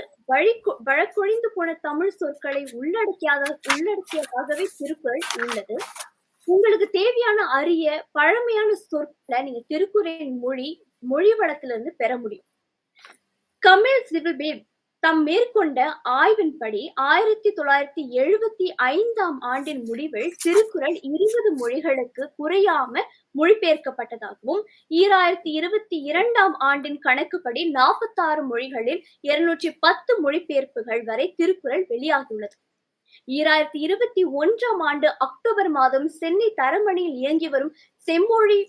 வழக்கொழிந்து போன தமிழ் சொற்களை உள்ளடக்கியதாகவே திருக்குறள் உள்ளது. உங்களுக்கு தேவையான அரிய பழமையான சொற்களை நீங்க திருக்குறளின் மொழி வளத்திலிருந்து பெற முடியும். கமில் சிவில்பேப் தம் மேற்கொண்ட ஆய்வின்படி 1975 ஆண்டின் முடிவில் திருக்குறள் 20 மொழிகளுக்கு குறையாம மொழிபெயர்க்கப்பட்டதாகவும் 2022 ஆண்டின் கணக்குப்படி 46 மொழிகளில் 210 மொழிபெயர்ப்புகள் வரை திருக்குறள் வெளியாகியுள்ளது. 2021ஆம் ஆண்டு அக்டோபர் மாதம் சென்னை தரமணியில் இயங்கி வரும் செம்மொழி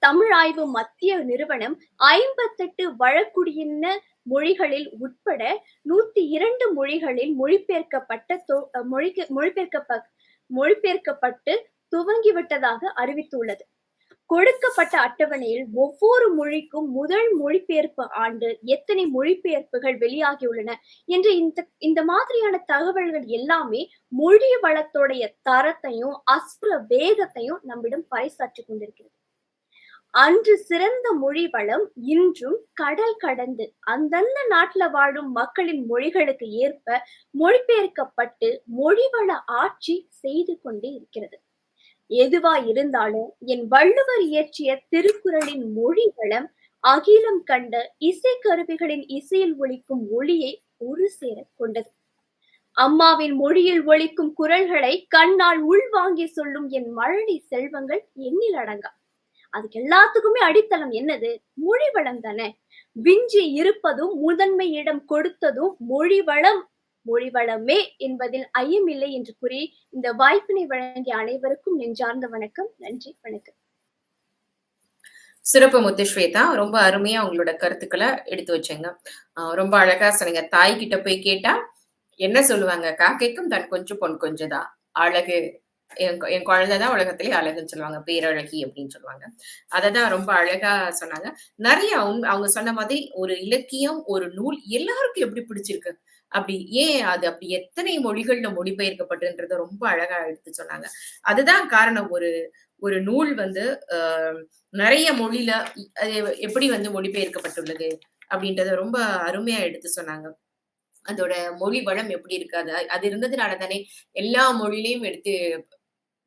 தமிழ் ஆய்வு மத்திய நிறுவனம் 58 வழக்குடியின மொழிகளில் உட்பட 102 மொழிகளில் மொழிபெயர்க்கப்பட்டு துவங்கிவிட்டதாக அறிவித்துள்ளது. கொடுக்கப்பட்ட அட்டவணையில் ஒவ்வொரு மொழிக்கும் முதல் மொழிபெயர்ப்பு ஆண்டு எத்தனை மொழிபெயர்ப்புகள் வெளியாகியுள்ளன என்று இந்த மாதிரியான தகவல்கள் எல்லாமே மொழி வளத்தோடைய தரத்தையும் அசுர வேகத்தையும் நம்மிடம் பறைசாற்றி கொண்டிருக்கிறது. அன்று சிறந்த மொழி வளம் இன்றும் கடல் கடந்து அந்தந்த நாட்டுல வாழும் மக்களின் மொழிகளுக்கு ஏற்ப மொழிபெயர்க்கப்பட்டு மொழிவள ஆட்சி செய்து கொண்டே இருக்கிறது. எதுவா இருந்தாலும் என் வள்ளுவர் இயற்றிய திருக்குறளின் மொழி வளம் அகிலம் கண்ட இசைக்கருவிகளின் இசையில் ஒலிக்கும் ஒளியை ஒரு சேர கொண்டது. அம்மாவின் மொழியில் ஒலிக்கும் குரல்களை கண்ணால் உள்வாங்கி சொல்லும் என் மழலை செல்வங்கள் எண்ணில் அடங்கா. அதுக்கு எல்லாத்துக்குமே அடித்தளம் என்னது? மொழி வளம் தானே. விஞ்சி இருப்பதும் முதன்மை இடம் கொடுத்ததும் மொழி வளமே என்பதில் ஐயமில்லை என்று கூறி இந்த வாய்ப்பினை வழங்கிய அனைவருக்கும் நெஞ்சார்ந்த வணக்கம். நன்றி, வணக்கம். சிறப்பு முத்து ஸ்வேதா, ரொம்ப அருமையா உங்களோட கருத்துக்களை எடுத்து வச்சேங்க. ரொம்ப அழகா சொன்னீங்க. தாய் கிட்ட போய் கேட்டா என்ன சொல்லுவாங்க? காக்கைக்கும் தன் கொஞ்சம் பொன் கொஞ்சதான் அழகு, என் குழந்தைதான் உலகத்திலே அழகுன்னு சொல்லுவாங்க, பேரழகி அப்படின்னு சொல்லுவாங்க. அததான் ரொம்ப அழகா சொன்னாங்க. நிறைய அவங்க சொன்ன மாதிரி ஒரு இலக்கியம், ஒரு நூல் எல்லாருக்கும் எப்படி பிடிச்சிருக்கு, அப்படி ஏன் அது அப்படி எத்தனை மொழிகள்ல மொழிபெயர்க்கப்பட்டுன்றத ரொம்ப அழகா எடுத்து சொன்னாங்க. அதுதான் காரணம். ஒரு நூல் நிறைய மொழியில எப்படி மொழிபெயர்க்கப்பட்டுள்ளது அப்படின்றத ரொம்ப அருமையா எடுத்து சொன்னாங்க. அதோட மொழி வளம் எப்படி இருக்கு, அது இருந்ததுனால தானே எல்லா மொழியிலையும் எடுத்து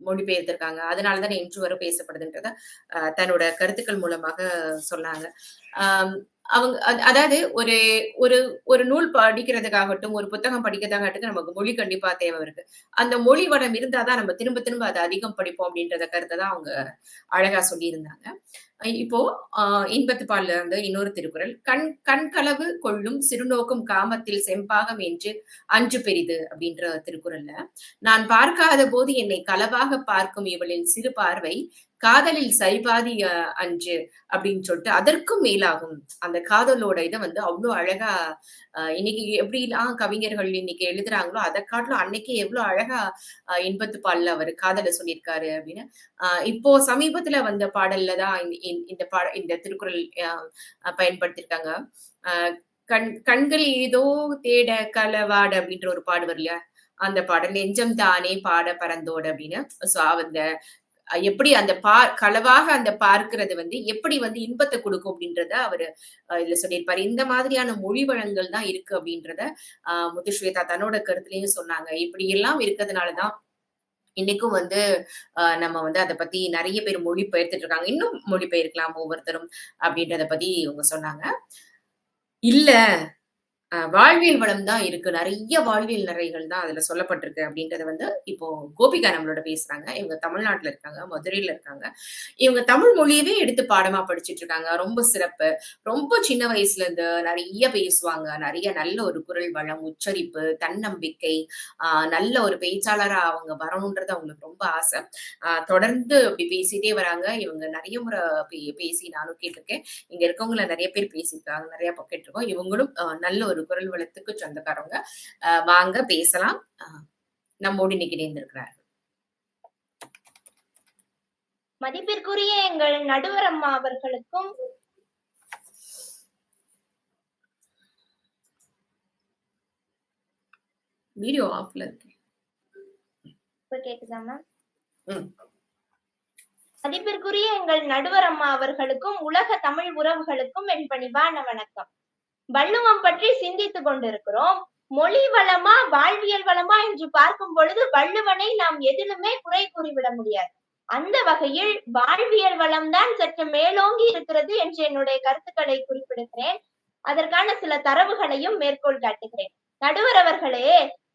மொழிபெயர்த்திருக்காங்க. அதனாலதானே இன்று வரை பேசப்படுதுன்றத தன்னோட கருத்துக்கள் மூலமாக சொன்னாங்க. அவங்க அதாவது ஒரு நூல் படிக்கிறதுக்காகட்டும், ஒரு புத்தகம் படிக்கிறதுக்காகட்டும் நமக்கு மொழி கண்டிப்பா தேவை இருக்கு. அந்த மொழி வளம் இருந்தாதான் நம்ம திரும்ப திரும்ப அதை அதிகம் படிப்போம் அப்படின்றத கருத்தை தான் அவங்க அழகா சொல்லியிருந்தாங்க. இப்போ இன்பத்துப்பால்ல இருந்து இன்னொரு திருக்குறள், கண்களவு கொள்ளும் சிறுநோக்கும் காமத்தில் செம்பாகம் என்று அஞ்சு பெரிது அப்படின்ற திருக்குறள்ல, நான் பார்க்காத போது என்னை களவாக பார்க்கும் இவளின் சிறு பார்வை காதலில் சரிபாதி அஞ்சு அப்படின்னு சொல்லிட்டு அதற்கும் மேலாகும். அந்த காதலோட இதை அவ்வளவு அழகா இன்னைக்கு எப்படிலாம் கவிஞர்கள் இன்னைக்கு எழுதுறாங்களோ அதை காட்டிலும் அன்னைக்கு எவ்வளவு அழகா இன்பத்துப்பால்ல அவர் காதலை சொல்லியிருக்காரு அப்படின்னு. இப்போ சமீபத்துல வந்த பாடல்ல தான் இந்த திருக்குறள் பயன்படுத்திருக்காங்க. கண்கள் ஏதோ தேட களவாடு அப்படின்ற ஒரு பாடுவர் இல்லையா, அந்த பாடல் நெஞ்சம் தானே பாட பறந்தோடு அப்படின்னு. சோ அந்த எப்படி அந்த களவாக அந்த பார்க்கிறது எப்படி இன்பத்தை கொடுக்கும் அப்படின்றத அவரு இதுல சொல்லியிருப்பாரு. இந்த மாதிரியான மொழி வளங்கள் தான் இருக்கு அப்படின்றத முத்துஸ்வேதா தன்னோட கருத்துலயும் சொன்னாங்க. இப்படி எல்லாம் இருக்கிறதுனாலதான் இன்னைக்கும் நம்ம அதை பத்தி நிறைய பேர் மொழி பெயர்த்துட்டு இருக்காங்க. இன்னும் மொழி பெயர்க்கலாம் ஒவ்வொருத்தரும் அப்படின்றத பத்தி இவங்க சொன்னாங்க. இல்ல வாழ்வியல் வளம் தான் இருக்கு, நிறைய வாழ்வியல் நிறைகள் தான் அதுல சொல்லப்பட்டிருக்கு அப்படின்றத இப்போ கோபிகா நம்மளோட பேசுறாங்க. இவங்க தமிழ்நாட்டுல இருக்காங்க, மதுரையில இருக்காங்க. இவங்க தமிழ் மொழியவே எடுத்து பாடமா படிச்சுட்டு இருக்காங்க. ரொம்ப சிறப்பு. ரொம்ப சின்ன வயசுல இருந்து நிறைய பேசுவாங்க. நிறைய நல்ல ஒரு குரல் வளம், உச்சரிப்பு, தன்னம்பிக்கை, நல்ல ஒரு பேச்சாளரா அவங்க வரணும்ன்றது அவங்களுக்கு ரொம்ப ஆசை. தொடர்ந்து அப்படி பேசிட்டே வராங்க. இவங்க நிறைய முறை பேசி நானும் கேட்டிருக்கேன். இங்க இருக்கவங்கள நிறைய பேர் பேசியிருக்காங்க, நிறைய கேட்டிருக்கோம். இவங்களும் நல்ல ஒரு குரல் வளத்துக்கு சொந்தக்காரவங்க. வாங்க பேசலாம். நம்மோடு இன்னைக்கு இணைந்திருக்கிறார்கள். மதிப்பிற்குரிய எங்கள் நடுவர் அம்மா அவர்களுக்கும் வீடியோ ஆஃப்ல இருக்கு. கேக்குதா மேம்? மதிப்பிற்குரிய எங்கள் நடுவர் அம்மா அவர்களுக்கும் உலக தமிழ் உறவுகளுக்கும் என் பணிவான வணக்கம். வள்ளுவம் பற்றி சிந்தித்துக் கொண்டிருக்கிறோம். மொழி வளமா வாழ்வியல் வளமா என்று பார்க்கும் பொழுது வள்ளுவனை நாம் எதிலுமே குறை கூறிவிட முடியாது. அந்த வகையில் வாழ்வியல் வளம்தான் சற்று மேலோங்கி இருக்கிறது என்று என்னுடைய கருத்துக்களை குறிப்பிடுகிறேன். அதற்கான சில தரவுகளையும் மேற்கோள் காட்டுகிறேன். நடுவர் அவர்களே,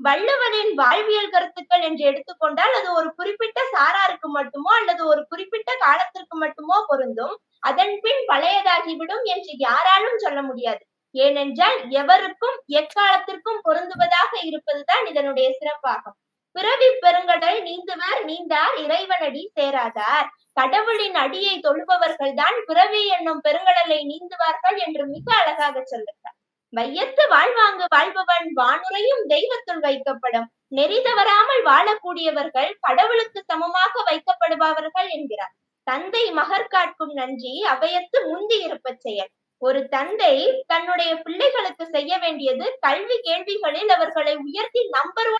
வள்ளுவனின் வாழ்வியல் கருத்துக்கள் என்று எடுத்துக்கொண்டால் அது ஒரு குறிப்பிட்ட சாராருக்கு மட்டுமோ அல்லது ஒரு குறிப்பிட்ட காலத்திற்கு மட்டுமோ பொருந்தும். அதன் பின் பழையதாகிவிடும் என்று யாராலும் சொல்ல முடியாது. ஏனென்றால் எவருக்கும் எக்காலத்திற்கும் பொருந்துவதாக இருப்பதுதான் இதனுடைய சிறப்பாகும். பிறவி பெருங்கடல் நீந்துவர் நீந்தார் இறைவனடி சேராதார். கடவுளின் அடியை தொழுபவர்கள் தான் பிறவி என்னும் பெருங்கடலை நீந்துவார்கள் என்று மிக அழகாக சொல்லுகிறார். வையத்து வாழ்வாங்கு வாழ்பவன் வானுரையும் தெய்வத்துள் வைக்கப்படும். நெறி தவறாமல் வாழக்கூடியவர்கள் கடவுளுக்கு சமமாக வைக்கப்படுபவர்கள் என்கிறார். தந்தை மகர் காட்கும் நன்றி அவையத்து முந்தி இருப்ப செயல். ஒரு தந்தை தன்னுடைய பிள்ளைகளுக்கு செய்ய வேண்டியது கல்வி கேள்விகளில் அவர்களை உயர்த்தி நம்பர்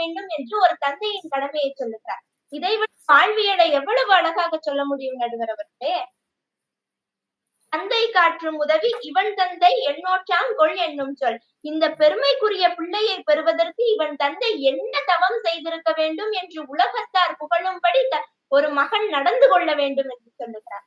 வேண்டும் என்று ஒரு தந்தையின் கடமையை சொல்லுகிறார். இதைவிட வாழ்வியலை எவ்வளவு அழகாக சொல்ல முடியும் நடுவர் அவர்களே. தந்தை காற்றும் உதவி இவன் தந்தை எண்ணோற்றான் கொள் என்னும் சொல். இந்த பெருமைக்குரிய பிள்ளையை பெறுவதற்கு இவன் தந்தை என்ன தவம் செய்திருக்க வேண்டும் என்று உலகத்தார் புகழும்படி ஒரு மகன் நடந்து கொள்ள வேண்டும் என்று சொல்லுகிறார்.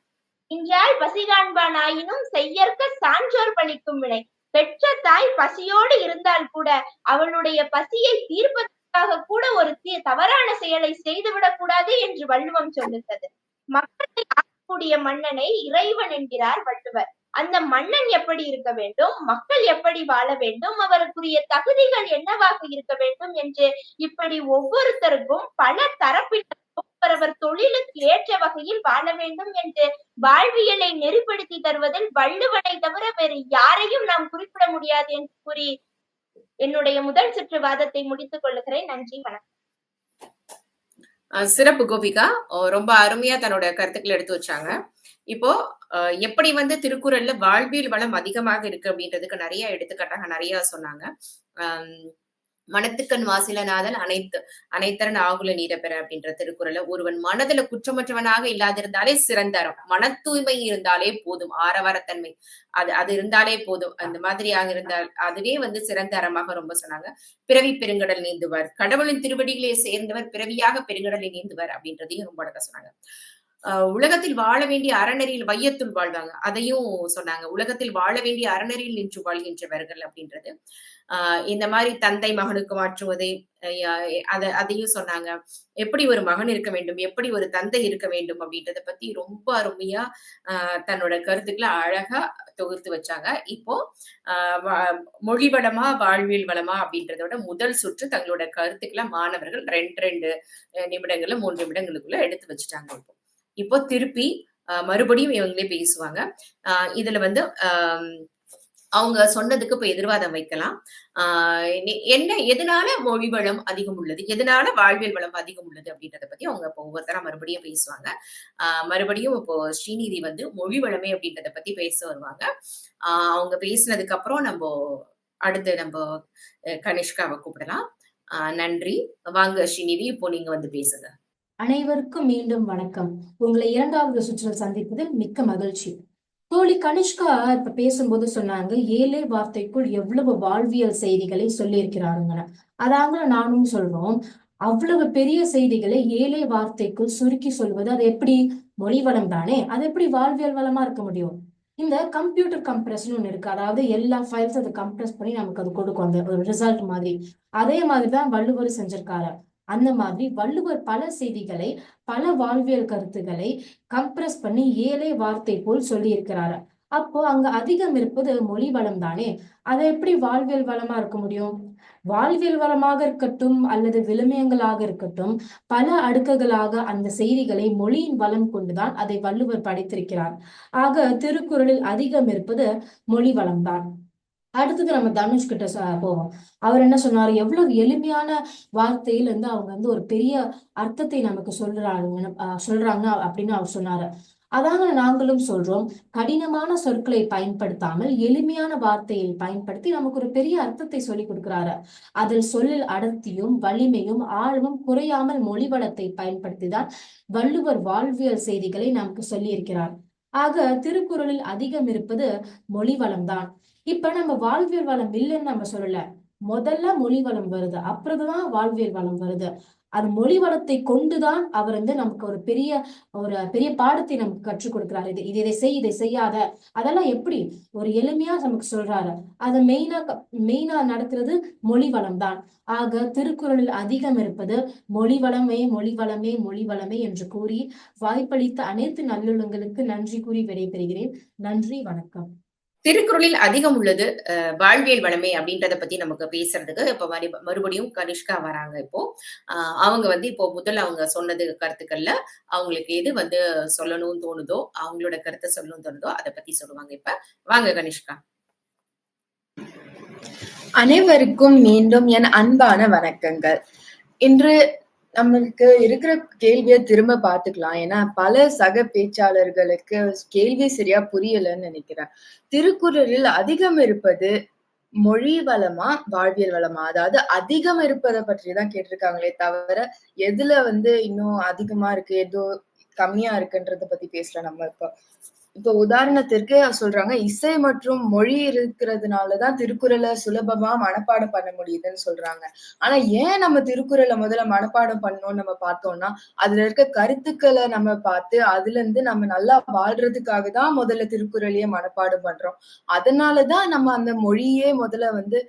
இன்றால் பசி காண்பான் ஆயினும் செய்யற்க சான்றோர் பழிக்கும் வினை. பெற்ற தாய் பசியோடு இருந்தால் கூட அவளுடைய பசியை தீர்ப்பதற்காக கூட ஒரு தவறான செயலை செய்துவிடக் கூடாது என்று வள்ளுவம் சொல்லுகிறது. மக்களை ஆளக்கூடிய மன்னனை இறைவன் என்கிறார் வள்ளுவர். அந்த மன்னன் எப்படி இருக்க வேண்டும், மக்கள் எப்படி வாழ வேண்டும், அவருக்குரிய தகுதிகள் என்னவாக இருக்க வேண்டும் என்று இப்படி ஒவ்வொருத்தருக்கும் பல தரப்பினர் அவரவர் தொழிலுக்கு ஏற்ற வகையில் வாழ வேண்டும் என்று வாழ்வியலை நெறிப்படுத்தி தருவதில் வள்ளுவனை தவிர வேறு யாரையும் நாம் குறிப்பிட முடியாது என்று கூறி என்னுடைய முதல் சுற்று வாதத்தை முடித்துக் கொள்ளுகிறேன். நன்றி, வணக்கம். சிறப்பு கோபிகா, ரொம்ப அருமையா தன்னோட கருத்துக்களை எடுத்து வச்சாங்க. இப்போ எப்படி திருக்குறள்ல வாழ்வியல் வளம் அதிகமாக இருக்கு அப்படின்றதுக்கு நிறைய எடுத்துக்காட்டாக நிறைய சொன்னாங்க. மனத்துக்கண் வாசிலனாதல் அனைத்தரன் ஆகுல நீர பெற அப்படின்ற திருக்குறள்ல ஒருவன் மனதுல குற்றமற்றவனாக இல்லாதிருந்தாலே சிறந்தரம். மன தூய்மை இருந்தாலே போதும், ஆரவாரத்தன்மை அது இருந்தாலே போதும். அந்த மாதிரியாக இருந்தால் அதுவே சிறந்த அறமாக ரொம்ப சொன்னாங்க. பிறவி பெருங்கடல் நீந்துவர், கடவுளின் திருவடிகளை சேர்ந்தவர் பிறவியாக பெருங்கடலை நீந்துவர் அப்படின்றதையும் ரொம்ப அழகா சொன்னாங்க. உலகத்தில் வாழ வேண்டிய அறநெறியில் வையத்துள் வாழ்வாங்க, அதையும் சொன்னாங்க. உலகத்தில் வாழ வேண்டிய அறநெறியில் நின்று வாழ்கின்றவர்கள் அப்படின்றது. இந்த மாதிரி தந்தை மகனுக்கு மாற்றுவதை அதையும் சொன்னாங்க. எப்படி ஒரு மகன் இருக்க வேண்டும், எப்படி ஒரு தந்தை இருக்க வேண்டும் அப்படின்றத பத்தி ரொம்ப அருமையா தன்னோட கருத்துக்களை அழகா தொகுத்து வச்சாங்க. இப்போ மொழி வளமா வாழ்வியல் வளமா அப்படின்றதோட முதல் சுற்று தங்களோட கருத்துக்களை மாணவர்கள் 2 நிமிடங்கள்ல 3 நிமிடங்களுக்குள்ள எடுத்து வச்சுட்டாங்க. இப்போ திருப்பி மறுபடியும் இவங்களே பேசுவாங்க. இதுல அவங்க சொன்னதுக்கு இப்ப எதிர்வாதம் வைக்கலாம். எதனால மொழி வளம் அதிகம் உள்ளது, எதனால வாழ்வியல் வளம் அதிகம் உள்ளது அப்படின்றத பத்தி அவங்க இப்போ ஒவ்வொருத்தரா மறுபடியும் பேசுவாங்க. மறுபடியும் இப்போ ஸ்ரீநிதி மொழி வளமே அப்படின்றத பத்தி பேச வருவாங்க. அவங்க பேசினதுக்கு அப்புறம் நம்ம கனிஷ்காவை கூப்பிடலாம். நன்றி. வாங்க ஸ்ரீநிதி, இப்போ நீங்க பேசுங்க. அனைவருக்கும் மீண்டும் வணக்கம். உங்களை 2வது சுற்றில் சந்திப்பதில் மிக்க மகிழ்ச்சி. தோழி கனிஷ்கா இப்ப பேசும்போது சொன்னாங்க 7 வார்த்தைக்குள் எவ்வளவு வாழ்வியல் செய்திகளை சொல்லியிருக்கிறாருங்க. அதாங்க நானும் சொல்றோம். அவ்வளவு பெரிய செய்திகளை 7 வார்த்தைக்குள் சுருக்கி சொல்வது அது எப்படி? மொழி வளம் தானே, அது எப்படி வாழ்வியல் வளமா இருக்க முடியும்? இந்த கம்ப்யூட்டர் கம்ப்ரஸ்ன்னு ஒண்ணு இருக்கு. அதாவது எல்லா ஃபைல்ஸ் அதை கம்ப்ரஸ் பண்ணி நமக்கு அது கொடுக்கும், அந்த ரிசல்ட் மாதிரி. அதே மாதிரிதான் வள்ளுவர் செஞ்சிருக்காரு. அந்த மாதிரி வள்ளுவர் பல செய்திகளை, பல வாழ்வியல் கருத்துக்களை கம்ப்ரஸ் பண்ணி 7 வார்த்தை போல் சொல்லி இருக்கிறாரு. அப்போ அங்க அதிகம் இருப்பது மொழி வளம் தானே, அதை எப்படி வாழ்வியல் வளமா இருக்க முடியும்? வாழ்வியல் வளமாக இருக்கட்டும் அல்லது விழுமியங்களாக இருக்கட்டும், பல அடுக்குகளாக அந்த செய்திகளை மொழியின் வளம் கொண்டுதான் அதை வள்ளுவர் படைத்திருக்கிறார். ஆக திருக்குறளில் அதிகம் இருப்பது மொழி வளம்தான். அடுத்தது நம்ம தனுஷ் கிட்ட போவோம். அவர் என்ன சொன்னாரு, எவ்வளவு எளிமையான வார்த்தையில அவங்க ஒரு பெரிய அர்த்தத்தை நமக்கு சொல்றாங்க அப்படின்னு அவர் சொன்னாரு. அதாங்க நாங்களும் சொல்றோம். கடினமான சொற்களை பயன்படுத்தாமல் எளிமையான வார்த்தையை பயன்படுத்தி நமக்கு ஒரு பெரிய அர்த்தத்தை சொல்லி கொடுக்கிறாரு. அதில் சொல்லில் அடர்த்தியும் வலிமையும் ஆழமும் குறையாமல் மொழி வளத்தை பயன்படுத்திதான் வள்ளுவர் வாழ்வியல் செய்திகளை நமக்கு சொல்லி இருக்கிறார். ஆக திருக்குறளில் அதிகம் இருப்பது மொழி வளம்தான். இப்ப நம்ம வாழ்வியல் வளம் இல்லைன்னு நம்ம சொல்லல. முதல்ல மொழி வளம் வருது, அப்புறம்தான் வாழ்வியல் வளம் வருது. அது மொழி வளத்தை கொண்டுதான் அவர் நமக்கு ஒரு பெரிய பாடத்தை நமக்கு கற்றுக் கொடுக்கிறாரு. இதை செய், இதை செய்யாத, அதெல்லாம் எப்படி ஒரு எளிமையா நமக்கு சொல்றாரு. அதை மெயினா நடத்துறது மொழி வளம் தான். ஆக திருக்குறளில் அதிகம் இருப்பது மொழி வளமே, மொழி வளமே, மொழி வளமே என்று கூறி வாய்ப்பளித்த அனைத்து நல்லுள்ளங்களுக்கு நன்றி கூறி விடைபெறுகிறேன். நன்றி, வணக்கம். திருக்குறளில் அதிகம் உள்ளது வாழ்வியல் வளமே அப்படின்றத பத்தி நமக்கு பேசுறதுக்கு இப்ப மறுபடியும் கனிஷ்கா வராங்க இப்போ. அவங்க வந்து இப்போ முதல்ல அவங்க சொன்னது கருத்துக்கள்ல அவங்களுக்கு எது வந்து சொல்லணும்னு தோணுதோ, அவங்களோட கருத்தை சொல்லணும்னு தோணுதோ அத பத்தி சொல்லுவாங்க இப்ப. வாங்க கனிஷ்கா. அனைவருக்கும் மீண்டும் என் அன்பான வணக்கங்கள். இன்று நம்மளுக்கு இருக்கிற கேள்வியை திரும்ப பார்த்துக்கலாம். ஏன்னா பல சக பேச்சாளர்களுக்கு கேள்வி சரியா புரியலன்னு நினைக்கிறேன். திருக்குறளில் அதிகம் இருப்பது மொழி வளமா வாழ்வியல் வளமா? அதாவது அதிகம் இருப்பதை பற்றி தான் கேட்டிருக்காங்களே தவிர எதுல வந்து இன்னும் அதிகமா இருக்கு, ஏதோ கம்மியா இருக்குன்றத பத்தி பேசல. நம்ம இப்போ உதாரணத்திற்கு சொல்றாங்க, இசை மற்றும் மொழி இருக்கிறதுனாலதான் திருக்குறளை சுலபமா மனப்பாடம் பண்ண முடியுதுன்னு சொல்றாங்க. ஆனா ஏன் நம்ம திருக்குறளை முதல்ல மனப்பாடம் பண்ணணும்னு நம்ம பார்த்தோம்னா, அதுல இருக்க கருத்துக்களை நம்ம பார்த்து அதுல இருந்து நம்ம நல்லா வாழ்றதுக்காக தான் முதல்ல திருக்குறளையே மனப்பாடம் பண்றோம். அதனாலதான் நம்ம அந்த மொழியே முதல்ல வந்து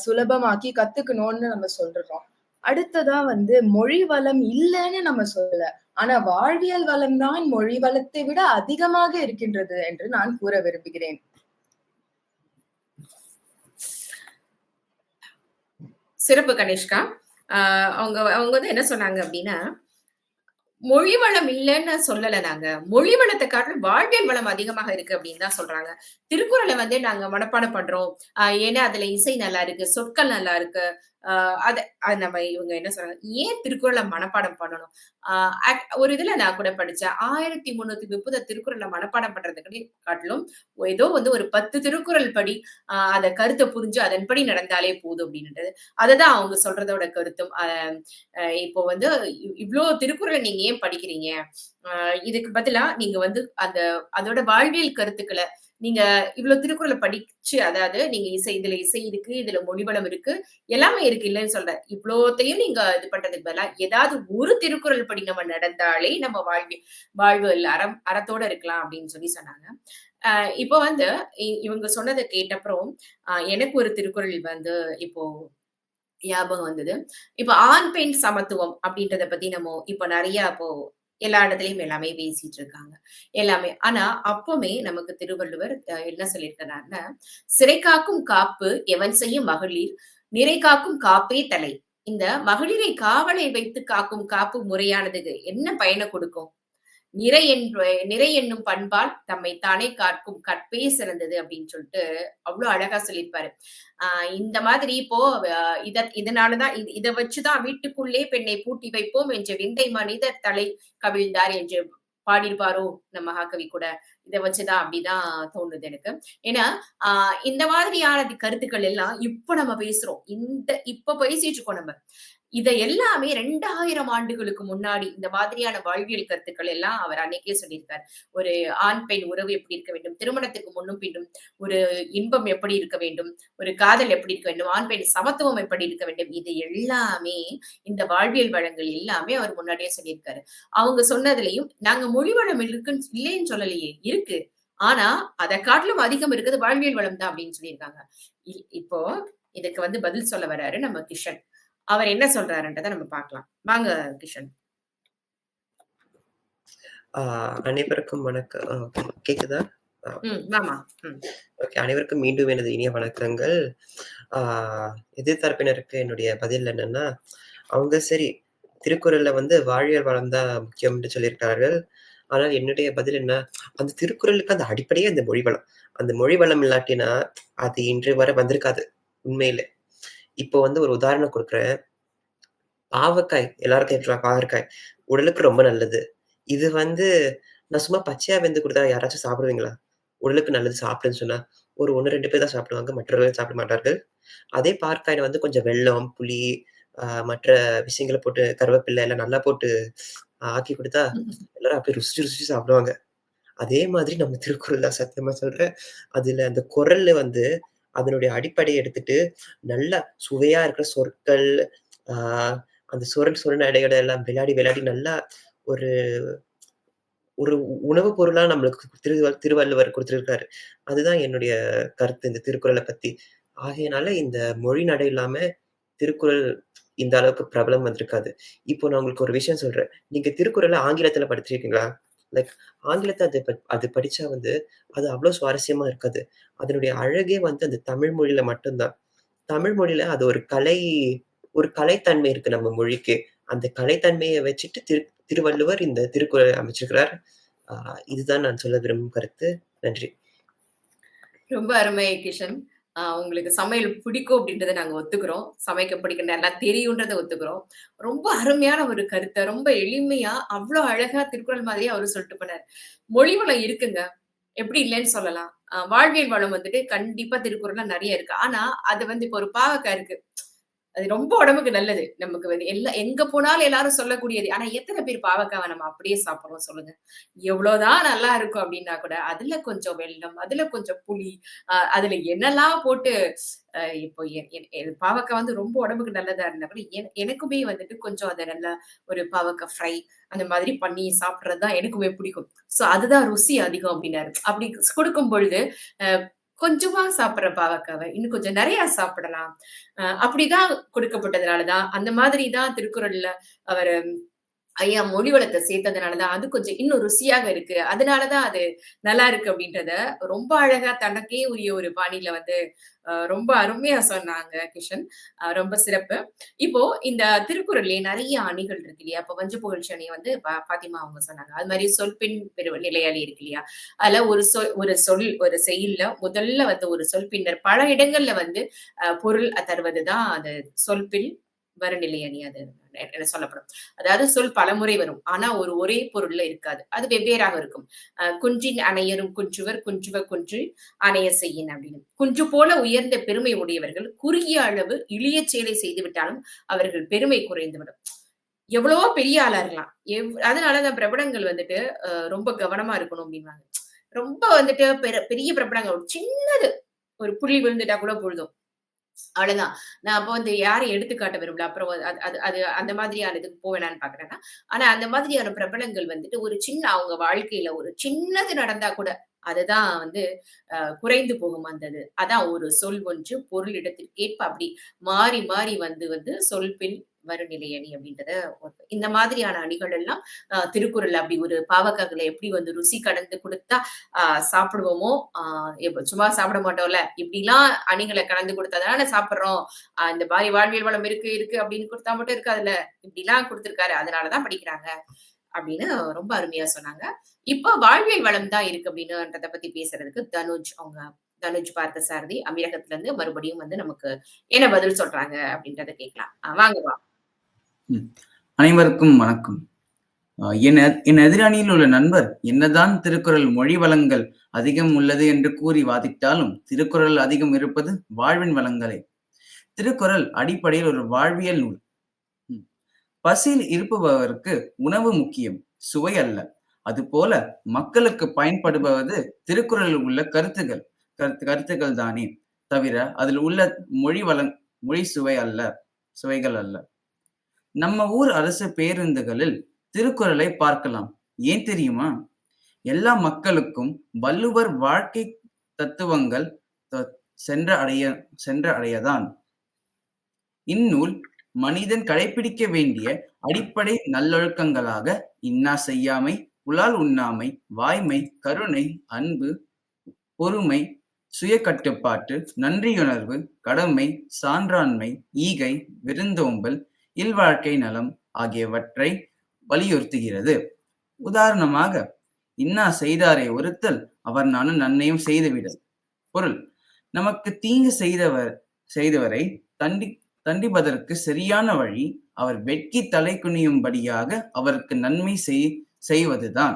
சுலபமாக்கி கத்துக்கணும்னு நம்ம சொல்றோம். அடுத்ததா வந்து மொழி வளம் இல்லைன்னு நம்ம சொல்லல. ஆனா வாழ்வியல் வளம் தான் மொழி வளத்தை விட அதிகமாக இருக்கின்றது என்று நான் கூற விரும்புகிறேன். சிறப்பு கனிஷ்கா. அவங்க வந்து என்ன சொன்னாங்க அப்படின்னா, மொழி வளம் இல்லைன்னு சொல்லல நாங்க. மொழி வளத்தை காட்டிலும் வாழ்வியல் வளம் அதிகமாக இருக்கு அப்படின்னு தான் சொல்றாங்க. திருக்குறளை வந்து நாங்க மனப்பாடம் பண்றோம். ஏன்னா அதுல இசை நல்லா இருக்கு, சொற்கள் நல்லா இருக்கு. அது நம்ம இவங்க என்ன சொல்றாங்க, ஏன் திருக்குறளை மனப்பாடம் பண்ணணும்? ஒரு இதுல நான் கூட படிச்சேன். 1330 திருக்குறளை மனப்பாடம் பண்றதுக்கு காட்டிலும் ஏதோ வந்து ஒரு 10 திருக்குறள் படி அத கருத்தை புரிஞ்சு அதன்படி நடந்தாலே போதும் அப்படின்றது. அதுதான் அவங்க சொல்றதோட கருத்தும். இப்போ வந்து இவ்ளோ திருக்குறளை நீங்க ஏன் படிக்கிறீங்க? இதுக்கு பதிலா நீங்க வந்து அதோட வாழ்வியல் கருத்துக்களை நீங்க இவ்வளவு திருக்குறளை படிச்சு, அதாவது நீங்க இதுல இசை இருக்கு, இதுல மொழிவளம் இருக்கு, எல்லாமே இருக்கு, இல்லைன்னு சொல்றேன். இவ்வளோத்தையும் நீங்க இது பண்றதுக்கு பதிலா ஏதாவது ஒரு திருக்குறள் படி நம்ம நடந்தாலே நம்ம வாழ்வு அறத்தோட இருக்கலாம் அப்படின்னு சொன்னாங்க. இப்போ வந்து இவங்க சொன்னதை கேட்டப்புறம் எனக்கு ஒரு திருக்குறள் வந்து இப்போ ஞாபகம் வந்தது. இப்ப ஆண் பெண் சமத்துவம் அப்படின்றத பத்தி நம்ம இப்ப நிறைய இப்போ எல்லா இடத்துலயும் எல்லாமே பேசிட்டு இருக்காங்க. எல்லாமே. ஆனா அப்பவுமே நமக்கு திருவள்ளுவர் என்ன சொல்லியிருக்கிறாருன்னா, சிறை காக்கும் காப்பு எவன் செய்யும் மகளிர் நிறை காக்கும் காப்பே தலை. இந்த மகளிரை காவலை வைத்து காக்கும் காப்பு முறையானதுக்கு என்ன பயனை கொடுக்கும்? நிறை என்னும் பண்பால் தம்மை தானே காக்கும் கற்பே சிறந்தது அப்படின்னு சொல்லிட்டு அவ்வளவு அழகா சொல்லியிருப்பாரு. இந்த மாதிரி இப்போ இதனாலதான் இதை வச்சுதான் வீட்டுக்குள்ளே பெண்ணை பூட்டி வைப்போம் என்ற விந்தை மனிதர் தலை கவிழ்ந்தார் என்று பாடியிருப்பாரோ நம்ம மகாகவி கூட. இதை வச்சுதான் அப்படிதான் தோணுது எனக்கு. ஏன்னா இந்த மாதிரியான கருத்துக்கள் எல்லாம் இப்ப நம்ம பேசுறோம். இப்ப பேசிட்டு இருக்கோம் நம்ம. இதை எல்லாமே 2000 ஆண்டுகளுக்கு முன்னாடி இந்த மாதிரியான வாழ்வியல் கருத்துக்கள் எல்லாம் அவர் அன்னைக்கே சொல்லியிருக்காரு. ஒரு ஆண் பெண் உறவு எப்படி இருக்க வேண்டும், திருமணத்துக்கு முன்னும் பின்னும் ஒரு இன்பம் எப்படி இருக்க வேண்டும், ஒரு காதல் எப்படி இருக்க வேண்டும், ஆண் பெண் சமத்துவம் எப்படி இருக்க வேண்டும், இது எல்லாமே இந்த வாழ்வியல் வளங்கள் எல்லாமே அவர் முன்னாடியே சொல்லியிருக்காரு. அவங்க சொன்னதுலயும் நாங்க மொழி வளம் இருக்குன்னு இல்லைன்னு சொல்லலையே, இருக்கு. ஆனா அதை காட்டிலும் அதிகம் இருக்குது வாழ்வியல் வளம் தான் அப்படின்னு சொல்லியிருக்காங்க. இப்போ இதுக்கு வந்து பதில் சொல்ல வர்றாரு நம்ம கிஷன். அவர் என்ன சொல்றாருன்றதை நம்ம பார்க்கலாம். வாங்க கிஷன். அனைவருக்கும் வணக்கம். கேக்குதா? ஓகே. அனைவருக்கும் மீண்டும் எனது இனிய வணக்கங்கள். எதிர்த்தரப்பினருக்கு என்னுடைய பதில் என்னன்னா, அவங்க சரி திருக்குறள்ல வந்து வாழ்வியல் வளம் தான் முக்கியம் என்று சொல்லியிருக்கிறார்கள். ஆனால் என்னுடைய பதில் என்ன, அந்த திருக்குறளுக்கு அந்த அடிப்படையே அந்த மொழி வளம். அந்த மொழி வளம் இல்லாட்டினா அது இன்று வரை வந்திருக்காது உண்மையில. இப்போ வந்து ஒரு உதாரணம் கொடுக்குறேன். பாவக்காய் எல்லாரும் கேட்கலாம். பாகற்காய் உடலுக்கு ரொம்ப நல்லது. இது வந்து நான் சும்மா பச்சையா வெந்து கொடுத்தா யாராச்சும் சாப்பிடுவீங்களா? உடலுக்கு நல்லது சாப்பிடுன்னு சொன்னா ஒரு 1, 2 பேர் தான் சாப்பிடுவாங்க. மற்றவர்கள் சாப்பிட மாட்டார்கள். அதே பாவற்காயில வந்து கொஞ்சம் வெல்லம், புளி, மற்ற விஷயங்களை போட்டு கருவேப்பிலை எல்லாம் நல்லா போட்டு ஆக்கி கொடுத்தா எல்லாரும் அப்படியே ருசிச்சு ருசிச்சு சாப்பிடுவாங்க. அதே மாதிரி நம்ம திருக்குறள் தான், சத்தியமா சொல்றேன். அதுல அந்த குறள்ல வந்து அதனுடைய அடிப்படையை எடுத்துட்டு நல்லா சுவையா இருக்கிற சொற்கள், அந்த சொரண் அடைகளை எல்லாம் விளையாடி நல்லா ஒரு ஒரு உணவு பொருளா நம்மளுக்கு திருவள்ளுவர் கொடுத்திருக்காரு. அதுதான் என்னுடைய கருத்து இந்த திருக்குறளை பத்தி. ஆகையினால இந்த மொழி நடை இல்லாம திருக்குறள் இந்த அளவுக்கு பிரபலம் வந்திருக்காது. இப்போ நான் உங்களுக்கு ஒரு விஷயம் சொல்றேன். நீங்க திருக்குறளை ஆங்கிலத்துல படிச்சிருக்கீங்களா? லைக் ஆங்கிலத்தை அது படிச்சா வந்து அது அவ்வளவு சுவாரஸ்யமா இருக்காது. அதனுடைய அழகே வந்து அந்த தமிழ் மொழியில மட்டும்தான். தமிழ் மொழியில அது ஒரு கலைத்தன்மை இருக்கு நம்ம மொழிக்கு. அந்த கலைத்தன்மையை வச்சுட்டு திருவள்ளுவர் இந்த திருக்குறளை அமைச்சிருக்கிறார். இதுதான் நான் சொல்ல விரும்பும் கருத்து. நன்றி. ரொம்ப அருமை கிஷன். உங்களுக்கு சமையல் பிடிக்கும் அப்படின்றத நாங்க ஒத்துக்கிறோம். சமைக்க பிடிக்கும், நல்லா தெரியுன்றத ஒத்துக்கிறோம். ரொம்ப அருமையான ஒரு கருத்த, ரொம்ப எளிமையா, அவ்ளோ அழகா திருக்குறள் மாதிரியே அவரு சொல்லிட்டு போனாரு. மொழி வளம் இருக்குங்க. எப்படி இல்லைன்னு சொல்லலாம். வாழ்வியல் வளம் வந்துட்டு கண்டிப்பா திருக்குறள்ல நெறைய இருக்கு. ஆனா, அது வந்து இப்போ ஒரு பாவக்காய் இருக்கு. அது ரொம்ப உடம்புக்கு நல்லது. நமக்கு வந்து எங்க போனாலும் எல்லாரும் சொல்லக்கூடியது. ஆனா எத்தன பேர் பாவக்காவ நம்ம அப்படியே சாப்பிடுறோம் சொல்லுங்க? எவ்வளோதான் நல்லா இருக்கும் அப்படின்னா கூட, அதுல கொஞ்சம் வெல்லம், அதுல கொஞ்சம் புளி, அதுல என்னெல்லாம் போட்டு இப்போ பாவக்காய் வந்து ரொம்ப உடம்புக்கு நல்லதா இருந்தா கூட, எனக்குமே வந்துட்டு கொஞ்சம் அத நல்லா ஒரு பாவக்காய் ஃப்ரை அந்த மாதிரி பண்ணி சாப்பிடுறது தான் எனக்குமே பிடிக்கும். சோ அதுதான் ருசி அதிகம் அப்படின்னாரு. அப்படி குடுக்கும் பொழுது, அ கொஞ்சமா சாப்பிடுற பாவக்காவ இன்னும் கொஞ்சம் நெறைய சாப்பிடலாம். அப்படிதான் கொடுக்கப்பட்டதுனால தான், அந்த மாதிரி தான் திருக்குறள்ல அவரு ஐயா மொழி வளத்த சேர்த்ததுனால தான், அது கொஞ்சம் இன்னும் ருசியாக இருக்கு. அதனால தான் அது நல்லா இருக்கு அப்படின்றத ரொம்ப அழகா தனக்கே உரிய ஒரு பாணியில வந்து ரொம்ப அருமையா சொன்னாங்க கிஷன். ரொம்ப சிறப்பு. இப்போ இந்த திருக்குறள்லயே நெறைய அணிகள் இருக்கு இல்லையா? இப்ப வஞ்ச புகழ்ச்சி அணிய வந்து பாத்திமா அவங்க சொன்னாங்க. அது மாரி சொல்பின் நிலையாளி இருக்கு இல்லையா? அதுல ஒரு செய்யுள்ல முதல்ல வந்து ஒரு சொல் பின்னர் பல இடங்கள்ல வந்து பொருள் தருவது தான் அது சொல்பின் வருநிலை அணி அது என்ன சொல்லப்படும். அதாவது சொல் பலமுறை வரும். ஆனா ஒரே பொருள்ல இருக்காது. அது வெவ்வேறாக இருக்கும். குன்றின் அணையரும் குன்றுவர் குன்றுவர் குன்று அணைய செய்யின் அப்படின்னு. குன்று போல உயர்ந்த பெருமை உடையவர்கள் குறுகிய அளவு இழிய செயலை செய்துவிட்டாலும் அவர்கள் பெருமை குறைந்துவிடும். எவ்வளவோ பெரிய ஆளா இருக்கலாம். அதனாலதான் பிரபலங்கள் வந்துட்டு ரொம்ப கவனமா இருக்கணும் அப்படின்வாங்க. ரொம்ப வந்துட்டு பெரிய பிரபலங்கள் ஒரு சின்னது ஒரு புள்ளி விழுந்துட்டா கூட பொழுதும். அவ்வளவுதான். நான் அப்ப வந்து யாரையும் எடுத்துக்காட்ட விரும்பல. அப்புறம் அது அது அது அந்த மாதிரியான இதுக்கு போவேணான்னு பார்க்கிறேன்னா, ஆனா அந்த மாதிரியான பிரபலங்கள் வந்துட்டு ஒரு சின்ன அவங்க வாழ்க்கையில ஒரு சின்னது நடந்தா கூட, அதுதான் வந்து குறைந்து போகும் அந்த இது. அதான் ஒரு சொல் ஒன்று பொருள் இடத்திற்கேற்ப அப்படி மாறி மாறி வந்து வந்து சொல் பின் வருநிலை அணி அப்படின்றத இந்த மாதிரியான அணிகள் எல்லாம் திருக்குறள் அப்படி ஒரு பாவக்காய்களை எப்படி வந்து ருசி கடந்து கொடுத்தா சாப்பிடுவோமோ, சும்மா சாப்பிட மாட்டோம்ல. இப்படிலாம் அணிகளை கலந்து கொடுத்தாதானே சாப்பிடுறோம். இந்த மாதிரி வாழ்வியல் வளம் இருக்கு இருக்கு அப்படின்னு கொடுத்தா மட்டும் இருக்காதுல்ல. இப்படிலாம் கொடுத்திருக்காரு. அதனாலதான் படிக்கிறாங்க. அப்படின்னு ரொம்ப அருமையா சொன்னாங்க. இப்போ வாழ்வியல் வளம் தான் இருக்கு அப்படின்றத பத்தி பேசுறதுக்கு தனுஜ் பார்த்தசாரதி அமீரகத்துல இருந்து மறுபடியும் வந்து நமக்கு என்ன பதில் சொல்றாங்க அப்படின்றத கேட்கலாம். வாங்கப்பா. அனைவருக்கும் வணக்கம். என் எதிரணியில் உள்ள நண்பர் என்னதான் திருக்குறள் மொழி வளங்கள் அதிகம் உள்ளது என்று கூறி வாதிட்டாலும் திருக்குறள் அதிகம் இருப்பது வாழ்வின் வளங்களே. திருக்குறள் அடிப்படையில் ஒரு வாழ்வியல் நூல். பசியில் இருப்பவருக்கு உணவு முக்கியம், சுவை அல்ல. அதுபோல மக்களுக்கு பயன்படுவது திருக்குறளில் உள்ள கருத்துக்கள் தானே தவிர அதில் உள்ள மொழி சுவைகள் அல்ல. நம்ம ஊர் அரசு பேருந்துகளில் திருக்குறளை பார்க்கலாம். ஏன் தெரியுமா? எல்லா மக்களுக்கும் வள்ளுவர் வாழ்க்கை தத்துவங்கள் சென்ற அடையதான். இந்நூல் மனிதன் கடைபிடிக்க வேண்டிய அடிப்படை நல்லொழுக்கங்களாக இன்னா செய்யாமை, புலால் உண்ணாமை, வாய்மை, கருணை, அன்பு, பொறுமை, சுய கட்டுப்பாட்டு, நன்றியுணர்வு, கடமை, சான்றாண்மை, ஈகை, விருந்தோம்பல், இல்வாழ்க்கை நலம் ஆகியவற்றை வலியுறுத்துகிறது. உதாரணமாக, இன்னா செய்தாரை ஒருத்தல் அவர் நானும் நன்மையும் செய்துவிடல். பொருள்: நமக்கு தீங்கு செய்தவரை தண்டிப்பதற்கு சரியான வழி அவர் வெட்கி தலை குனியும்படியாக அவருக்கு நன்மை செய்வதுதான்.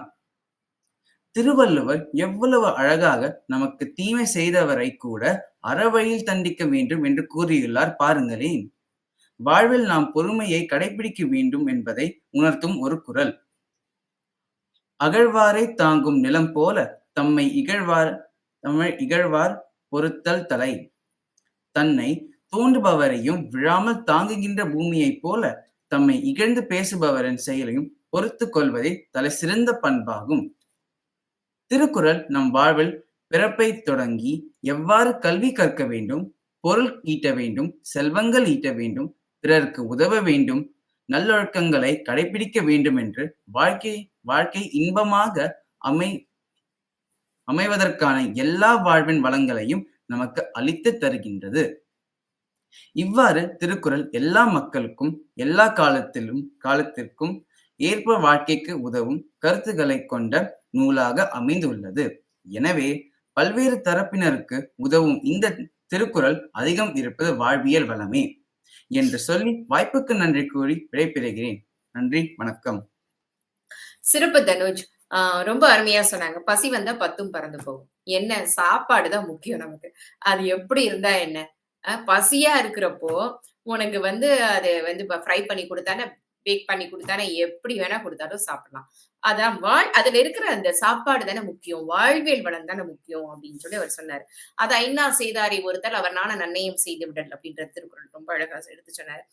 திருவள்ளுவர் எவ்வளவு அழகாக நமக்கு தீமை செய்தவரை கூட அறவழியில் தண்டிக்க வேண்டும் என்று கூறியுள்ளார் பாருங்களேன். வாழ்வில் நாம் பொறுமையை கடைபிடிக்க வேண்டும் என்பதை உணர்த்தும் ஒரு குறள். அகழ்வாரை தாங்கும் நிலம் போல தம்மை இகழ்வார் பொறுத்தல் தலை. தன்னை தோன்றுபவரையும் விழாமல் தாங்குகின்ற பூமியைப் போல தம்மை இகழ்ந்து பேசுபவரின் செயலையும் பொறுத்து கொள்வதே தலை சிறந்த பண்பாகும். திருக்குறள் நம் வாழ்வில் பிறப்பை தொடங்கி எவ்வாறு கல்வி கற்க வேண்டும், பொருள் ஈட்ட வேண்டும், செல்வங்கள் ஈட்ட வேண்டும், பிறருக்கு உதவ வேண்டும், நல்லொழுக்கங்களை கடைபிடிக்க வேண்டும் என்று வாழ்க்கை இன்பமாக அமைவதற்கான எல்லா வாழ்வின் வளங்களையும் நமக்கு அளித்து தருகின்றது. இவ்வாறு திருக்குறள் எல்லா மக்களுக்கும் எல்லா காலத்திற்கும் ஏற்ப வாழ்க்கைக்கு உதவும் கருத்துக்களை கொண்ட நூலாக அமைந்துள்ளது. எனவே பல்வேறு தரப்பினருக்கு உதவும் இந்த திருக்குறள் அதிகம் இருப்பது வாழ்வியல் வளமே என்று சொல்லி வாய்ப்புக்கு நன்றி கூறி விடைபெறுகிறேன். நன்றி, வணக்கம். சிறப்பு தனுஜ். ரொம்ப அருமையா சொன்னாங்க. பசி வந்தா பத்தும் பறந்து போகும். என்ன சாப்பாடுதான் முக்கியம் நமக்கு. அது எப்படி இருந்தா என்ன? பசியா இருக்கிறப்போ உனக்கு அது ஃப்ரை பண்ணி கொடுத்தானே, பேக் பண்ணி கொடுத்தானே, எப்படி வேணா கொடுத்தாலும் சாப்பிடலாம். அதான் அதுல இருக்கிற அந்த சாப்பாடு தானே முக்கியம், வாழ்வியல் வளம் தானே முக்கியம் அப்படின்னு சொல்லி அவர் சொன்னாரு. அது ஐநா செய்தாரை ஒருத்தல் அவர் நாண நன்னயம் செய்து விடல் அப்படின்ற திருக்குறள் ரொம்ப அழகா எடுத்து சொன்னாரு.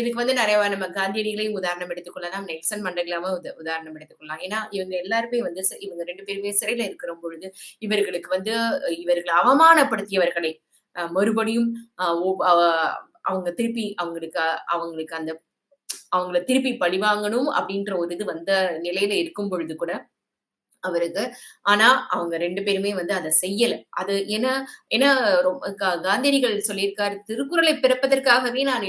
இதுக்கு நிறைய நம்ம காந்தியடிகளையும் உதாரணம் எடுத்துக்கொள்ளலாம், நெல்சன் மண்டேலாவும் உதாரணம் எடுத்துக்கொள்ளலாம். ஏன்னா இவங்க எல்லாருமே இவங்க 2 பேருமே சிறையில இருக்கிற பொழுது இவர்களுக்கு இவர்களை அவமானப்படுத்தியவர்களை மறுபடியும் அவங்க திருப்பி அவங்களுக்கு அந்த அவங்கள திருப்பி பழிவாங்கணும் அப்படின்ற ஒரு இது வந்த நிலையில இருக்கும் பொழுது கூட அவருக்கு, ஆனா அவங்க 2 பேருமே அதை செய்யல. அது ஏன்னா காந்தியடிகள் சொல்லியிருக்காரு, திருக்குறளை பிறப்பதற்காகவே நான்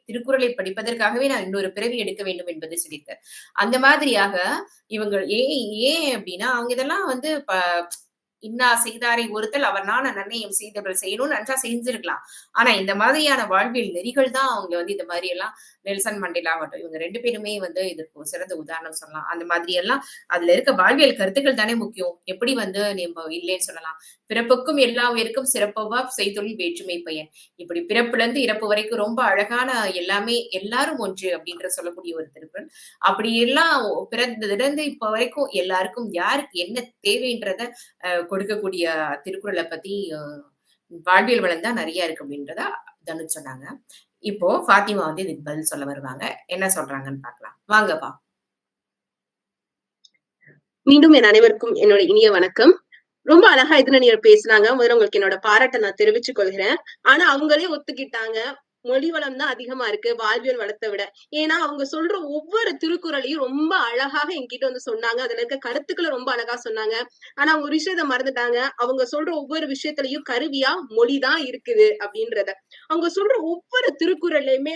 திருக்குறளை படிப்பதற்காகவே நான் இன்னொரு பிறவி எடுக்க வேண்டும் என்பதை சொல்லியிருக்காரு. அந்த மாதிரியாக இவங்க ஏன் அப்படின்னா அவங்க இதெல்லாம் இன்னா செய்தாரை ஒருத்தல் அவர் நாண நன்னயம் செய்தவர்கள் செய்யணும்னு நன்றா செஞ்சிருக்கலாம். ஆனா இந்த மாதிரியான வாழ்வியல் நெறிகள் தான் அவங்க இந்த மாதிரி எல்லாம் நெல்சன் மண்டேலா ஆகட்டும், இவங்க 2 பேருமே இதற்கு சிறந்த உதாரணம் சொல்லலாம். அந்த மாதிரி எல்லாம் அதுல இருக்க வாழ்வியல் கருத்துக்கள் தானே முக்கியம். எப்படி நம்ம இல்லைன்னு சொல்லலாம். பிறப்புக்கும் எல்லா உயிருக்கும் சிறப்பவா செய்தொழில் வேற்றுமை பயன். இப்படி பிறப்புல இருந்து இறப்பு வரைக்கும் ரொம்ப அழகான எல்லாமே எல்லாரும் ஒன்று அப்படின்ற சொல்லக்கூடிய ஒரு திருக்குறள். அப்படி எல்லாம் பிறந்ததிலிருந்து இப்ப வரைக்கும் எல்லாருக்கும் யாருக்கு என்ன தேவைன்றத கொடுக்கக்கூடிய திருக்குறளை பத்தி வாழ்வியல் வளம் தான் நிறைய இருக்கு அப்படின்றத தனுஷ் சொன்னாங்க. இப்போ ஃபாத்திமா இதுக்கு பதில் சொல்ல வருவாங்க. என்ன சொல்றாங்கன்னு பார்க்கலாம். வாங்கப்பா. மீண்டும் என் அனைவருக்கும் என்னோட இனிய வணக்கம். ரொம்ப அழகா எதிரணியர் பேசினாங்க. முதல்ல உங்களுக்கு என்னோட பாராட்டை நான் தெரிவிச்சுக் கொள்கிறேன். ஆனா அவங்களே ஒத்துக்கிட்டாங்க, மொழி வளம் தான் அதிகமா இருக்கு வாழ்வியல் வளத்தை விட. ஏன்னா அவங்க சொல்ற ஒவ்வொரு திருக்குறளையும் ரொம்ப அழகாக என்கிட்ட சொன்னாங்க. அதுல இருக்க கருத்துக்களை ரொம்ப அழகா சொன்னாங்க. ஆனா அவங்க ஒரு விஷயத்த மறந்துட்டாங்க. அவங்க சொல்ற ஒவ்வொரு விஷயத்திலயும் கருவியா மொழிதான் இருக்குது அப்படின்றத. அவங்க சொல்ற ஒவ்வொரு திருக்குறளையுமே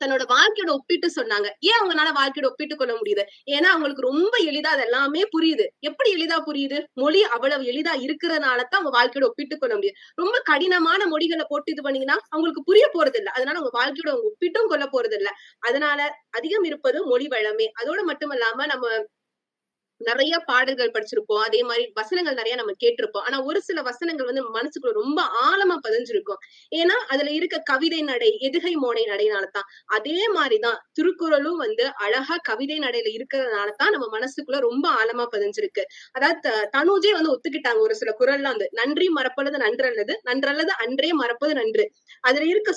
தன்னோட வாழ்க்கையோட ஒப்பிட்டு சொன்னாங்க. ஏன் அவங்களால வாழ்க்கையோட ஒப்பிட்டு கொள்ள முடியுது? ஏன்னா அவங்களுக்கு ரொம்ப எளிதா அது எல்லாமே புரியுது. எப்படி எளிதா புரியுது? மொழி அவ்வளவு எளிதா இருக்கிறதுனாலதான் அவங்க வாழ்க்கையோட ஒப்பிட்டு கொள்ள முடியுது. ரொம்ப கடினமான மொழிகளை போட்டு இது பண்ணீங்கன்னா அவங்களுக்கு புரிய போறது இல்லை. அதனால அவங்க வாழ்க்கையோட அவங்க ஒப்பிட்டும் கொள்ள போறது இல்லை. அதனால அதிகம் இருப்பது மொழி வளமே. அதோட மட்டும் இல்லாம நம்ம நிறைய பாடல்கள் படிச்சிருப்போம். அதே மாதிரி வசனங்கள் நிறைய நம்ம கேட்டிருப்போம். ஆனா ஒரு சில வசனங்கள் மனசுக்குள்ள ரொம்ப ஆழமா பதிஞ்சிருக்கும். ஏன்னா அதுல இருக்க கவிதை நடை, எதுகை மோனை நடைனாலதான். அதே மாதிரிதான் திருக்குறளும் அழகா கவிதை நடையில இருக்கிறதுனாலதான் நம்ம மனசுக்குள்ள ரொம்ப ஆழமா பதிஞ்சிருக்கு. அதாவது தனுஜே ஒத்துக்கிட்டாங்க. ஒரு சில குறள்லாம் நன்றி மறப்பது நன்றல்லது, நன்றல்லது அன்றே மறப்பது நன்று. அதுல இருக்க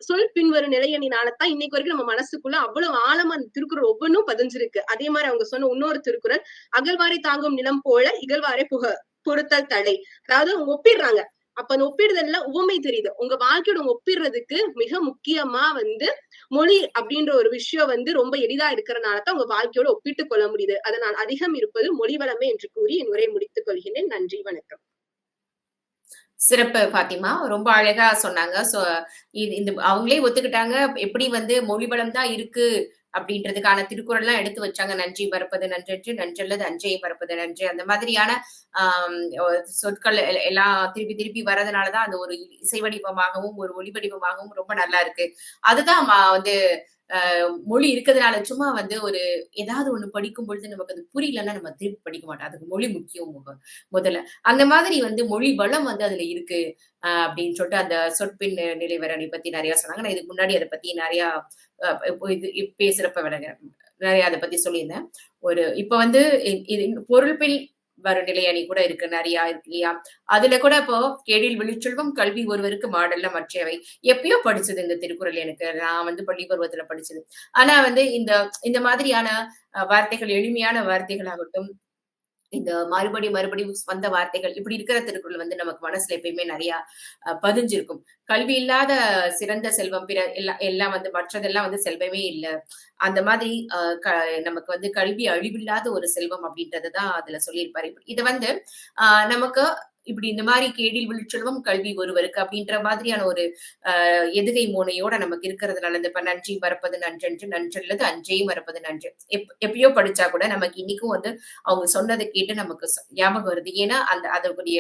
சொல் பின்வரும் நிலையணினாலதான் இன்னைக்கு வரைக்கும் நம்ம மனசுக்குள்ள அவ்வளவு ஆழமா அந்த திருக்குறள் ஒவ்வொன்றும் பதிஞ்சிருக்கு. அதே மாதிரி அவங்க சொன்ன இன்னொரு திருக்குறள், அகழ்வாரை தாங்கும் நிலம் போல இகழ்வாரை பொறுத்தல் தலை. அதாவது அவங்க ஒப்பிடுறாங்க. அப்ப அந்த ஒப்பிடுதல்ல உவமை தெரியுது. உங்க வாழ்க்கையோட ஒப்பிடுறதுக்கு மிக முக்கியமா மொழி அப்படின்ற ஒரு விஷயம் ரொம்ப எளிதா இருக்கிறதுனாலதான் உங்க வாழ்க்கையோட ஒப்பிட்டு கொள்ள முடியுது. அதனால் அதிகம் இருப்பது மொழி வளமே என்று கூறி என் உரையை முடித்துக் கொள்கிறேன். நன்றி, வணக்கம். சிறப்பு ஃபாத்திமா, ரொம்ப அழகா சொன்னாங்க. அவங்களே ஒத்துக்கிட்டாங்க. எப்படி மொழி வளம் தான் இருக்கு அப்படின்றதுக்கான திருக்குறள் எல்லாம் எடுத்து வச்சாங்க. நன்றி மறப்பது நன்றன்று, நன்றல்லது அஞ்சையை மறப்பது நன்று. அந்த மாதிரியான சொற்கள் எல்லாம் திருப்பி திருப்பி வர்றதுனாலதான் அந்த ஒரு இசை வடிவமாகவும் ஒரு ஒளி வடிவமாகவும் ரொம்ப நல்லா இருக்கு. அதுதான் மொழி இருக்கிறதுனால சும்மா ஒரு ஏதாவது ஒண்ணு படிக்கும் பொழுது நமக்கு அது புரியலன்னா நம்ம திருப்பி படிக்க மாட்டோம். அதுக்கு மொழி முக்கியம் முதல்ல. அந்த மாதிரி மொழி வளம் அதுல இருக்கு அப்படின்னு சொல்லிட்டு அந்த சொற்பின் நிலைவரணி பத்தி நிறைய சொன்னாங்க. நான் இதுக்கு முன்னாடி அதை பத்தி நிறைய பேசுறப்ப நிறைய அதை பத்தி சொல்லியிருந்தேன். இப்ப பொருள்பில் வரும் நிலையணி கூட இருக்கு, நிறைய இருக்கு இல்லையா? அதுல கூட இப்போ கேடில் விழிச்செல்வம் கல்வி ஒருவருக்கு மாடல்ல மற்றவை. எப்பயோ படிச்சது இந்த திருக்குறள். எனக்கு நான் பள்ளி பருவத்துல படிச்சது. ஆனா இந்த மாதிரியான வார்த்தைகள், எளிமையான வார்த்தைகளாகட்டும், இந்த மறுபடியும் வந்த வார்த்தைகள் இப்படி இருக்கிற திருக்குறள் வந்து நமக்கு மனசுல எப்பயுமே நிறைய பதிஞ்சிருக்கும். கல்வி இல்லாத சிறந்த செல்வம் பிற எல்லாம் வந்து மற்றதெல்லாம் வந்து செல்வமே இல்ல. அந்த மாதிரி நமக்கு வந்து கல்வி அழிவில்லாத ஒரு செல்வம் அப்படின்றத தான் அதுல சொல்லியிருப்பாரு. இத வந்து நமக்கு இப்படி இந்த மாதிரி கேடில் விழுச்செல்வம் கல்வி ஒருவருக்கு அப்படின்ற மாதிரியான ஒரு எதுகை மோனையோட நமக்கு இருக்கிறதுனால இப்ப நன்றி மறப்பது நன்றன்று நன்றல்லது அஞ்சே மறப்பது நன்று எப்பயோ படிச்சா கூட நமக்கு இன்னைக்கும் வந்து அவங்க சொன்னதை கேட்டு நமக்கு ஞாபகம் வருது. ஏன்னா அதற்குரிய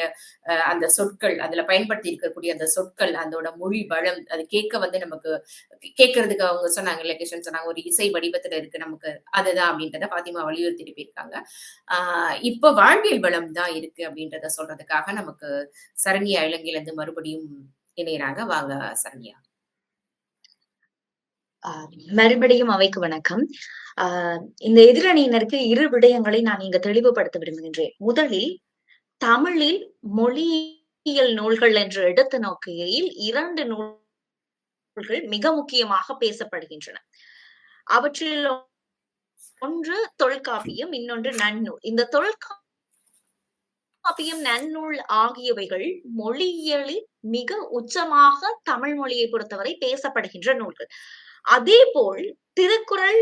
அந்த சொற்கள் அதுல பயன்படுத்தி இருக்கக்கூடிய அந்த சொற்கள் அதோட மொழி வளம் அது கேட்க வந்து நமக்கு கேட்கறதுக்கு அவங்க சொன்னாங்க இல்ல கிஷன் சொன்னாங்க ஒரு இசை வடிவத்துல இருக்கு நமக்கு அதுதான் அப்படின்றத பாத்திமா வலியுறுத்திட்டு போயிருக்காங்க. இப்ப வாழ்வியல் வளம் தான் இருக்கு அப்படின்றத சொல்றதுக்காக நமக்கு சரண்யா இலங்கையில இருந்து மறுபடியும் இணையறாங்க. வாங்க சரண்யா. மறுபடியும் அவைக்கு வணக்கம். இந்த எதிரணியினருக்கு 2 விடயங்களை நான் இங்க தெளிவுபடுத்த விரும்புகின்றேன். முதலில் தமிழில் மொழியியல் நூல்கள் என்று எடுத்து நோக்குகையில் 2 நூல்கள் மிக முக்கியமாக பேசப்படுகின்றன. அவற்றில் ஒன்று தொல்காப்பியம், இன்னொன்று நன்னூல். இந்த தொல்காப்பியம், நன்னூல் ஆகியவைகள் மொழியியலில் மிக உச்சமாக தமிழ் மொழியை பொறுத்தவரை பேசப்படுகின்ற நூல்கள். அதே போல் திருக்குறள்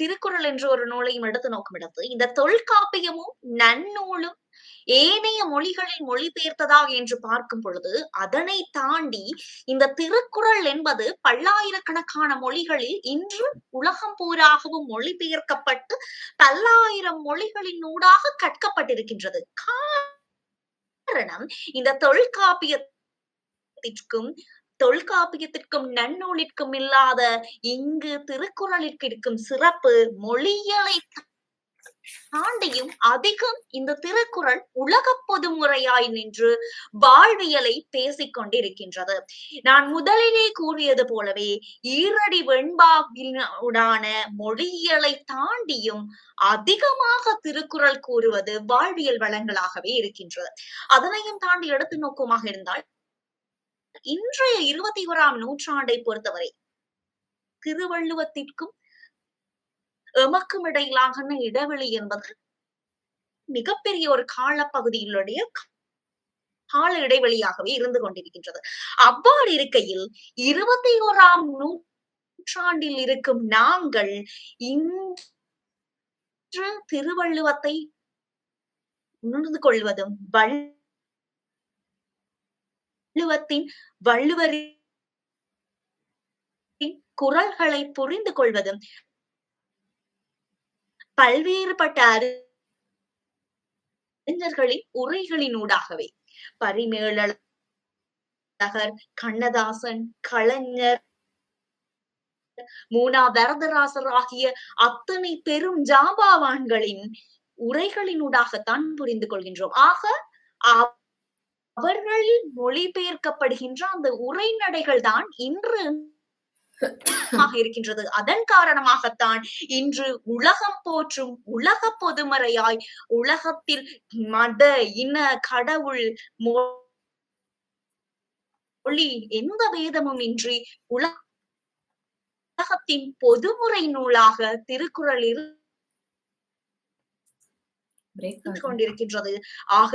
திருக்குறள் என்ற ஒரு நூலையும் எடுத்து நோக்கும் இடத்து இந்த தொல்காப்பியமும் நன்னூலும் ஏனைய மொழிகளில் மொழிபெயர்த்ததா என்று பார்க்கும் பொழுது அதனை தாண்டி இந்த திருக்குறள் என்பது பல்லாயிரக்கணக்கான மொழிகளில் இன்று உலகம் பூராகவும் மொழிபெயர்க்கப்பட்டு பல்லாயிரம் மொழிகளின் ஊடாக கற்கப்பட்டிருக்கின்றது. காரணம் இந்த தொல்காப்பியத்திற்கும் நன்னூலிற்கும் இல்லாத இங்கு திருக்குறளிற்கு இருக்கும் சிறப்பு மொழியியலை தாண்டியும் அதிகம் இந்த திருக்குறள் உலக பொதுமுறையாய் நின்று வாழ்வியலை பேசிக் கொண்டிருக்கின்றது. நான் முதலிலே கூறியது போலவே ஈரடி வெண்பாவினுடான மொழியியலை தாண்டியும் அதிகமாக திருக்குறள் கூறுவது வாழ்வியல் வளங்களாகவே இருக்கின்றது. அதனையும் தாண்டி எடுத்து நோக்குமாக இருந்தால் இன்றைய 21ஆம் நூற்றாண்டை பொறுத்தவரை திருவள்ளுவத்திற்கும் எமக்கும் இடையிலான இடைவெளி என்பது மிகப்பெரிய ஒரு காலப்பகுதியினுடைய கால இடைவெளியாகவே இருந்து கொண்டிருக்கின்றது. அவ்வாறு இருக்கையில் 21ஆம் நூற்றாண்டில் இருக்கும் நாங்கள் இன்று திருவள்ளுவத்தை உணர்ந்து கொள்வதும் வள்ளுவரின் குறள்களை புரிந்து கொள்வதும் பல்வேறுபட்ட அறிஞர்களின் உரைகளினூடாகவே பரிமேலழகர், கண்ணதாசன், கலைஞர், மூனா வரதராசர் ஆகிய அத்தனை பெரும் ஜாம்பவான்களின் உரைகளினூடாகத்தான் புரிந்து கொள்கின்றோம். ஆக அவர்கள் மொழிபெயர்க்கப்படுகின்ற அந்த உரைநடைகள் தான் இன்று இருக்கின்றது. அதன் காரணமாகத்தான் இன்று உலகம் போற்றும் உலக பொதுமறையாய் உலகத்தில் மத இன கடவுள் மொழி எந்த வேதமும் இன்றி உலகத்தின் பொதுமுறை நூலாக திருக்குறள் கொண்டிருக்கின்றது. ஆக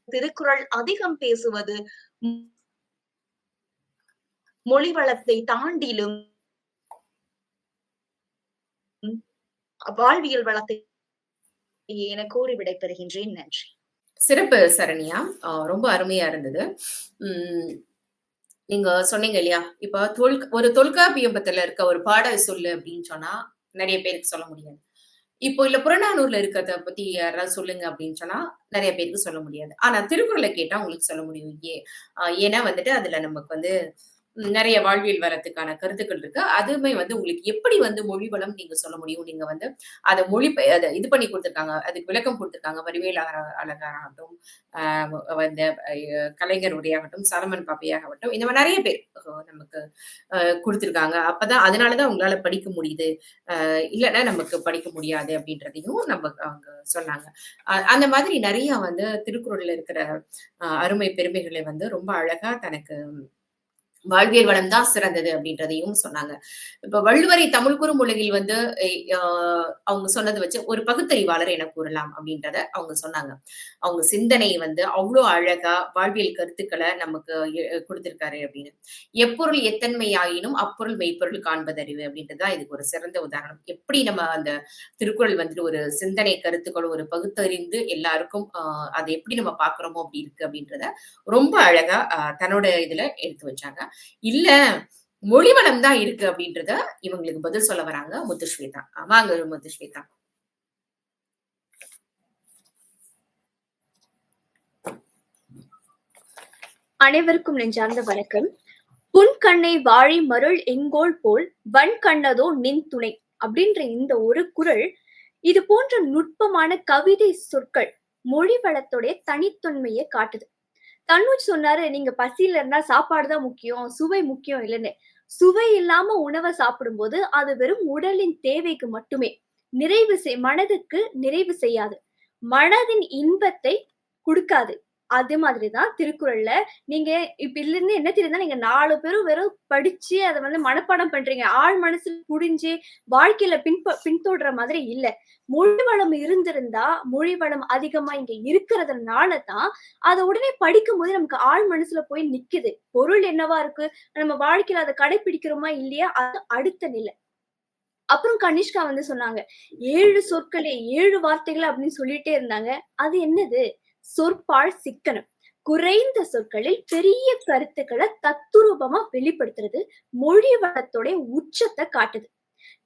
திருக்குறள் அதிகம் பேசுவது மொழி வளத்தை தாண்டிலும் வாழ்வியல் வளத்தை என கூறி விடைபெறுகின்றேன். நன்றி. சிறப்பு சரண்யா. ரொம்ப அருமையா இருந்தது. நீங்க சொன்னீங்க இல்லையா, இப்ப ஒரு தொல்காப்பியத்துல இருக்க ஒரு பாடல் சொல்லு அப்படின்னு சொன்னா நிறைய பேருக்கு சொல்ல முடியாது. இப்போ இல்ல புறநானூர்ல இருக்கிறத பத்தி யாராவது சொல்லுங்க அப்படின்னு சொன்னா நிறைய பேருக்கு சொல்ல முடியாது. ஆனா திருக்குறளை கேட்டா உங்களுக்கு சொல்ல முடியும். ஏன்னா வந்துட்டு அதுல நமக்கு வந்து நிறைய வாழ்வியல் வரத்துக்கான கருத்துக்கள் இருக்கு. அதுவுமே வந்து உங்களுக்கு எப்படி வந்து மொழி வளம் நீங்க சொல்ல முடியும். நீங்க வந்து அதை அதை இது பண்ணி கொடுத்திருக்காங்க, அதுக்கு விளக்கம் கொடுத்திருக்காங்க. வடிவேல் அழகாகட்டும், இந்த கலைஞர் உரையாகட்டும், சாலமன் பாப்பையாகட்டும், இந்த மாதிரி நிறைய பேர் நமக்கு கொடுத்திருக்காங்க. அப்பதான் அதனாலதான் உங்களால படிக்க முடியுது, இல்லைன்னா நமக்கு படிக்க முடியாது அப்படின்றதையும் நம்ம அவங்க சொன்னாங்க. அந்த மாதிரி நிறைய வந்து திருக்குறள்ல இருக்கிற அருமை பெருமைகளை வந்து ரொம்ப அழகா தனக்கு வாழ்வியல் வளம் தான் சிறந்தது அப்படின்றதையும் சொன்னாங்க. இப்ப வள்ளுவரை தமிழ் கூறும் உலகில் வந்து அவங்க சொன்னதை வச்சு ஒரு பகுத்தறிவாளர் என கூறலாம் அப்படின்றத அவங்க சொன்னாங்க. அவங்க சிந்தனை வந்து அவ்வளோ அழகா வாழ்வியல் கருத்துக்களை நமக்கு கொடுத்திருக்காரு அப்படின்னு. எப்பொருள் எத்தன்மையாயினும் அப்பொருள் மெய்ப்பொருள் காண்பதறிவு அப்படின்றதுதான் இதுக்கு ஒரு சிறந்த உதாரணம். எப்படி நம்ம அந்த திருக்குறள் வந்துட்டு ஒரு சிந்தனை கருத்துக்கள் ஒரு பகுத்தறிந்து எல்லாருக்கும் அதை எப்படி நம்ம பாக்குறோமோ அப்படி இருக்கு அப்படின்றத ரொம்ப அழகா தன்னோட இதுல எடுத்து வச்சாங்க. இல்ல மொழி வளம் தான் இருக்கு அப்படின்றத இவங்களுக்கு பதில் சொல்ல வராங்க முத்துஸ்வேதா. வாங்க முத்துஸ்வேதா. அனைவருக்கும் நெஞ்சார்ந்த வணக்கம். புன்கண்ணை வாழை மருள் எங்கோள் போல் வன் கண்ணதோ நின் துணை அப்படின்ற இந்த ஒரு குறள் இது போன்ற நுட்பமான கவிதை சொற்கள் மொழி வளத்துடைய தனித்தன்மையை காட்டுது. தனுஜ் சொன்னாரு, நீங்க பசியில இருந்தா சாப்பாடுதான் முக்கியம், சுவை முக்கியம் இல்லைன்னு. சுவை இல்லாம உணவை சாப்பிடும்போது அது வெறும் உடலின் தேவைக்கு மட்டுமே மனதுக்கு நிறைவு செய்யாது, மனதின் இன்பத்தை கொடுக்காது. அதே மாதிரிதான் திருக்குறள்ல நீங்க இப்ப இதுல இருந்து என்ன தெரியுதா, நீங்க 4 பேரும் வெறும் படிச்சு அதை வந்து மனப்பாடம் பண்றீங்க, ஆழ் மனசுல புரிஞ்சு வாழ்க்கையில பின்தொடர மாதிரி இல்ல. மொழி வளம் இருந்திருந்தா, மொழி வளம் அதிகமா இங்க இருக்கிறதுனாலதான் அதை உடனே படிக்கும் போது நமக்கு ஆழ் மனசுல போய் நிக்குது. பொருள் என்னவா இருக்கு, நம்ம வாழ்க்கையில அதை கடைபிடிக்கிறோமா இல்லையா, அது அடுத்த நிலை. அப்புறம் கனிஷ்கா வந்து சொன்னாங்க 7 சொற்களே 7 வார்த்தைகள் அப்படின்னு சொல்லிட்டே இருந்தாங்க. அது என்னது? சொற்பாழ் சிக்கனம். குறைந்த சொற்களில் பெரிய கருத்துக்களை தத்துரூபமா வெளிப்படுத்துறது மொழி வளத்தோட உச்சத்தை காட்டுது.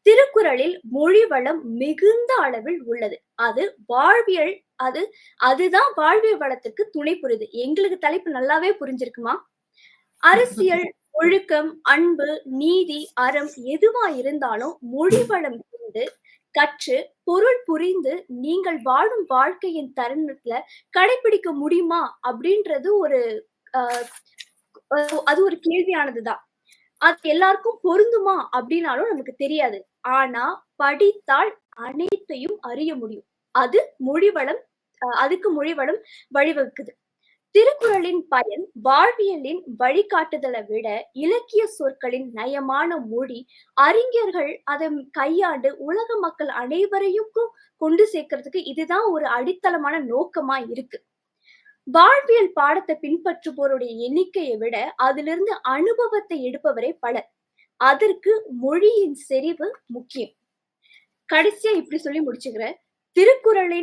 திருக்குறளில் மொழி வளம் மிகுந்த அளவில் உள்ளது. அதுதான் வாழ்வியல் வளத்துக்கு துணை புரியுது. எங்களுக்கு தலைப்பு நல்லாவே புரிஞ்சிருக்குமா? அரசியல், ஒழுக்கம், அன்பு, நீதி, அறம் எதுவா இருந்தாலும் மொழி வளம் கொண்டு கற்று பொருள் புரிந்து நீங்கள் வாழும் வாழ்க்கையின் தருணத்துல கடைபிடிக்க முடியுமா அப்படின்றது அது ஒரு கேள்வியானதுதான். அது எல்லாருக்கும் பொருந்துமா அப்படின்னாலும் நமக்கு தெரியாது. ஆனா படித்தால் அனைத்தையும் அறிய முடியும். அதுக்கு மொழி வளம் வழிவகுக்குது. திருக்குறளின் பயன் வாழ்வியலின் வழிகாட்டுதலை விட இலக்கிய சொற்களின் நயமான மொழி அறிஞர்கள் அதை கையாண்டு உலக மக்கள் அனைவரையும் கொண்டு சேர்க்கறதுக்கு இதுதான் ஒரு அடித்தளமான நோக்கமா இருக்கு. வாழ்வியல் பாடத்தை பின்பற்றுவோருடைய எண்ணிக்கையை விட அதிலிருந்து அனுபவத்தை எடுப்பவரே பலர். அதற்கு மொழியின் செறிவு முக்கியம். கடைசியா இப்படி சொல்லி முடிச்சுக்கிறேன். திருக்குறள்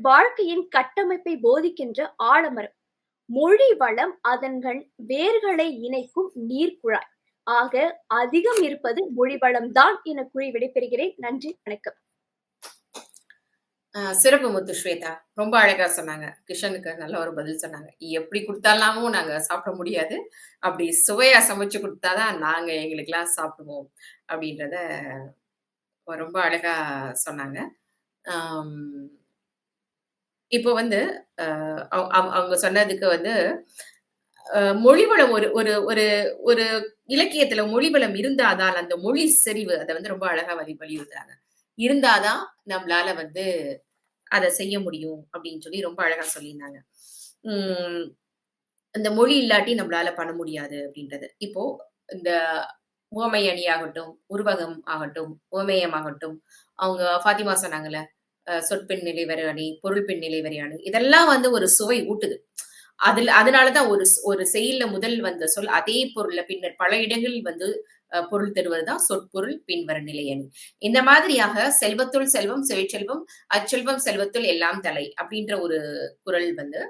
வாழ்க்கையின் கட்டமைப்பை போதிக்கின்ற ஆலமரம். மொழி வளம் அதன்கள் வேர்களை இணைக்கும் நீர்க்குழாய். ஆக அதிகம் இருப்பது மொழி வளம் தான் என கூறி விடைபெறுகிறேன். நன்றி, வணக்கம். சிறப்பு முத்துஸ்வேதா, ரொம்ப அழகா சொன்னாங்க. கிஷனுக்கு நல்ல ஒரு பதில் சொன்னாங்க. எப்படி கொடுத்தாலாமும் நாங்க சாப்பிட முடியாது, அப்படி சுவையா சமைச்சு கொடுத்தாதான் நாங்க எங்களுக்கெல்லாம் சாப்பிடுவோம் அப்படின்றத ரொம்ப அழகா சொன்னாங்க. இப்போ வந்து அவங்க சொன்னதுக்கு வந்து மொழிவளம் ஒரு ஒரு ஒரு ஒரு இலக்கியத்துல மொழிவளம் இருந்தாதான் அந்த மொழி செறிவு அதை வந்து ரொம்ப அழகா வலியுறுத்துறாங்க. இருந்தாதான் நம்மளால வந்து அதை செய்ய முடியும் அப்படின்னு சொல்லி ரொம்ப அழகா சொல்லியிருந்தாங்க. இந்த மொழி இல்லாட்டி நம்மளால பண்ண முடியாது அப்படின்றது. இப்போ இந்த உவமை அணி ஆகட்டும், உருவகம் ஆகட்டும், உவமேயம் ஆகட்டும், அவங்க ஃபாத்திமா சொன்னாங்கல்ல, சொற்பின் நிலைவரை அணி, பொருள் பின் நிலைவரை அணி, இதெல்லாம் வந்து ஒரு சுவை ஊட்டுது. அதனாலதான் ஒரு செய்யுள்ல முதல் வந்த சொல் அதே பொருள்ல பின்னர் பல இடங்களில் வந்து பொருள் தருவதுதான் சொற்பொருள் பின்வர நிலை அணி. இந்த மாதிரியாக செல்வத்துள் செல்வம் செவிச்செல்வம் அச்செல்வம் செல்வத்துள் எல்லாம் தலை அப்படின்ற ஒரு குறள் வந்து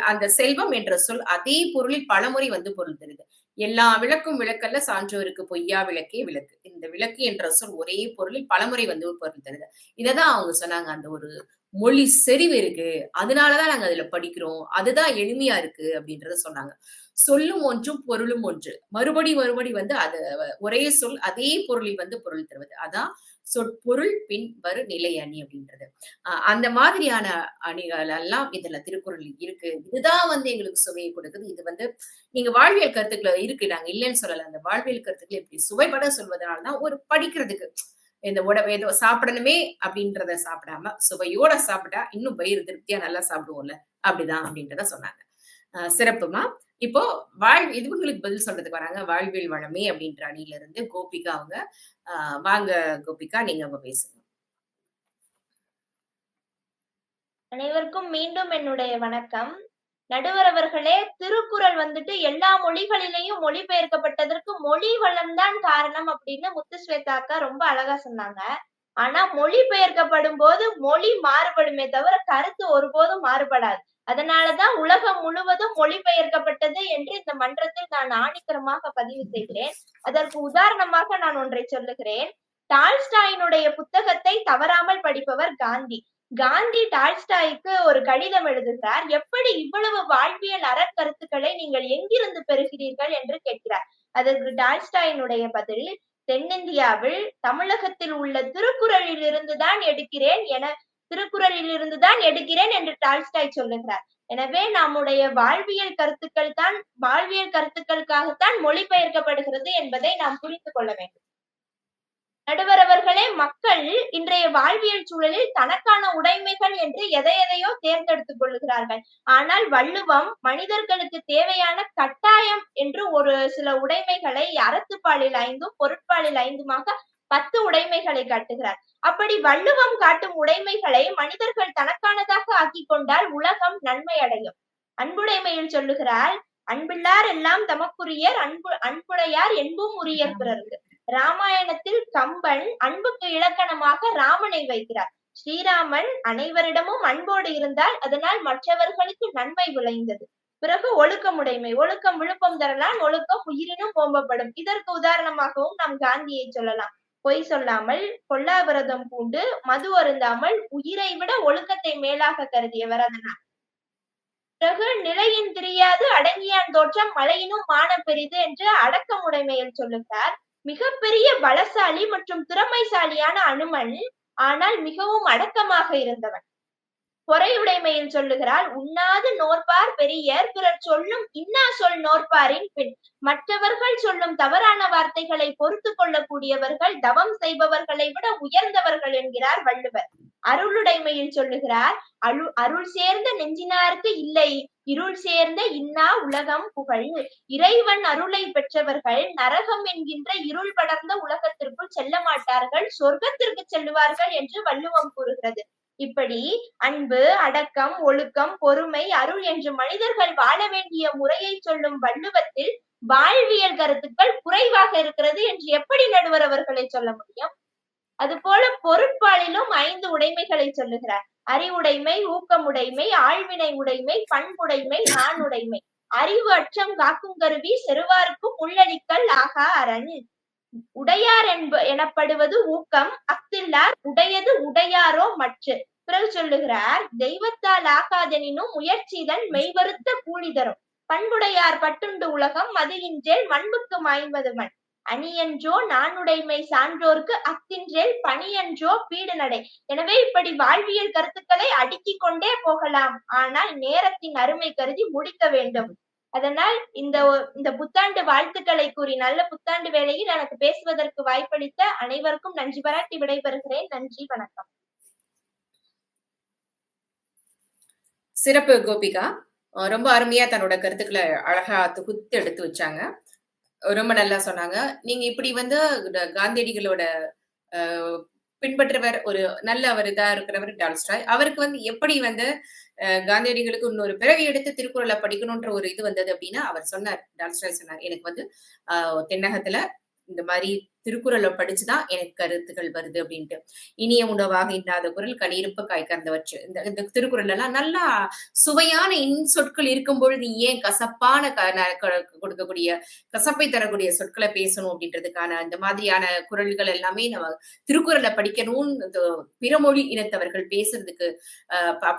அந்த செல்வம் என்ற சொல் அதே பொருளில் பலமுறை வந்து பொருள் தருது. எல்லா விளக்கும் விளக்கல்ல சான்றோருக்கு பொய்யா விளக்கே விளக்கு. இந்த விளக்கு என்ற சொல் ஒரே பொருளில் பலமுறை வந்து பொருள் தருது. இததான் அவங்க சொன்னாங்க. அந்த ஒரு மொழி செறிவு இருக்கு, அதனாலதான் நாங்க அதுல படிக்கிறோம், அதுதான் எளிமையா இருக்கு அப்படின்றத சொன்னாங்க. சொல்லும் ஒன்றும் பொருளும் ஒன்று, மறுபடி வந்து அது ஒரே சொல் அதே பொருளில் வந்து பொருள் தருவது, அதான் சொற்பொருள் பின் வரு நிலை அணி அப்படின்றது. அந்த மாதிரியான அணிகள் எல்லாம் இதுல திருக்குறள் இருக்கு. இதுதான் வந்து எங்களுக்கு சுவையை கொடுக்குது. இது வந்து நீங்க வாழ்வியல் கருத்துக்கள் இருக்கு, நாங்க இல்லைன்னு சொல்லல. அந்த வாழ்வியல் கருத்துக்களை இப்படி சுவைபட சொல்வதனாலதான் ஒரு படிக்கிறதுக்கு இந்த உணவு ஏதோ சாப்பிடணுமே அப்படின்றத சாப்பிடாம சுவையோட சாப்பிட்டா இன்னும் வயிறு திருப்தியா நல்லா சாப்பிடுவோம்ல, அப்படிதான் அப்படின்றத சொன்னாங்க. சிறப்புமா. இப்போ இதுங்களுக்கு பதில் சொல்றதுக்கு வராங்க. வாழ்வியல் வளமே அப்படின்ற அணியில இருந்து கோபிகா அவங்க. வாங்க கோபிகா, நீங்க அவங்க பேசுங்க. அனைவருக்கும் மீண்டும் என்னுடைய வணக்கம். நடுவர் அவர்களே, திருக்குறள் வந்துட்டு எல்லா மொழிகளிலேயும் மொழிபெயர்க்கப்பட்டதற்கு மொழி வளம்தான் காரணம் அப்படின்னு முத்துஸ்வேதா அக்கா ரொம்ப அழகா சொன்னாங்க. ஆனா மொழிபெயர்க்கப்படும் போது மொழி மாறுபடுமே தவிர கருத்து ஒருபோதும் மாறுபடாது. அதனாலதான் உலகம் முழுவதும் மொழிபெயர்க்கப்பட்டது என்று இந்த மன்றத்தில் நான் ஆணித்தரமாக பதிவு செய்கிறேன். அதற்கு உதாரணமாக நான் ஒன்றை சொல்லுகிறேன். டால்ஸ்டாயினுடைய புத்தகத்தை தவறாமல் படிப்பவர் காந்தி. காந்தி டால்ஸ்டாய்க்கு ஒரு கடிதம் எழுதுகிறார். எப்படி இவ்வளவு வாழ்வியல் அறக்கருத்துக்களை நீங்கள் எங்கிருந்து பெறுகிறீர்கள் என்று கேட்கிறார். அதற்கு டால்ஸ்டாயினுடைய பதில், தென்னிந்தியாவில் தமிழகத்தில் உள்ள திருக்குறளில் இருந்துதான் எடுக்கிறேன் என்று டால்ஸ்டாய் சொல்லுகிறார். எனவே நம்முடைய வாழ்வியல் கருத்துக்களுக்காகத்தான் மொழிபெயர்க்கப்படுகிறது என்பதை நாம் புரிந்து கொள்ள வேண்டும். நடுவர் அவர்களே, மக்கள் இன்றைய வாழ்வியல் சூழலில் தனக்கான உடைமைகள் என்று எதையோ தேர்ந்தெடுத்துக் கொள்ளுகிறார்கள். ஆனால் வள்ளுவம் மனிதர்களுக்கு தேவையான கட்டாயம் என்று ஒரு சில உடைமைகளை அறத்துப்பாலில் 5 பொருட்பாலில் 5 10 உடைமைகளை காட்டுகிறார். அப்படி வள்ளுவம் காட்டும் உடைமைகளை மனிதர்கள் தனக்கானதாக ஆக்கிக் கொண்டால் உலகம் நன்மை அடையும். அன்புடைமையில் சொல்லுகிறார், அன்பில்லார் எல்லாம் தமக்குரியர், அன்புடையார் என்பும் உரியர் பிறருக்கு. ராமாயணத்தில் கம்பன் அன்புக்கு இலக்கணமாக ராமனை வைக்கிறார். ஸ்ரீராமன் அனைவரிடமும் அன்போடு இருந்தால் அதனால் மற்றவர்களுக்கு நன்மை விளைந்தது. பிறகு ஒழுக்கமுடைமை, ஒழுக்கம் விழுப்பம் தரலாம், ஒழுக்கம் உயிரினும் ஓம்பப்படும். இதற்கு உதாரணமாகவும் நாம் காந்தியை சொல்லலாம். பொய் சொல்லாமல், கொல்லாவிரதம் பூண்டு, மது அருந்தாமல், உயிரை விட ஒழுக்கத்தை மேலாக கருதியவர். அதனால் பிறகு நிலையின் தெரியாது அடங்கியான் தோற்றம் மலையினும் மான பெரிது என்று அடக்கமுடைமையில் சொல்லுகிறார். மிகப்பெரிய பலசாலி மற்றும் திறமைசாலியான அனுமன், ஆனால் மிகவும் அடக்கமாக இருந்தவன். பொறையுடைமையில் சொல்லுகிறார், உண்ணாது நோற்பார் பெரியர், பிறர் சொல்லும் இன்னா சொல் நோற்பாரின் பின். மற்றவர்கள் சொல்லும் தவறான வார்த்தைகளை பொறுத்து கொள்ளக்கூடியவர்கள் தவம் செய்பவர்களை விட உயர்ந்தவர்கள் என்கிறார் வள்ளுவர். அருளுடைமையில் சொல்லுகிறார், அருள் சேர்ந்த நெஞ்சினாருக்கு இல்லை, இருள் சேர்ந்த இன்னா உலகம் புகழ். இறைவன் அருளை பெற்றவர்கள் நரகம் என்கின்ற இருள் படர்ந்த உலகத்திற்குள் செல்ல மாட்டார்கள், சொர்க்கத்திற்கு செல்லுவார்கள் என்று வள்ளுவம் கூறுகிறது. இப்படி அன்பு, அடக்கம், ஒழுக்கம், பொறுமை, அருள் என்று மனிதர்கள் வாழ வேண்டிய முறையை சொல்லும் வள்ளுவத்தில் வாழ்வியல் கருத்துக்கள் குறைவாக இருக்கிறது என்று எப்படி நடுவர் அவர்களை சொல்ல முடியும்? அதுபோல பொருட்பாலிலும் 5 உடைமைகளை சொல்லுகிறார். அறிவுடைமை, ஊக்கமுடைமை, ஆழ்வினை உடைமை, பண்புடைமை, நாணுடைமை. அறிவு அச்சம் காக்கும் கருவி, செருவார்க்கும் உள்ளடிக்கல் ஆகா அரண். உடையார் எனப்படுவது ஊக்கம், அஃதில்லார் உடையது உடையாரோ மற்று. பிறகு சொல்லுகிறார், தெய்வத்தால் ஆகாதெனினும் முயற்சிதன் மெய்வருத்த கூலி தரும். பண்புடையார் பட்டுண்டு உலகம் மது இன்றேல் மண்புக்கு மாய்வது மண். அணியன்றோ நாணுடைமை சான்றோர்க்கு அஃதின்றேல் பணியன்றோ பீடு நடை. எனவே இப்படி வாழ்வியல் கருத்துக்களை அடுக்கிக் கொண்டே போகலாம். ஆனால் நேரத்தின் அருமை கருதி முடிக்க வேண்டும். அதனால் இந்த புத்தாண்டு வாழ்த்துக்களை கூறி நல்ல புத்தாண்டு வேளையில் எனக்கு பேசுவதற்கு வாய்ப்பளித்த அனைவருக்கும் நன்றி பாராட்டி விடைபெறுகிறேன். நன்றி, வணக்கம். சிறப்பு கோபிகா. ரொம்ப அருமையா தன்னோட கருத்துக்களை அழகா தொகுத்து எடுத்து வச்சாங்க. ரொம்ப நல்லா சொன்னாங்க. நீங்க இப்படி காந்தியடிகளோட பின்பற்றவர், ஒரு நல்ல அவர் இதா இருக்கிறவர் டால்ஸ்டாய். அவருக்கு எப்படி காந்தியடிகளுக்கு இன்னொரு பிறவி எடுத்து திருக்குறளை படிக்கணும்ன்ற ஒரு இது வந்தது அப்படின்னா, அவர் சொன்னார், டால்ஸ்டாய் சொன்னார், எனக்கு தென்னகத்துல இந்த மாதிரி திருக்குறளை படிச்சுதான் எனக்கு கருத்துக்கள் வருது அப்படின்ட்டு. இனிய உணவாக இன்னாத குரல் கனியிருப்பு காய்கறந்தவற்று. இந்த திருக்குறள் எல்லாம் நல்லா சுவையான சொற்கள் இருக்கும் பொழுது ஏன் கசப்பான கொடுக்கக்கூடிய கசப்பை தரக்கூடிய சொற்களை பேசணும் அப்படின்றதுக்கான இந்த மாதிரியான குரல்கள் எல்லாமே நம்ம திருக்குறளை படிக்கணும்னு பிற மொழி இனத்தவர்கள் பேசுறதுக்கு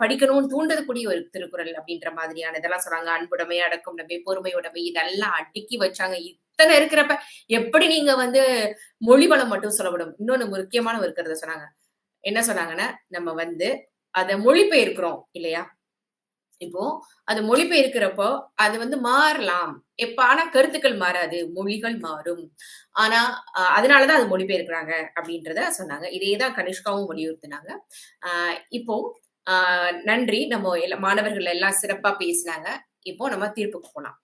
படிக்கணும்னு தூண்டக்கூடிய ஒரு திருக்குறள் அப்படின்ற மாதிரியான இதெல்லாம் சொன்னாங்க. அன்புடைமை, அடக்கம் நம்பை, பொறுமையுடைமை இதெல்லாம் அடுக்கி வச்சாங்க. இத்தனை இருக்கிறப்ப எப்படி நீங்க மொழி வளம் மட்டும் சொல்லப்படும். இன்னொன்னு முக்கியமான ஒரு கருத்தை சொன்னாங்க. என்ன சொன்னாங்கன்னா, நம்ம அதை மொழிபெயர்க்கிறோம் இல்லையா? இப்போ அது மொழிபெயர்க்கிறப்போ அது மாறலாம். ஆனா கருத்துக்கள் மாறாது, மொழிகள் மாறும். ஆனா அதனாலதான் அது மொழிபெயர்க்கிறாங்க அப்படின்றத சொன்னாங்க. இதேதான் கனிஷ்காவும் வலியுறுத்தினாங்க. இப்போ நன்றி. நம்ம மாணவர்கள் எல்லாம் சிறப்பா பேசினாங்க. இப்போ நம்ம தீர்ப்புக்கு போலாம்.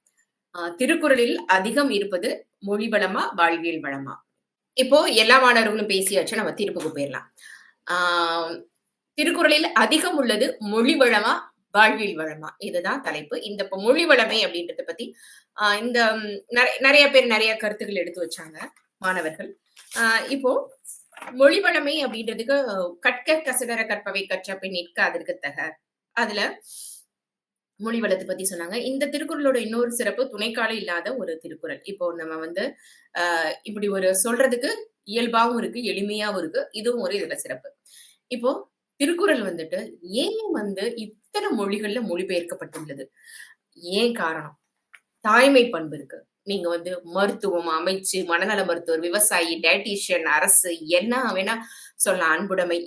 திருக்குறளில் அதிகம் இருப்பது மொழி வளமா, வாழ்வியல் வளமா? இப்போ எல்லா மாணவர்களும் பேசியாச்சு. நம்ம தீர்ப்புக்கு போயிரலாம். ஆ திருக்குறளில் அதிகம் உள்ளது மொழி வளமா, வாழ்வியல் வளமா? இதுதான் தலைப்பு. இந்த இப்ப மொழி வளமை அப்படின்றத பத்தி இந்த நெறைய பேர் நெறைய கருத்துக்கள் எடுத்து வச்சாங்க மாணவர்கள். இப்போ மொழி வளமை அப்படின்றதுக்கு கற்க கசடர கற்பவை கற்றபின் நிற்க அதற்கு தக. அதுல மொழி வளத்தை பத்தி சொன்னாங்க. இந்த திருக்குறளோட இன்னொரு சிறப்பு துணைக்கால இல்லாத ஒரு திருக்குறள். இப்போ நம்ம வந்து இப்படி ஒரு சொல்றதுக்கு இயல்பாவும் இருக்கு, எளிமையாவும் இருக்கு. இதுவும் ஒரு இதுல சிறப்பு. இப்போ திருக்குறள் வந்துட்டு ஏன் வந்து இத்தனை மொழிகள்ல மொழிபெயர்க்கப்பட்டுள்ளது? ஏன் காரணம்? தாய்மை பண்பு இருக்கு. நீங்க வந்து மருத்துவம், அமைச்சு, மனநல மருத்துவர், விவசாயி, டயட்டீஷியன், அரசு என்ன வேணா சொல்லலாம். அன்புடைமை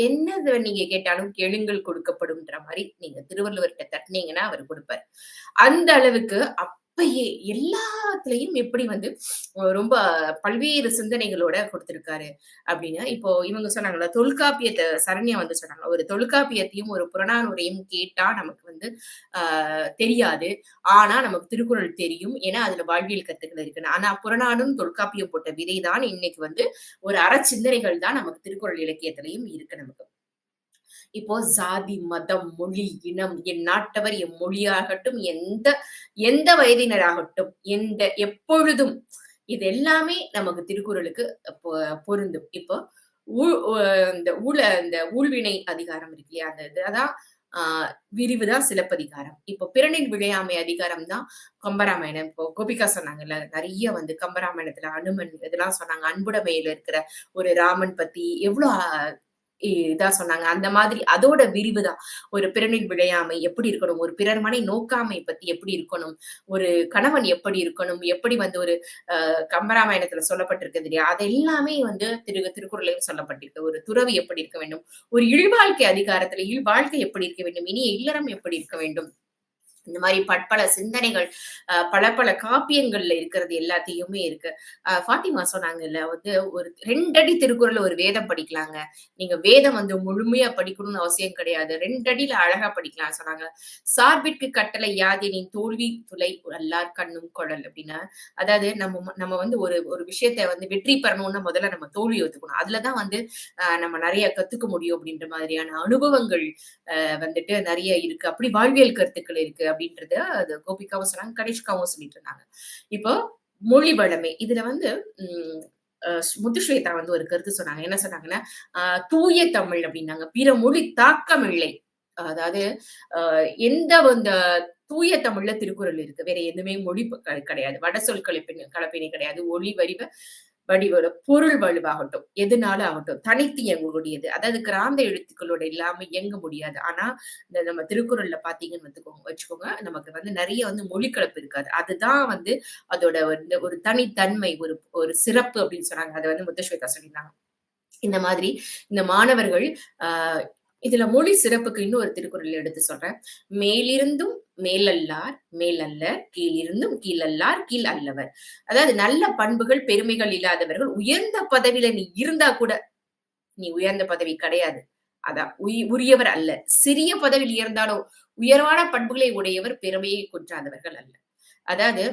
என்னது நீங்க கேட்டாலும் கேளுங்கள் கொடுக்கப்படும்ன்ற மாதிரி நீங்க திருவள்ளுவர்கிட்ட தட்டினீங்கன்னா அவர் கொடுப்பார். அந்த அளவுக்கு அப்பயே எல்லாத்துலயும் எப்படி வந்து ரொம்ப பல்வேறு சிந்தனைகளோட கொடுத்திருக்காரு அப்படின்னு. இப்போ இவங்க சொன்னாங்கல்ல, தொல்காப்பியத்தை சரண்யா வந்து சொன்னாங்க, ஒரு தொல்காப்பியத்தையும் ஒரு புறநானூரையும் கேட்டா நமக்கு வந்து தெரியாது. ஆனா நமக்கு திருக்குறள் தெரியும். ஏன்னா அதுல வாழ்வியல் கருத்துக்கள் இருக்குன்னு. ஆனா புறநானூறும் தொல்காப்பியம் போட்ட விதைதான் இன்னைக்கு வந்து ஒரு அறச்சிந்தனைகள் தான் நமக்கு திருக்குறள் இலக்கியத்திலையும் இருக்கு நமக்கு. இப்போ சாதி, மதம், மொழி, இனம், என் நாட்டவர், என் மொழியாகட்டும், எந்த வயதினராகட்டும், எப்பொழுதும் இது எல்லாமே நமக்கு திருக்குறளுக்கு பொருந்தும். இப்போ இந்த ஊழ்வினை அதிகாரம் இருக்கு இல்லையா, அந்த அதான் விரிவுதான் சிலப்பதிகாரம். இப்போ பிறனின் விழையாமை அதிகாரம் தான் கம்பராமாயணம். இப்போ கோபிகா சொன்னாங்கல்ல, நிறைய வந்து கம்பராமாயணத்துல அனுமன் இதெல்லாம் சொன்னாங்க. அன்புடைமையில இருக்கிற ஒரு ராமன் பத்தி எவ்வளவு இதா சொன்னாங்க. அந்த மாதிரி அதோட விரிவுதான். ஒரு பிறனில் விழையாமை எப்படி இருக்கணும், ஒரு பிறர் மனை நோக்காமை பத்தி எப்படி இருக்கணும், ஒரு கணவன் எப்படி இருக்கணும், எப்படி வந்து ஒரு கம்பராமாயணத்துல சொல்லப்பட்டிருக்கிறது இல்லையா, அது எல்லாமே வந்து திருக்குறளையும் சொல்லப்பட்டிருக்கு. ஒரு துறவி எப்படி இருக்க வேண்டும், ஒரு இல்வாழ்க்கை அதிகாரத்துல இல்வாழ்க்கை எப்படி இருக்க வேண்டும், இனிய இல்லறம் எப்படி இருக்க வேண்டும், இந்த மாதிரி பற்பல சிந்தனைகள் பல காப்பியங்கள்ல இருக்கிறது எல்லாத்தையுமே இருக்கு. ஃபாத்திமா சொன்னாங்கல்ல, வந்து ஒரு 2 அடி திருக்குறள் ஒரு வேதம் படிக்கலாங்க. நீங்க வேதம் வந்து முழுமையா படிக்கணும்னு அவசியம் கிடையாது. 2 அடியில அழகா படிக்கலாம் சொன்னாங்க. சார்பிற்கு கட்டளை யாதெனின் தோல்வி துளை எல்லார் கண்ணும் குழல் அப்படின்னா, அதாவது நம்ம வந்து ஒரு விஷயத்த வந்து வெற்றி பெறணும்னா முதல்ல நம்ம தோல்வி ஒத்துக்கணும். அதுலதான் வந்து நம்ம நிறைய கத்துக்க முடியும் அப்படின்ற மாதிரியான அனுபவங்கள் வந்துட்டு நிறைய இருக்கு. அப்படி வாழ்வியல் கருத்துக்கள் இருக்கு அப்படின்றத அது கோபிகாவும் சொன்னாங்க, கனிஷ்காவும் சொல்லிட்டு இருந்தாங்க. இப்போ மொழி வளமை இதுல வந்து முத்துஸ்வேதா வந்து ஒரு கருத்து சொன்னாங்க. என்ன சொன்னாங்கன்னா, தூய தமிழ் அப்படின்னாங்க. பிற மொழி தாக்கம் இல்லை. அதாவது எந்த அந்த தூய தமிழ்ல திருக்குறள் இருக்கு. வேற எதுவுமே மொழி கிடையாது. வட சொல் கலப்பினை கிடையாது. ஒளி வடிவோட பொருள் வலுவாகட்டும், எதுனால ஆகட்டும் தனித்து இயங்கக்கூடியது. அதாவது கிராந்த எழுத்துக்களோட இல்லாம இயங்க முடியாது. ஆனா இந்த நம்ம திருக்குறள்ல பாத்தீங்கன்னு வச்சுக்கோங்க, நமக்கு வந்து நிறைய வந்து மொழிக்கலப்பு இருக்காது. அதுதான் வந்து அதோட வந்து ஒரு தனித்தன்மை, ஒரு சிறப்பு அப்படின்னு சொன்னாங்க. அதை வந்து முத்துஸ்வேதா சொல்லியிருந்தாங்க. இந்த மாதிரி இந்த மாணவர்கள் இதுல மொழி சிறப்புக்கு இன்னொரு திருக்குறள் எடுத்து சொல்றேன். மேலிருந்தும் மேலல்லார் மேலல்லர், கீழிருந்தும் கீழல்லார் கீழ் அல்லவர். அதாவது நல்ல பண்புகள் பெருமைகள் இல்லாதவர்கள் உயர்ந்த பதவியில நீ இருந்தா கூட நீ உயர்ந்த பதவி கிடையாது. அதான் உரியவர் அல்ல. சிறிய பதவியில் இருந்தாலும் உயர்வான பண்புகளை உடையவர் பெருமையை குன்றாதவர்கள் அல்ல. அதாவது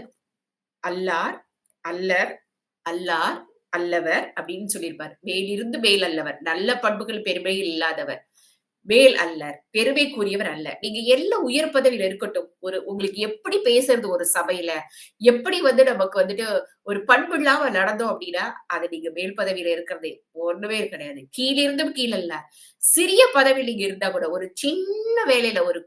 அல்லார் அல்லர் அல்லார் அல்லவர் அப்படின்னு சொல்லியிருப்பார். மேலிருந்து மேல் அல்லவர், நல்ல பண்புகள் பெருமைகள் இல்லாதவர், வேல் அல்லர், பெருமைக்குரியவர் அல்ல. நீங்க எல்லாம் உயர் பதவியில இருக்கட்டும், உங்களுக்கு எப்படி பேசுறது ஒரு சபையில, எப்படி வந்து நமக்கு வந்துட்டு ஒரு பண்பு இல்லாம நடந்தோம் அப்படின்னா அது நீங்க மேல் பதவியில இருக்கிறது ஒண்ணுமே கிடையாது. கீழிருந்தும் கீழ் அல்ல. சிறிய பதவியில் நீங்க இருந்தா கூட ஒரு சின்ன வேலையில ஒரு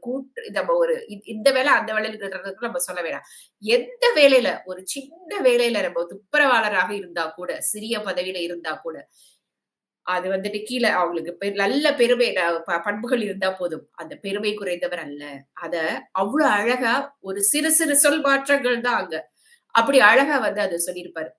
நம்ம ஒரு இந்த வேலை அந்த வேலையில நம்ம சொல்ல வேண்டாம். எந்த வேலையில ஒரு சின்ன வேலையில நம்ம துப்புரவாளராக இருந்தா கூட, சிறிய பதவியில இருந்தா கூட அது வந்துட்டு கீழே அவங்களுக்கு நல்ல பெருமை பண்புகள் இருந்தா போதும். அந்த பெருமை குறைந்தவர் அல்ல. அத அவ்வளவு அழகா ஒரு சிறு சிறு சொல் மாற்றங்கள் தான் அங்க. அப்படி அழகா வந்து அதை சொல்லியிருப்பாரு.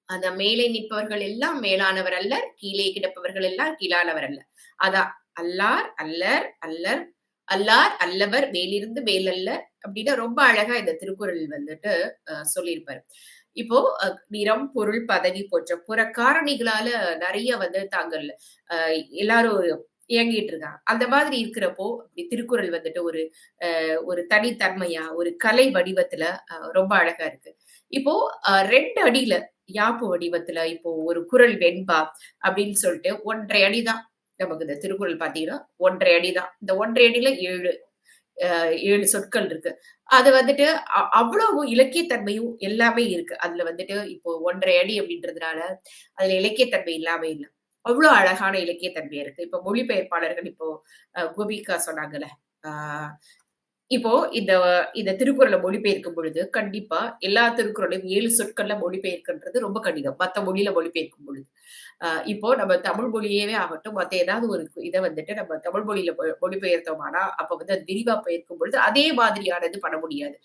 அந்த மேலே நிற்பவர்கள் எல்லாம் மேலானவர் அல்ல, கீழே கிடப்பவர்கள் எல்லாம் கீழானவர் அல்ல. அதான் அல்லார் அல்லர் அல்லர் அல்லார் அல்லவர் மேலிருந்து மேலல்ல அப்படின்னா ரொம்ப அழகா இந்த திருக்குறள் வந்துட்டு சொல்லியிருப்பாரு. இப்போ நிறம், பொருள், பதவி போன்ற புற காரணிகளால நிறைய வந்து தாங்கள் எல்லாரும் இயங்கிட்டு இருக்காங்க. அந்த மாதிரி இருக்கிறப்போ திருக்குறள் வந்துட்டு ஒரு தனித்தன்மையா ஒரு கலை வடிவத்துல ரொம்ப அழகா இருக்கு. இப்போ 2 அடியில யாப்பு வடிவத்துல இப்போ ஒரு குறள் வெண்பா அப்படின்னு சொல்லிட்டு 1.5 அடி தான் நமக்கு இந்த திருக்குறள் பாத்தீங்கன்னா 1.5 அடி தான். இந்த 1.5 அடியில 7 சொற்கள் இருக்கு. அது வந்துட்டு அவ்வளவு இலக்கியத்தன்மையும் எல்லாமே இருக்கு. அதுல வந்துட்டு இப்போ 1.5 அடி அப்படின்றதுனால அதுல இலக்கியத்தன்மை இல்லாம இல்ல. அவ்வளவு அழகான இலக்கியத்தன்மை இருக்கு. இப்போ மொழிபெயர்ப்பாளர்கள் இப்போ கோபிகா சொன்னாங்கல்ல. ஆஹ் இப்போ இந்த திருக்குறளை மொழிபெயர்க்கும் பொழுது கண்டிப்பா எல்லா திருக்குறளையும் 7 சொற்கள்ல மொழிபெயர்க்கின்றது ரொம்ப கடினம். மத்த மொழியில மொழிபெயர்க்கும் பொழுது. இப்போ நம்ம தமிழ் மொழியவே ஆகட்டும், மத்த ஏதாவது ஒரு இத வந்துட்டு நம்ம தமிழ் மொழியில மொழிபெயர்த்தோமானா, அப்ப வந்து அது விரிவா பெயர்க்கும் பொழுது அதே மாதிரியானது பண்ண முடியாது.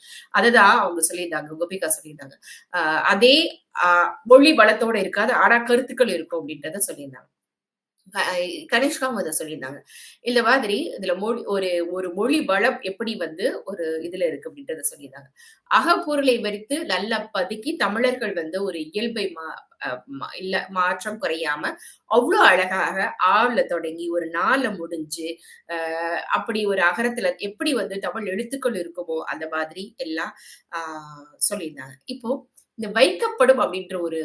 அதுதான் அவங்க சொல்லியிருந்தாங்க. கோபிகா சொல்லியிருந்தாங்க. அதே மொழி வளத்தோட இருக்காது. ஆனா கருத்துக்கள் இருக்கும் அப்படின்றத சொல்லியிருந்தாங்க. கனிஷ்காவும் அத சொல்லியிருந்தாங்க. இந்த மாதிரி இதுல ஒரு மொழி வளம் எப்படி வந்து ஒரு இதுல இருக்கு அப்படின்றத சொல்லியிருந்தாங்க. அகப்பொருளை வரித்து நல்லா பதுக்கி தமிழர்கள் வந்து ஒரு இயல்பை இல்ல மாற்றம் குறையாம அவ்வளவு அழகாக ஆல தொடங்கி ஒரு நாள முடிஞ்சு அப்படி ஒரு அகரத்துல எப்படி வந்து தமிழ் எழுத்துக்கள் இருக்குமோ அந்த மாதிரி எல்லாம் சொல்லியிருந்தாங்க. இப்போ இந்த வைக்கப்படும் அப்படின்ற ஒரு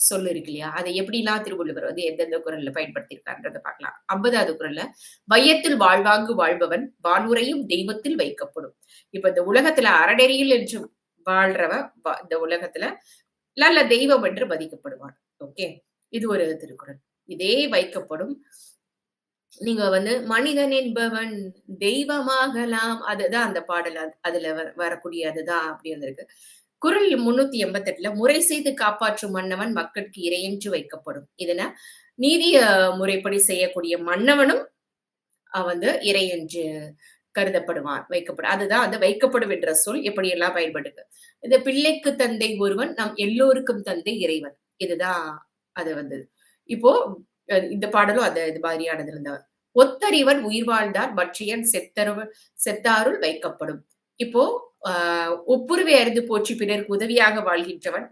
சொல்லு இருக்கு இல்லையா? அதை எப்படிலாம் திருவள்ளுவர் வந்து எந்தெந்த குறள்ல பயன்படுத்தியிருக்காருன்றத பார்க்கலாம். 50வது குறள்ல வையத்தில் வாழ்வாங்கு வாழ்பவன் வானுரையும் தெய்வத்தில் வைக்கப்படும். இப்ப இந்த உலகத்துல அறநெறியில் என்று வாழ்றவன் இந்த உலகத்துல நல்ல தெய்வம் என்று மதிக்கப்படுவான். ஓகே, இது ஒரு திருக்குறள். இதே வைக்கப்படும் நீங்க வந்து மனிதன் என்பவன் தெய்வமாகலாம், அதுதான் அந்த பாடல். அதுல வரக்கூடிய அதுதான் அப்படி வந்திருக்கு. குறள் 388ல முறை செய்து காப்பாற்றும் மன்னவன் மக்களுக்கு இறையென்று வைக்கப்படும். இதுனா நீதிய முறைப்படி செய்யக்கூடிய மன்னவனும் வந்து இறையென்று கருதப்படுவான், வைக்கப்படும். அதுதான் அந்த வைக்கப்படும் என்ற சொல் எப்படி எல்லாம் பயன்படுது. இந்த பிள்ளைக்கு தந்தை ஒருவன், நம் எல்லோருக்கும் தந்தை இறைவன். இதுதான் அது வந்தது. இப்போ இந்த பாடலும் அந்த இது மாதிரியானது இருந்தவன். ஒத்தறிவன் உயிர் வாழ்ந்தார் மற்றையன் செத்தாருள் வைக்கப்படும். இப்போ ஒப்புரவை அறிந்து போற்றி பிறருக்கு உதவியாக வாழ்கின்றவன்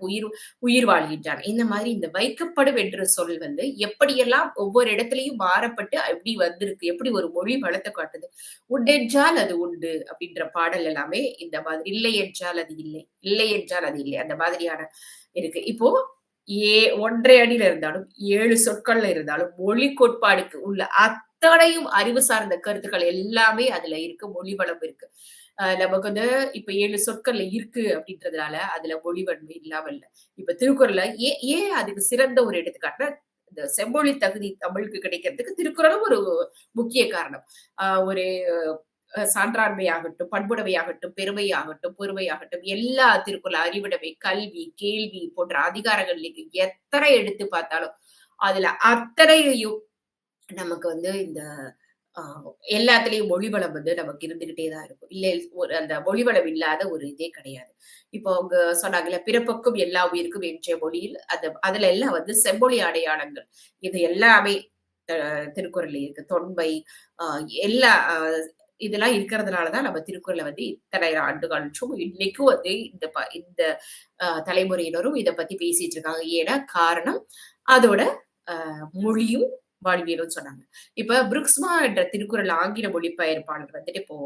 உயிர் வாழ்கின்றான். இந்த மாதிரி இந்த வைக்கப்படும் என்ற சொல் வந்து எப்படியெல்லாம் ஒவ்வொரு இடத்துலயும் மாறப்பட்டு எப்படி வந்திருக்கு, எப்படி ஒரு மொழி வளத்தை காட்டுது. உண்டென்றால் அது உண்டு அப்படின்ற பாடல் எல்லாமே இந்த மாதிரி. இல்லை என்றால் அது இல்லை, இல்லை என்றால் அது இல்லை, அந்த மாதிரியான இருக்கு. இப்போ 1.5 அடியில இருந்தாலும் 7 சொற்கள்ல இருந்தாலும் மொழி கோட்பாடுக்கு உள்ள அத்தனையும் அறிவு சார்ந்த கருத்துக்கள் எல்லாமே அதுல இருக்கு. மொழி வளம் இருக்கு. நமக்கு வந்து இப்ப 7 சொற்கள்ல இருக்கு அப்படின்றதுனால அதுல மொழிவன்மை இல்லாம இல்ல. இப்ப திருக்குறள்ல ஏன் அதுக்கு சிறந்த ஒரு எடுத்துக்காட்டுனா இந்த செம்மொழி தகுதி தமிழுக்கு கிடைக்கிறதுக்கு திருக்குறளும் ஒரு முக்கிய காரணம். ஒரு சான்றாண்மையாகட்டும், பண்புடைமையாகட்டும், பெருமையாகட்டும், பொறுமையாகட்டும், எல்லா திருக்குறள் அறிவுடைமை, கல்வி, கேள்வி போன்ற அதிகாரங்கள் எத்தனை எடுத்து பார்த்தாலும் அதுல அத்தனையையும் நமக்கு வந்து இந்த எல்லாத்துலயும் மொழிவளம் வந்து நமக்கு இருந்துகிட்டே தான் இருக்கும். இல்ல அந்த மொழிவளம் இல்லாத ஒரு இதே கிடையாது. இப்போ அவங்க சொன்னாங்கல்ல, பிறப்புக்கும் எல்லா உயிருக்கும் என்ற மொழியில் அதுல எல்லாம் வந்து செம்மொழி அடையாளங்கள் இது எல்லாமே திருக்குறள் இருக்கு. தொன்மை எல்லா இதெல்லாம் இருக்கிறதுனாலதான் நம்ம திருக்குறளை வந்து இத்தனை ஆண்டுகள் இன்னைக்கும் வந்து இந்த தலைமுறையினரும் இதை பத்தி பேசிட்டு இருக்காங்க. ஏன்னா காரணம் அதோட மொழியும் வாழ்வியலும் சொன்னாங்க. இப்ப புருக்ஸ்மா என்ற திருக்குறள் ஆங்கில மொழிபெயர்ப்பாளர் வந்துட்டு இப்போ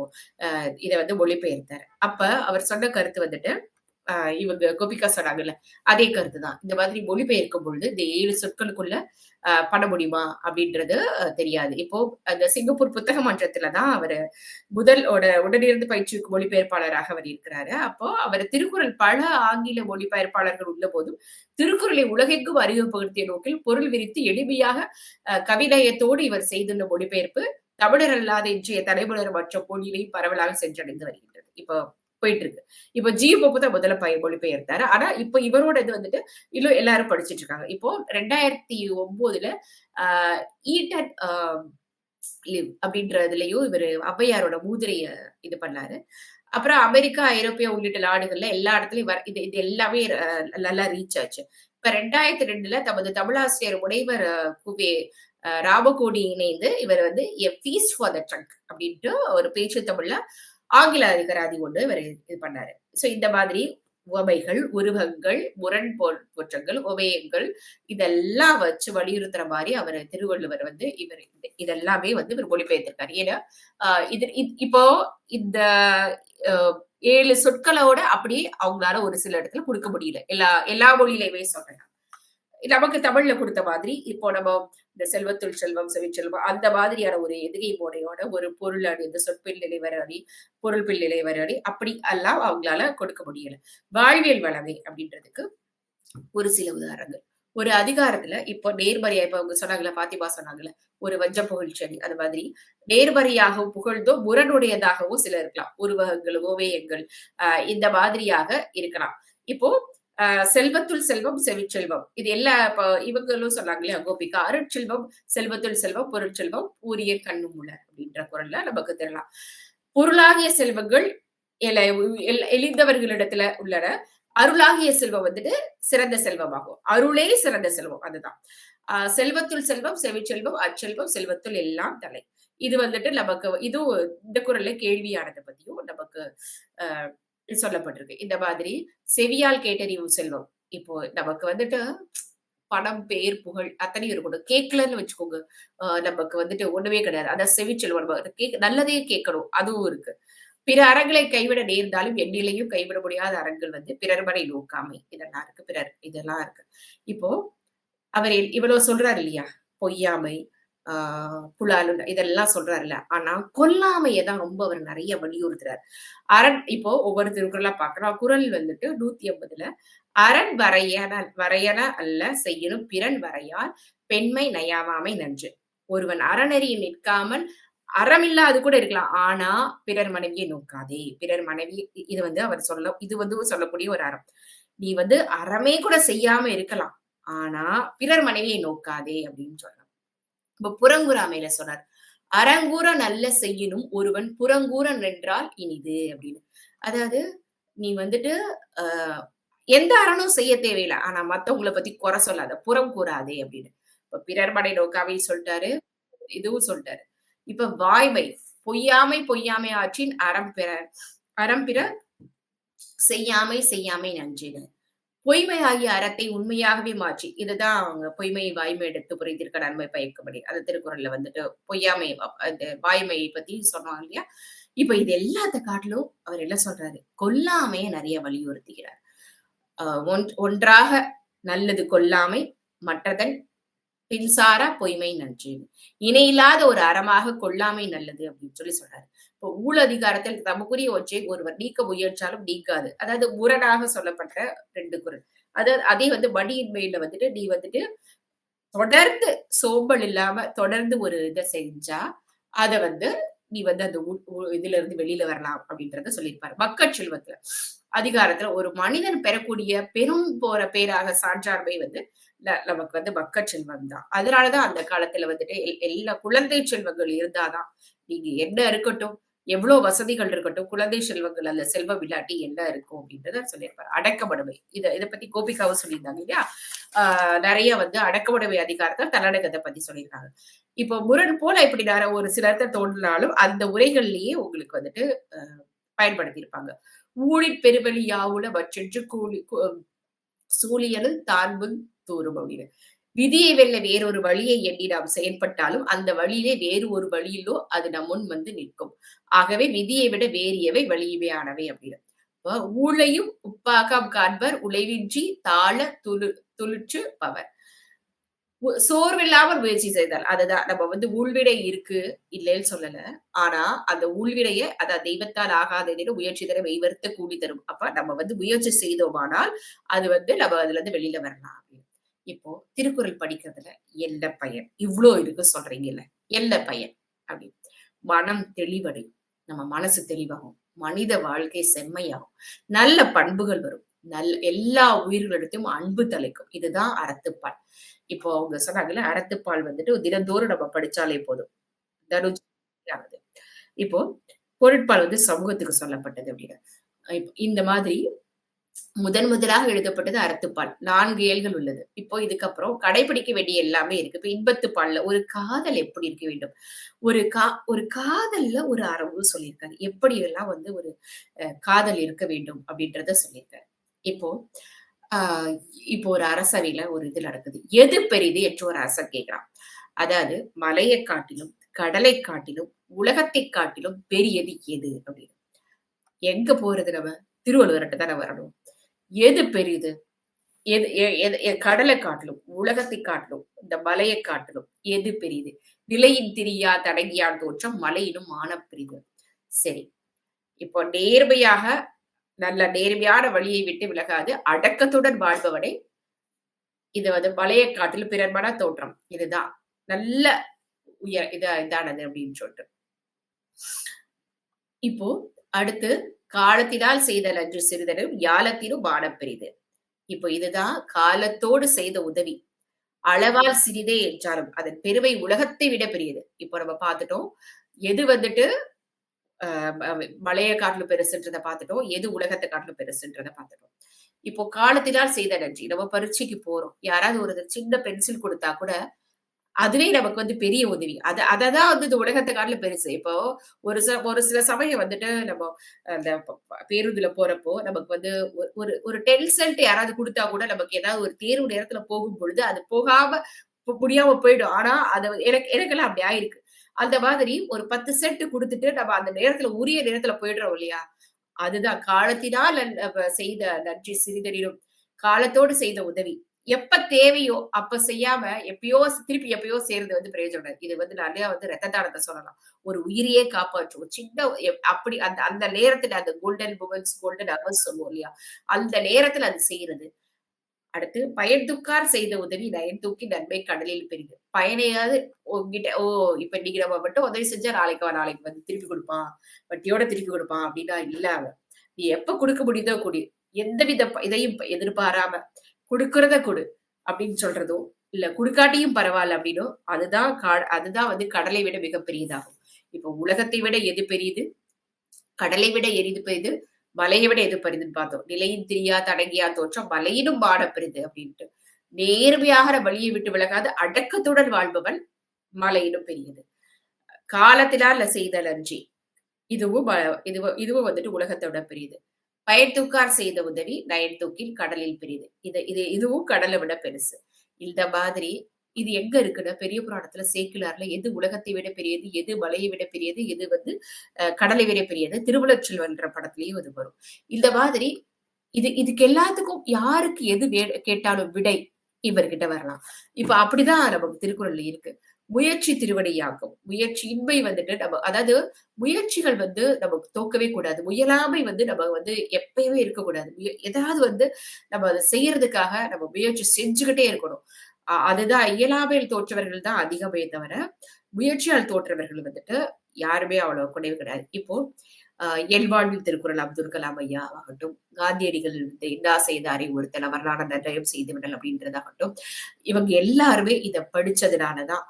இதை வந்து மொழிபெயர்த்தாரு. அப்ப அவர் சொன்ன கருத்து வந்துட்டு இவங்க கோபிகா சொன்னாங்கல்ல, அதே கருத்துதான். இந்த மாதிரி மொழிபெயர்க்கும் பொழுது இந்த 7 சொற்களுக்குள்ள பண்ண முடியுமா அப்படின்றது தெரியாது. இப்போ அந்த சிங்கப்பூர் புத்தக மன்றத்துலதான் அவரு உடனிருந்து பயிற்சிக்கு மொழிபெயர்ப்பாளராக அவர் இருக்கிறாரு. அப்போ அவர் திருக்குறள் பல ஆங்கில மொழிபெயர்ப்பாளர்கள் உள்ள போதும் திருக்குறளை உலகெங்கும் அறிமுகப்படுத்திய நோக்கில் பொருள் விரித்து எளிமையாக கவிநயத்தோடு இவர் செய்துள்ள மொழிபெயர்ப்பு தமிழர் அல்லாத இன்றைய தலைமுறையினர் மற்ற மொழியிலையும் பரவலாக சென்றடைந்து வருகின்றது. இப்போ போயிட்டு இருக்கு. இப்ப ஜிபோப்பு தான் முதல்ல மொழிபெயர்த்தாரு. ஆனா இப்ப இவரோட இது வந்துட்டு இன்னும் எல்லாரும் படிச்சுட்டு இருக்காங்க. இப்போ 2009ல ஈட்டன் லிவ் அப்படின்றதுலயும் இவரு ஔவையாரோட மூதுரைய இது பண்ணாரு. அப்புறம் அமெரிக்கா, ஐரோப்பியா உள்ளிட்ட நாடுகள்ல எல்லா இடத்துலயும் இது எல்லாமே நல்லா ரீச் ஆச்சு. இப்ப 2002ல தமது தமிழாசிரியர் முனைவர் குவே ராமகோடி இணைந்து இவர் வந்து எ ஃபீஸ்ட் ஃபார் த ட்ரங்க் அப்படின்ட்டு ஒரு பேச்சு தமிழ்ல ஆங்கில அகராதி ஒன்று இவர் இது பண்ணாரு. சோ இந்த மாதிரி உவமைகள், உருவகங்கள், முரண் போற்றங்கள், உபயங்கள் இதெல்லாம் வச்சு வலியுறுத்துற மாதிரி அவர் திருவள்ளுவர் வந்து இதெல்லாமே வந்து இவர் மொழிபெயர்த்திருக்காரு. ஏன்னா இப்போ இந்த 7 சொற்களோட அப்படியே அவங்களால ஒரு சில இடத்துல கொடுக்க முடியல. எல்லா மொழியிலையுமே சொல்றேன். நமக்கு தமிழ்ல கொடுத்த மாதிரி இப்போ நம்ம இந்த செல்வத்துள் செல்வம் செவிச்செல்வம் அந்த மாதிரியான ஒரு எதிரை மோடையோட ஒரு பொருள் அணி இந்த சொற்பில் நிலைவர அணி பொருள் பில் நிலைவர அணி அப்படி எல்லாம் அவங்களால கொடுக்க முடியல. வாழ்வியல் வளமை அப்படின்றதுக்கு ஒரு சில உதாரணங்கள். ஒரு அதிகாரத்துல இப்போ நேர்மறையா இப்ப அவங்க சொன்னாங்கல்ல, பாத்திமா சொன்னாங்கல்ல, ஒரு வஞ்ச புகழ்ச்சி அணி அது மாதிரி நேர்மறையாகவும் புகழ்ந்தோ முரணுடையதாகவும் சில இருக்கலாம். உருவகங்கள், ஓவியங்கள் இந்த மாதிரியாக இருக்கலாம். இப்போ செல்வத்துள் செல்வம் செவிச்செல்வம் இது எல்லா இவங்களும் சொன்னாங்க இல்லையா, கோபிகா அருட்செல்வம் செல்வத்துள் செல்வம் பொருட்செல்வம் ஊரிய கண்ணுமுல அப்படின்ற குரல்ல நமக்கு தெரியலாம். பொருளாகிய செல்வங்கள் எளிந்தவர்களிடத்துல உள்ளன. அருளாகிய செல்வம் வந்துட்டு சிறந்த செல்வமாகும். அருளே சிறந்த செல்வம். அதுதான் செல்வத்துள் செல்வம் செவிச்செல்வம் அச்செல்வம் செல்வத்துள் எல்லாம் தலை. இது வந்துட்டு நமக்கு இதுவும் இந்த குரல்ல கேள்வியானதை பத்தியும் நமக்கு சொல்லப்பட்டிருக்கு. இந்த மாதிரி செவியால் கேட்டறிவு செல்வம். இப்போ நமக்கு வந்துட்டு பணம், பேர், புகழ் அத்தனையும் இருக்கணும். கேட்கலன்னு வச்சுக்கோங்க, நமக்கு வந்துட்டு ஒண்ணுமே கிடையாது. அதான் செவிச்செல்வம். நல்லதே கேட்கணும், அதுவும் இருக்கு. பிற அறங்களை கைவிட நேர்ந்தாலும் எண்ணிலையும் கைவிட முடியாத அறங்கள் வந்து பிறர்மனை நோக்காமை இதெல்லாம் இருக்கு. இதெல்லாம் இருக்கு. இப்போ அவர் இவ்வளவு சொல்றாரு இல்லையா, பொய்யாமை, புலாலு இதெல்லாம் சொல்றாருல்ல. ஆனா கொல்லாமையதான் ரொம்ப அவர் நிறைய வலியுறுத்துறாரு. அரண் இப்போ ஒவ்வொரு திருக்குறளா பார்க்கணும். குறள் வந்துட்டு 150ல அரண் வரையன அல்ல செய்யணும் பிறன் வரையால் பெண்மை நயாவாமை நன்று. ஒருவன் அறநெறியில் நிற்காமல் அறமில்லாது கூட இருக்கலாம். ஆனா பிறர் மனைவியை நோக்காதே. பிறர் மனைவி இது வந்து அவர் இது வந்து சொல்லக்கூடிய ஒரு அறம். நீ வந்து அறமே கூட செய்யாம இருக்கலாம், ஆனா பிறர் மனைவியை நோக்காதே அப்படின்னு சொல்லலாம். இப்ப புறங்கூறாமையில சொன்னார், அறங்கூற நல்ல செய்யணும் ஒருவன் புறங்கூற நின்றால் இனிது அப்படின்னு. அதாவது நீ வந்துட்டு எந்த அறனும் செய்ய தேவையில்லை, ஆனா மத்தவங்களை பத்தி குறை சொல்லாத, புறம் கூறாதே அப்படின்னு. இப்ப பிறர் மனை நோக்காமை சொல்லிட்டாரு, இதுவும் சொல்லிட்டாரு. இப்ப வாய்மை, பொய்யாமை ஆற்றின் அறம் பிற செய்யாமை நன்றின. பொய்மை ஆகிய அறத்தை உண்மையாகவே மாற்றி, இதுதான் அவங்க பொய்மையை வாய்மை எடுத்து புரிந்திருக்க நன்மை பயக்கும்படி அந்த திருக்குறள்ல வந்துட்டு பொய்யாமை அந்த வாய்மையை பத்தி சொன்னாங்க இல்லையா. இப்ப இது எல்லாத்த காட்டிலும் அவர் என்ன சொல்றாரு, கொல்லாமையை நிறைய வலியுறுத்துகிறார். ஒன்றாக நல்லது கொல்லாமை, மற்றதன் பின்சாரா பொய்மை நன்றி. இணையில்லாத ஒரு அறமாக கொல்லாமை நல்லது அப்படின்னு சொல்லி சொல்றாரு. இப்போ ஊழ் அதிகாரத்தில் தமக்குரிய ஒன்றை ஒருவர் நீக்க முயன்றாலும் நீக்காது. அதாவது முரணாக சொல்லப்பட்ட 2 குறள். அதே வந்து மடியின்மையில வந்துட்டு நீ வந்துட்டு தொடர்ந்து சோம்பல் இல்லாம தொடர்ந்து ஒரு இதை செஞ்சா அத வந்து நீ வந்து அந்த இதுல இருந்து வெளியில வரலாம் அப்படின்றத சொல்லியிருப்பாரு. மக்கள் செல்வத்துல அதிகாரத்துல ஒரு மனிதன் பெறக்கூடிய பெரும் பேராக சான்றாண்மை வந்து நமக்கு வந்து மக்கள் செல்வம் தான். அதனாலதான் அந்த காலத்துல வந்துட்டு எல்லா குழந்தை செல்வங்கள் இருந்தாதான், நீங்க என்ன இருக்கட்டும், எவ்வளவு வசதிகள் இருக்கட்டும், குழந்தை செல்வங்கள் அல்ல செல்வம் இல்லாட்டி என்ன இருக்கும் அப்படின்றத சொல்லியிருப்பாரு. அடக்கமடைமை இதை பத்தி கோபிகாவும் சொல்லியிருந்தாங்க இல்லையா. நிறைய வந்து அடக்கமடைமை அதிகாரத்தை தன்னடக்கத்தை பத்தி சொல்லியிருக்காங்க. இப்போ முரண் போல இப்படி ஒரு சிலர்த்த தோன்றினாலும் அந்த உரைகள்லயே உங்களுக்கு வந்துட்டு பயன்படுத்தியிருப்பாங்க. ஊழிற் பெருவெளி யாவுல மற்றென்று சூழியலும் தான்பும் தோறும் அப்படின்னு. விதியை வெல்ல வேறொரு வழியை எண்ணி நாம் செயல்பட்டாலும் அந்த வழியிலே வேறு ஒரு வழியிலோ அது நம் முன் வந்து நிற்கும். ஆகவே விதியை விட வேறியவை வலிமையானவை அப்படின்னு. ஊழையும் உப்பாகம் காண்பர் உழைவின்றி தாழ துளிற்று பவர். சோர்வில்லாமல் முயற்சி செய்தால், அதுதான் நம்ம வந்து ஊழ்விடை இருக்கு இல்லைன்னு சொல்லல. ஆனா அந்த ஊழ்விடைய அதான் தெய்வத்தால் ஆகாததின முயற்சி தர மெய்வருத்த கூலி தரும். அப்ப நம்ம வந்து முயற்சி செய்தோமானால் அது வந்து நம்ம அதுல இருந்து வெளியில வரலாம் அப்படின்னு. இப்போ திருக்குறள் படிக்கிறதுல என்ன பயன், இவ்வளோ இருக்கு சொல்றீங்கல்ல, என்ன பயன் அப்படின்னு. மனம் தெளிவடையும், நம்ம மனசு தெளிவாகும், மனித வாழ்க்கை செம்மையாகும், நல்ல பண்புகள் வரும், எல்லா உயிர்களிடத்தையும் அன்பு தலைக்கும். இதுதான் அறத்துப்பால். இப்போ அவங்க சொன்னாங்கல்ல, அறத்துப்பால் வந்துட்டு தினந்தோறும் நம்ம படிச்சாலே போதும். தனுஜ் இப்போ பொருட்பால் வந்து சமூகத்துக்கு சொல்லப்பட்டது அப்படின்னு. இந்த மாதிரி முதலாக எழுதப்பட்டது அறத்துப்பால். 4 இயல்கள் உள்ளது. இப்போ இதுக்கப்புறம் கடைபிடிக்க வேண்டிய எல்லாமே இருக்கு. இப்ப இன்பத்துப்பால்ல ஒரு காதல் எப்படி இருக்க வேண்டும், ஒரு காதல்ல ஒரு அறவும் சொல்லியிருக்காரு. எப்படி எல்லாம் வந்து ஒரு காதல் இருக்க வேண்டும் அப்படின்றத சொல்லியிருக்காரு. இப்போ ஆஹ் இப்போ ஒரு அரசவையில ஒரு இது நடக்குது. எது பெரிது என்று ஒரு அரசர் கேட்கிறான். அதாவது மலையை காட்டிலும், கடலை காட்டிலும், உலகத்தை காட்டிலும் பெரியது எது அப்படின்னு. எங்க போறது நம்ம? திருவள்ளுவர்கிட்ட தானே வரணும். எது பெரியது? எது கடலை காட்டிலும், உலகத்தை காட்டிலும், இந்த மலையை காட்டிலும் எது பெரியது? நிலையின் திரியா தடங்கியான் தோற்றம் மலையினும் மானப் பெரிது. சரி, இப்போ நேர்மையாக நல்ல நேர்மையான வழியை விட்டு விலகாது அடக்கத்துடன் வாழ்பவனை இது வந்து மலையை காட்டிலும் பிறர்மன தோற்றம் இதுதான் நல்ல இதானது அப்படின்னு சொல்லிட்டு. இப்போ அடுத்து காலத்தினால் செய்த நன்று சிறிதனும் யாலத்தினும் மானப் பெரிது. இப்போ இதுதான் காலத்தோடு செய்த உதவி. அளவால் சிறிதே என்றாலும் அதன் பெருமை உலகத்தை விட பெரியது. இப்போ நம்ம பார்த்துட்டோம் எது வந்துட்டு மலையை காட்டிலும் பெருசுன்றதை பார்த்துட்டோம், எது உலகத்தை காட்டிலும் பெருசுன்றதை பார்த்துட்டோம். இப்போ காலத்தினால் செய்த நன்றி. நம்ம பரீட்சைக்கு போறோம், யாராவது ஒரு சின்ன பென்சில் கொடுத்தா கூட அதுவே நமக்கு வந்து பெரிய உதவி. அததான் வந்து இந்த உலகத்தை காட்டிலும் பெருசு. இப்போ ஒரு சில சமயம் வந்துட்டு நம்ம அந்த பேருந்துல போறப்போ நமக்கு வந்து ஒரு 10 சென்ட் யாராவது கொடுத்தா கூட நமக்கு ஏதாவது ஒரு தேர்வு நேரத்துல போகும் பொழுது அது போகாம முடியாம போயிடும். ஆனா அது எனக்கெல்லாம் அப்படி ஆயிருக்கு. அந்த மாதிரி ஒரு 10 சென்ட் கொடுத்துட்டு நம்ம அந்த நேரத்துல உரிய நேரத்துல போயிடுறோம் இல்லையா? அதுதான் காலத்தினால் செய்த நன்றி சிறிதனிலும் காலத்தோடு செய்த உதவி. எப்ப தேவையோ அப்ப செய்யாம திருப்பி எப்பயோ செய்யறது வந்து பிரயோஜனம். இது வந்து நிறைய வந்து ரத்த தானத்தை சொல்லலாம். ஒரு உயிரையே காப்பாற்றும் சின்ன அப்படி அந்த அந்த நேரத்துல அந்த கோல்டன் மூமெண்ட்ஸ், கோல்டன் ஹவர்ஸ் சொல்லுவோம் இல்லையா? அந்த நேரத்துல அது செய்யறது. அடுத்து பயன் துக்கார் செய்த உதவி நயன் தூக்கி நன்மை கடலில் பெரிது. பயனையாவது உங்ககிட்ட இப்ப இன்னைக்கு நம்ம மட்டும் உதவி செஞ்சா நாளைக்கு வந்து திருப்பி கொடுப்பான், வட்டியோட திருப்பி கொடுப்பான் அப்படின்னா இல்ல. நீ எப்ப கொடுக்க முடியுதோ கொடு, எந்தவித இதையும் எதிர்பாராம கொடுக்கறத கொடு அப்படின்னு சொல்றதோ, இல்ல குடுக்காட்டியும் பரவாயில்ல அப்படின்னோ அதுதான் வந்து கடலை விட மிகப்பெரியதாகும். இப்ப உலகத்தை விட எது பெரியது? கடலை விட எரிது பெரிது, மலையை விட எது பெரிதுன்னு பார்த்தோம். நிலையின் திரியா தடங்கியா தோற்றம் மலையினும் மாட பெரிது அப்படின்ட்டு. நேர்மையாக வழியை விட்டு விலகாது அடக்கத்துடன் வாழ்பவன் மலையினும் பெரியது. காலத்தினால் செய்த நன்றி இதுவும் வந்துட்டு உலகத்தோட பெரியது. பயன்தூக்கார் செய்த உதவி நயன் தூக்கில் கடலில் பெரியது. இதுவும் கடலை விட பெருசு. இந்த மாதிரி இது எங்க இருக்குன்னா பெரிய புராணத்துல சேக்கிலார்ல எது உலகத்தை விட பெரியது, எது மலையை விட பெரியது, எது வந்து கடலை விட பெரியது, திருவள்ளுவர்ன்ற படத்திலயும் இது வரும். இந்த மாதிரி இதுக்கு எல்லாத்துக்கும் யாருக்கு எது கேட்டாலும் விடை இவர்கிட்ட வரலாம். இப்ப அப்படிதான் நமக்கு திருக்குறள்ல இருக்கு. முயற்சி திருவடியாக்கும். முயற்சியின்மை வந்துட்டு நம்ம அதாவது முயற்சிகள் வந்து நமக்கு தோக்கவே கூடாது. முயலாமை வந்து நம்ம வந்து எப்பயுமே இருக்கக்கூடாது. ஏதாவது வந்து நம்ம அதை செய்யறதுக்காக நம்ம முயற்சி செஞ்சுக்கிட்டே இருக்கணும். அதுதான் இயலாமையில் தோற்றவர்கள் தான் அதிகமே தவிர முயற்சியால் தோற்றவர்கள் வந்துட்டு யாருமே அவ்வளவு குறைவு கிடையாது. இப்போ இயல்பாழ்வில் திருக்குறள் அப்துல் கலாம் ஐயா ஆகட்டும், காந்தியடிகள் இன்னா செய்தாரை ஒருத்தல வரலாறு நிர்ணயம் செய்து விடல் அப்படின்றதாகட்டும், இவங்க எல்லாருமே இதை படிச்சதுனாலதான்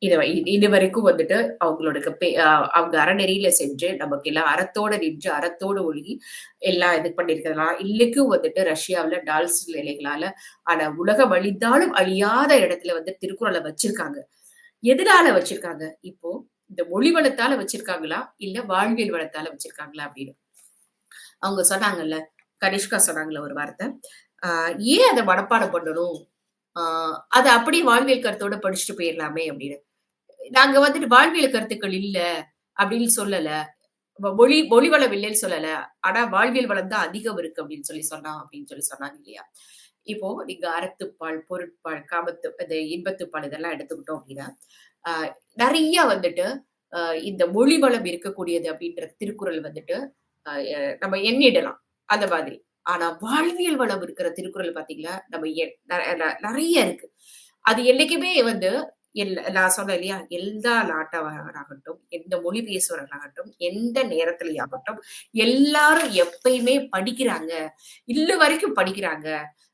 இது வரைக்கும் வந்துட்டு அவங்க அறநெறியில சென்று நமக்கு எல்லாம் அறத்தோட நின்று அறத்தோடு ஒழுகி எல்லாம் இது பண்ணிருக்கிறதுனால இன்னைக்கும் வந்துட்டு ரஷ்யாவில டால்ஸ் நிலைகளால ஆனா உலகம் அழிந்தாலும் அழியாத இடத்துல வந்து திருக்குறளை வச்சிருக்காங்க. எதனால வச்சிருக்காங்க? இப்போ இந்த மொழி வளத்தால வச்சிருக்காங்களா இல்ல வாழ்வியல் வளத்தால வச்சிருக்காங்களா அப்படின்னு அவங்க சொன்னாங்கல்ல. கனிஷ்கா சொன்னாங்கல்ல ஒரு வார்த்தை, ஏன் அதை மனப்பாடம் பண்ணணும், அதை அப்படியே வாழ்வியல் கருத்தோட படிச்சுட்டு போயிடலாமே அப்படின்னு. நாங்க வந்துட்டு வாழ்வியல் கருத்துக்கள் இல்ல அப்படின்னு சொல்லல, மொழி வளம் இல்லைன்னு சொல்லல, ஆனா வாழ்வியல் வளம் தான் அதிகம் இருக்கு அப்படின்னு சொன்னாங்க இல்லையா? இப்போ நீங்க அறத்துப்பால், பொருட்பால், காமத்து, இந்த இன்பத்துப்பால் இதெல்லாம் எடுத்துக்கிட்டோம் அப்படின்னா நிறைய வந்துட்டு இந்த மொழி வளம் இருக்கக்கூடியது அப்படின்ற திருக்குறள் வந்துட்டு நம்ம எண்ணிடலாம் அந்த மாதிரி. ஆனா வாழ்வியல் வளம் இருக்கிற திருக்குறள் பாத்தீங்களா நம்ம நிறைய இருக்கு. அது என்னைக்குமே வந்து நான் சொன்னேன் இல்லையா, எல்லா நாட்டவராகட்டும், எந்த மொழி பேசுவவர்களாகட்டும், எந்த நேரத்திலேயாகட்டும் எல்லாரும் எப்பயுமே படிக்கிறாங்க, இல்ல வரைக்கும் படிக்கிறாங்க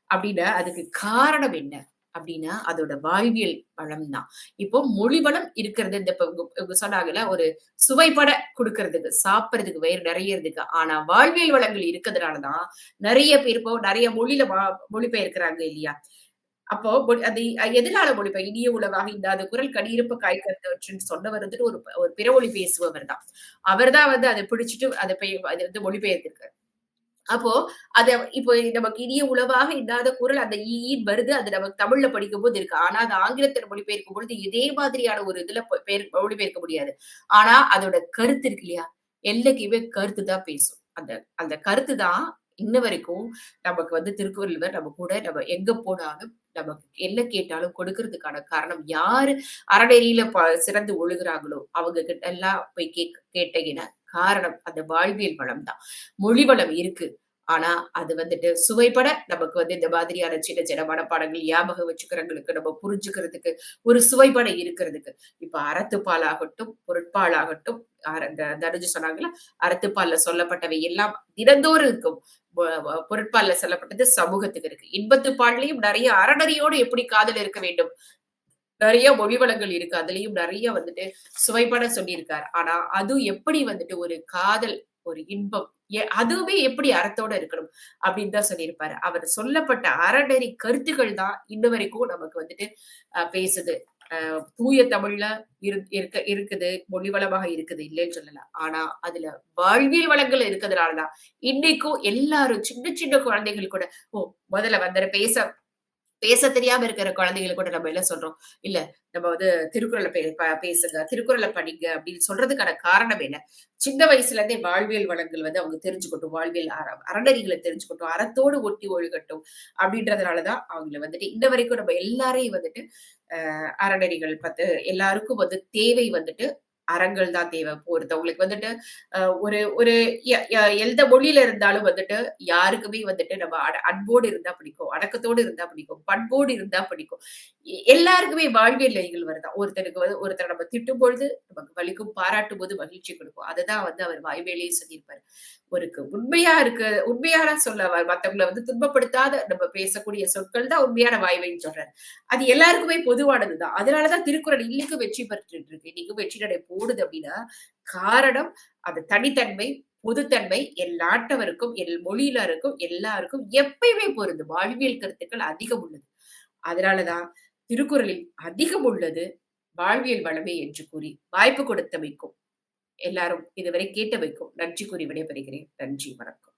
அப்படின்னா அதுக்கு காரணம் என்ன அப்படின்னா அதோட வாழ்வியல் வளம் தான். இப்போ மொழி வளம் இருக்கிறது இந்த சொன்னாங்கல்ல ஒரு சுவைப்பட கொடுக்கறதுக்கு, சாப்பிடறதுக்கு, வயிறு நிறையறதுக்கு. ஆனா வாழ்வியல் வளங்கள் இருக்கிறதுனாலதான் நிறைய பேர் இப்போ நிறைய மொழிபெயர்க்கிறாங்க இல்லையா? அப்போ அது எதனால மொழிபெயர் இனிய உலகாக இல்லாத குரல் கடியிருப்பு காய்கறின்னு சொன்னவர் வந்துட்டு ஒரு பிறமொழி பேசுபவர் தான். அவர் தான் வந்து அதை பிடிச்சிட்டு அதை வந்து மொழிபெயர்த்திருக்காரு. அப்போ அத இப்போ நமக்கு இனிய உளவாக இன்னாத குரல் அந்த ஈன்னு வருது. அது நமக்கு தமிழ்ல படிக்கும்போது இருக்கு. ஆனா அது ஆங்கிலத்துல மொழிபெயர்க்கும் பொழுது இதே மாதிரியான ஒரு இதுல மொழிபெயர்க்க முடியாது. ஆனா அதோட கருத்து இருக்கு இல்லையா? என்னைக்குமே கருத்து தான் பேசும். அந்த அந்த கருத்து தான் இன்ன வரைக்கும் நமக்கு திருக்குறள்வர் நம்ம கூட நம்ம எங்க போனாலும் நமக்கு என்ன கேட்டாலும் கொடுக்கறதுக்கான காரணம் யாரு அறநெறியில சிறந்து ஒழுகுறாங்களோ அவங்க கிட்ட எல்லாம் போய் கேட்டீங்கன்னா காரணம் அந்த வாழ்வியல் வளம் தான். மொழி வளம் இருக்கு. ஆனா அது சுவைபட நமக்கு இந்த மாதிரியான சின்ன சின்ன மனப்பாடங்கள் ஞாபகம் வச்சுக்கிறவங்களுக்கு நம்ம புரிஞ்சுக்கிறதுக்கு ஒரு சுவைபட இருக்கிறதுக்கு இப்ப அறத்துப்பாலாகட்டும் பொருட்பாலாகட்டும் இந்த தனுஜு சொன்னாங்களா அறத்துப்பால்ல சொல்லப்பட்டவை எல்லாம் தினந்தோறும் இருக்கும். பொருட்பால்ல சொல்லப்பட்டது சமூகத்துக்கு இருக்கு. இன்பத்துப்பால்லையும் நிறைய அறநெறியோடு எப்படி காதல் இருக்க வேண்டும் நிறைய மொழி வளங்கள் இருக்கு. அதுலயும் நிறைய சுவைபட சொல்லியிருக்காரு. ஆனா அது எப்படி ஒரு காதல் ஒரு இன்பம் அதுவுமே எப்படி அறத்தோட இருக்கணும் அப்படின்னு தான் சொல்லியிருப்பாரு. அவர் சொல்லப்பட்ட அறநெறி கருத்துக்கள் தான் இன்ன வரைக்கும் நமக்கு பேசுது. தூய தமிழ்ல இருக்குது மொழி வளமாக இருக்குது இல்லைன்னு சொல்லலாம். ஆனா அதுல வாழ்வியல் வளங்கள் இருக்கிறதுனாலதான் இன்னைக்கும் எல்லாரும் சின்ன சின்ன குழந்தைகள் கூட முதல்ல பேச தெரியாம இருக்கிற குழந்தைகளை கூட நம்ம என்ன சொல்றோம் இல்ல நம்ம திருக்குறளை பேசுங்க திருக்குறளை படிங்க அப்படின்னு சொல்றதுக்கான காரணம் என்ன? சின்ன வயசுல இருந்தே வாழ்வியல் வளங்கள் அவங்க தெரிஞ்சுக்கட்டும், வாழ்வியல் அறநெறிகளை தெரிஞ்சுக்கட்டும், அறத்தோடு ஒட்டி ஒழுகட்டும் அப்படின்றதுனாலதான் அவங்களை இன்ன வரைக்கும் நம்ம எல்லாரையும் அறநெறிகள் எல்லாருக்கும் தேவை அறங்கள் தான் தேவை. ஒருத்தவங்களுக்கு ஒரு ஒரு எந்த மொழியில இருந்தாலும் யாருக்குமே நம்ம அன்போடு இருந்தா பிடிக்கும், அடக்கத்தோடு இருந்தா பிடிக்கும், பண்போடு இருந்தா பிடிக்கும். எல்லாருக்குமே வாழ்வியல் நெறிகள் வருதான். ஒருத்தர் நம்ம திட்டும் பொழுது நமக்கு வலிக்கும், பாராட்டும் போது மகிழ்ச்சி கொடுக்கும். அதுதான் அவர் வாய்வேலையும் சொல்லியிருப்பாரு. உண்மையான சொல்ல மத்தவங்களை துன்பப்படுத்தாத நம்ம பேசக்கூடிய சொற்கள் தான் உண்மையான வாய்வைன்னு சொல்றாரு. அது எல்லாருக்குமே பொதுவானதுதான். அதனாலதான் திருக்குறள் இன்னைக்கும் வெற்றி பெற்றுட்டு இருக்கு. இன்னைக்கும் வெற்றி நடை போடுது அப்படின்னா காரணம் அது தனித்தன்மை, பொதுத்தன்மை நாட்டவருக்கும் மொழியினருக்கும் எல்லாருக்கும் எப்பயுமே பொருந்தும். வாழ்வியல் கருத்துக்கள் அதிகம் உள்ளது. அதனாலதான் திருக்குறளில் அதிகம் உள்ளது வாழ்வியல் வளமே என்று கூறி வாய்ப்பு கொடுத்தமைக்கும் எல்லாரும் இதுவரை கேட்டமைக்கும் நன்றி கூறி விடைபெறுகிறேன். நன்றி, வணக்கம்.